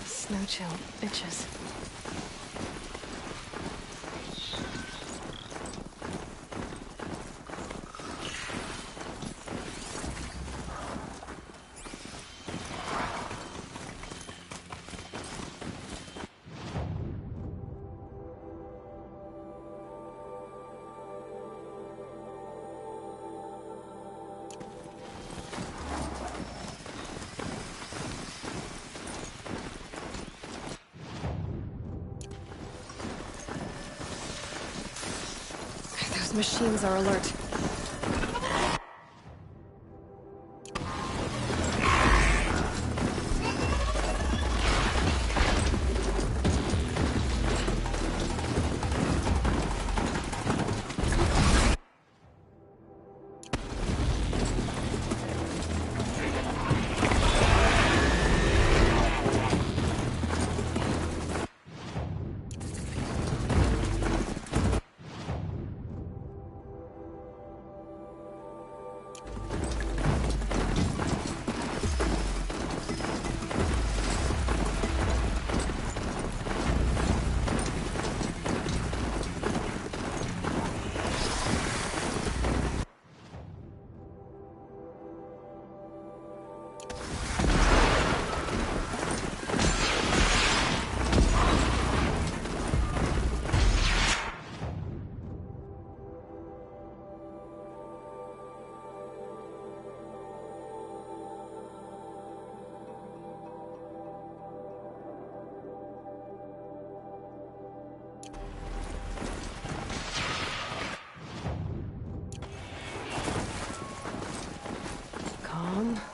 Snow chill itches. Those machines are alert.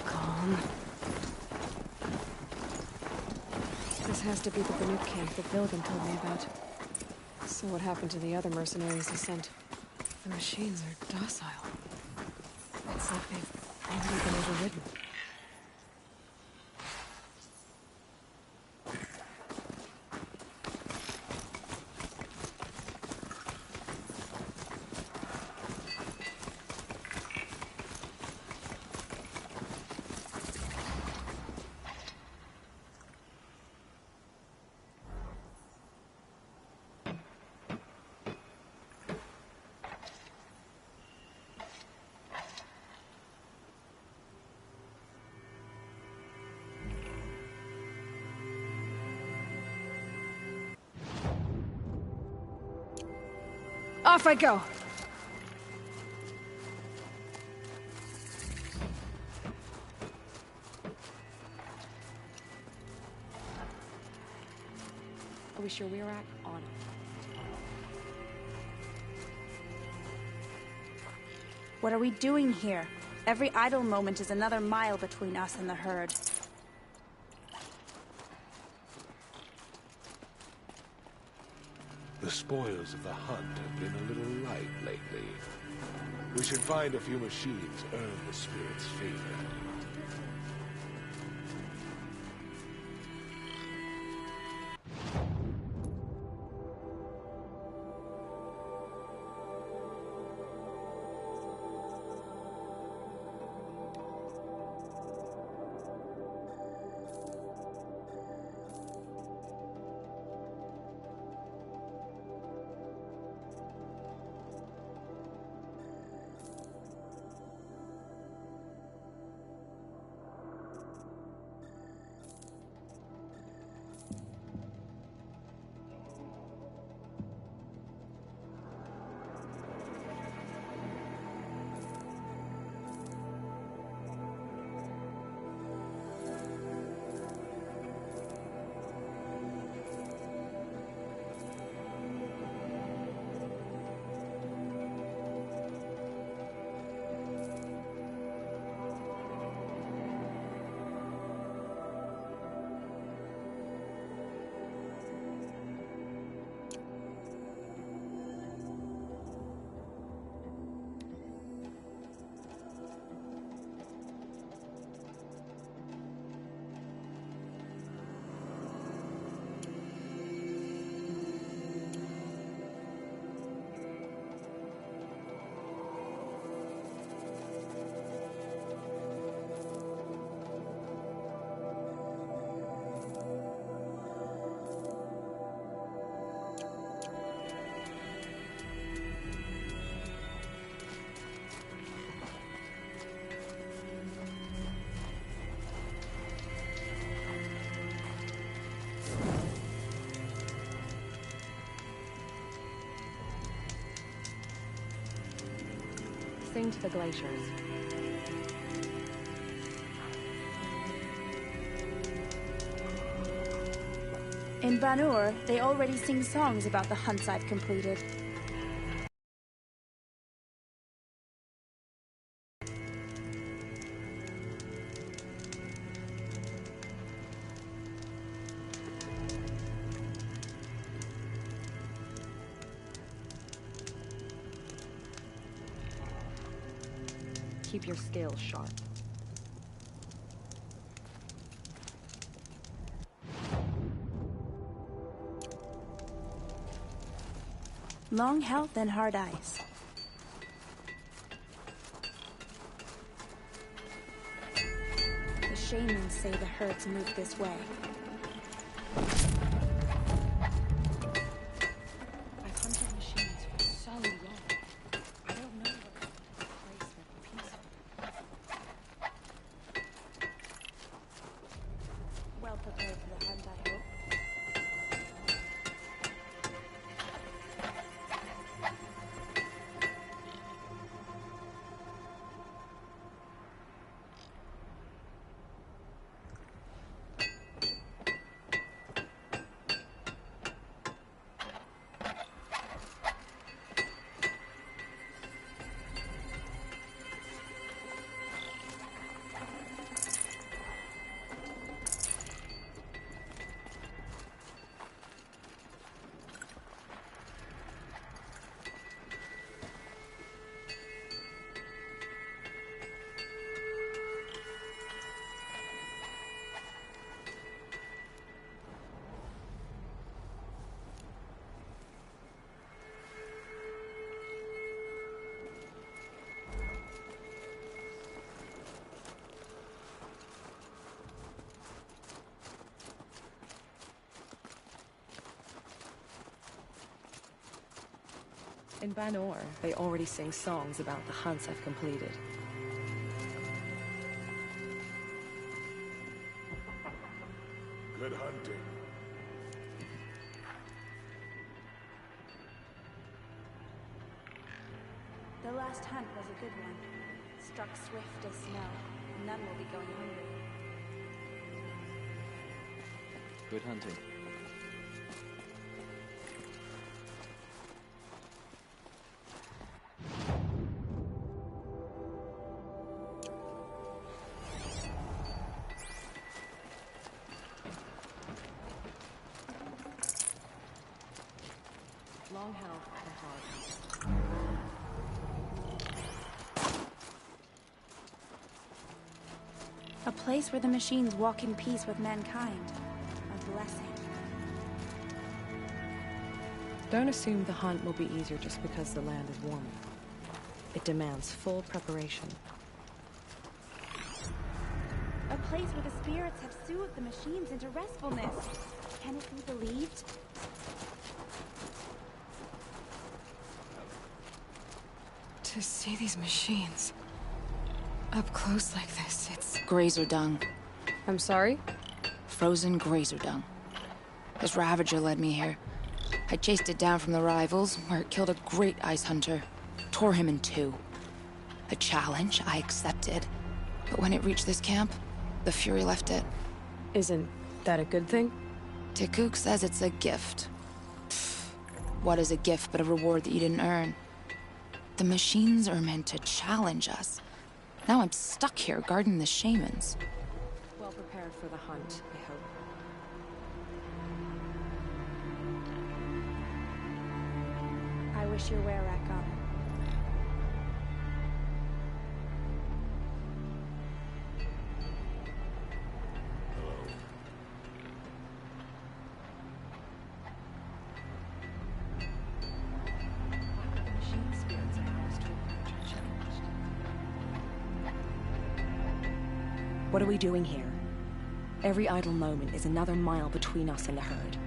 Calm. This has to be the Banuk camp that Bilgan told me about. So what happened to the other mercenaries he sent? The machines are docile. It's like they've already been overridden. Off I go! Are we sure we are on it? What are we doing here? Every idle moment is another mile between us and the herd. The spoils of the hunt have been a little light lately. We should find a few machines, earn the spirit's favor. Sing to the glaciers. In Ban-Ur, they already sing songs about the hunts I've completed. Keep your scales sharp. Long health and hard eyes. The shamans say the herds move this way. I've hunted machines for so long. I don't know what place they're peaceful. Well prepared for the hunt, I hope. In Ban-Ur, they already sing songs about the hunts I've completed. Good hunting. The last hunt was a good one. Struck swift as snow. None will be going hungry. Good hunting. Long health and hard. A place where the machines walk in peace with mankind. A blessing. Don't assume the hunt will be easier just because the land is warmer. It demands full preparation. A place where the spirits have soothed the machines into restfulness. Can it be believed? To see these machines up close like this, it's... Grazer dung. I'm sorry? Frozen grazer dung. This Ravager led me here. I chased it down from the rivals, where it killed a great ice hunter. Tore him in two. A challenge I accepted. But when it reached this camp, the Fury left it. Isn't that a good thing? Tikuk says it's a gift. Pfft, what is a gift but a reward that you didn't earn? The machines are meant to challenge us. Now I'm stuck here guarding the shamans. Well prepared for the hunt, I hope. I wish your were-rack on. What are we doing here? Every idle moment is another mile between us and the herd.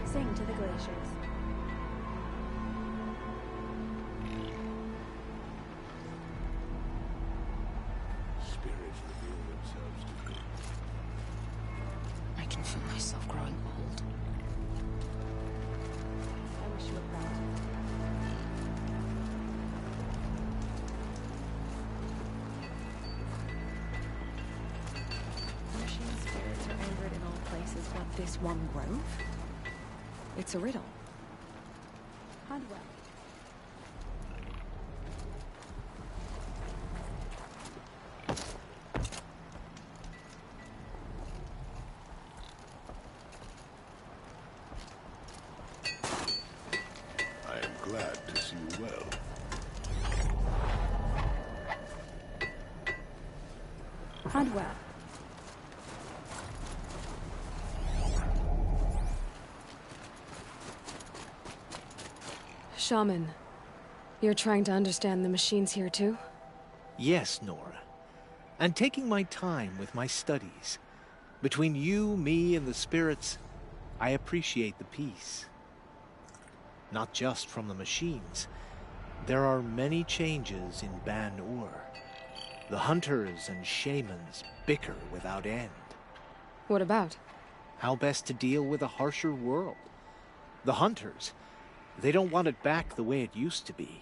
Sing to the glaciers. Spirits reveal themselves to me. this one grove? It's a riddle. Hadwell. I am glad to see you well. Hadwell. Shaman, you're trying to understand the machines here too? Yes, Nora. And taking my time with my studies. Between you, me, and the spirits, I appreciate the peace. Not just from the machines. There are many changes in Ban-Ur. The hunters and shamans bicker without end. What about? How best to deal with a harsher world. The hunters, they don't want it back the way it used to be.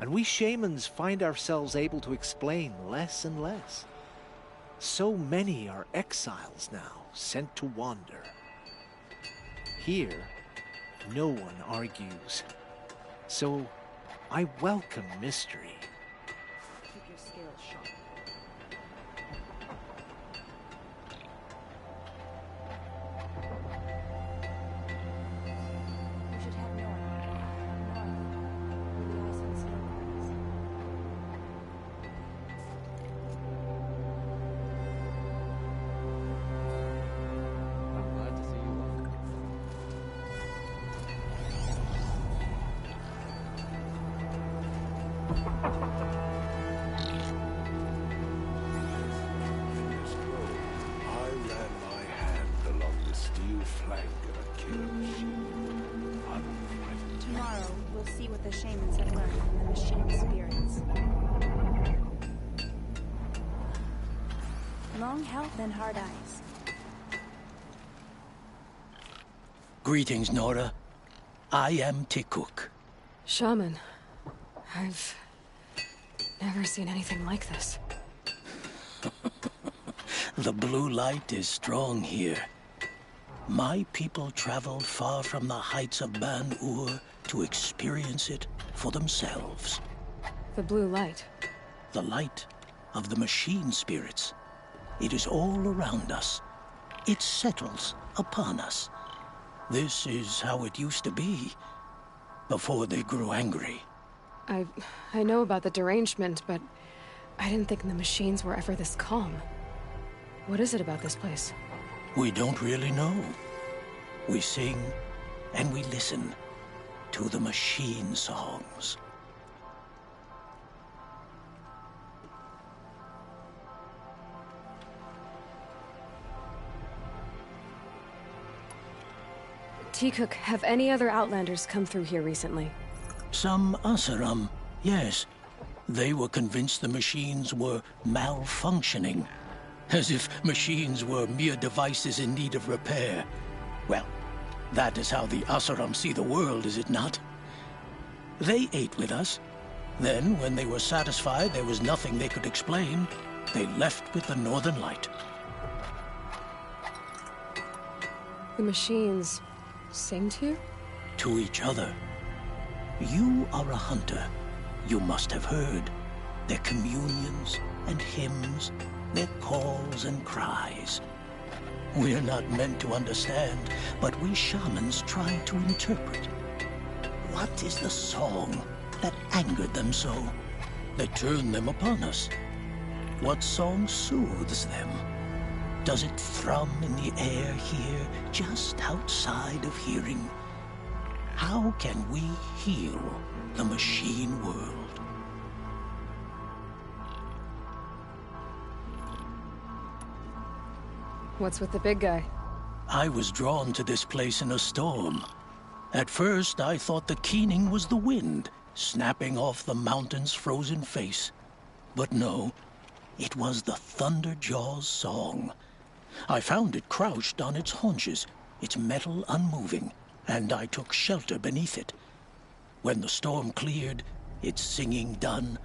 And we shamans find ourselves able to explain less and less. So many are exiles now, sent to wander. Here, no one argues. So, I welcome mystery. Keep your scales sharp. You should head north. Where the ice and snow comes. I'm glad to see you well. I ran my hand along the steel flank of a killer machine. Unfriendly. Tomorrow, we'll see what the shamans have learned from the machine spirits. Long health and hard eyes. Greetings, Nora. I am Tikuk. Shaman, I've never seen anything like this. The blue light is strong here. My people traveled far from the heights of Ban-Ur to experience it for themselves. The blue light. The light of the machine spirits. It is all around us. It settles upon us. This is how it used to be, before they grew angry. I know about the derangement, but I didn't think the machines were ever this calm. What is it about this place? We don't really know. We sing and we listen to the machine songs. Tikuk, have any other Outlanders come through here recently? Some Asaram, yes. They were convinced the machines were malfunctioning. As if machines were mere devices in need of repair. Well, that is how the Asaram see the world, is it not? They ate with us. Then, when they were satisfied there was nothing they could explain, they left with the Northern Light. The machines sing to you? To each other. You are a hunter. You must have heard their communions and hymns, their calls and cries. We're not meant to understand, but we shamans try to interpret. What is the song that angered them so, that turned them upon us? What song soothes them? Does it thrum in the air here, just outside of hearing? How can we heal the machine world? What's with the big guy? I was drawn to this place in a storm. At first, I thought the keening was the wind, snapping off the mountain's frozen face. But no, it was the Thunderjaw's song. I found it crouched on its haunches, its metal unmoving, and I took shelter beneath it. When the storm cleared, its singing done,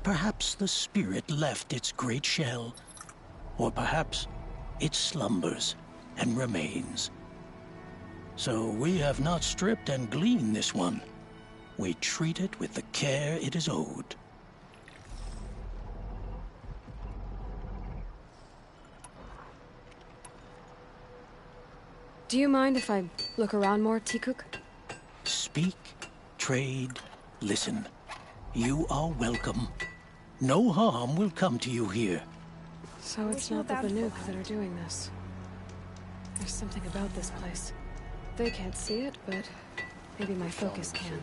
perhaps the spirit left its great shell, or perhaps it slumbers, and remains. So we have not stripped and gleaned this one. We treat it with the care it is owed. Do you mind if I look around more, Tikuk? Speak, trade, listen. You are welcome. No harm will come to you here. So it's not the Banuk that are doing this. There's something about this place. They can't see it, but maybe my focus can.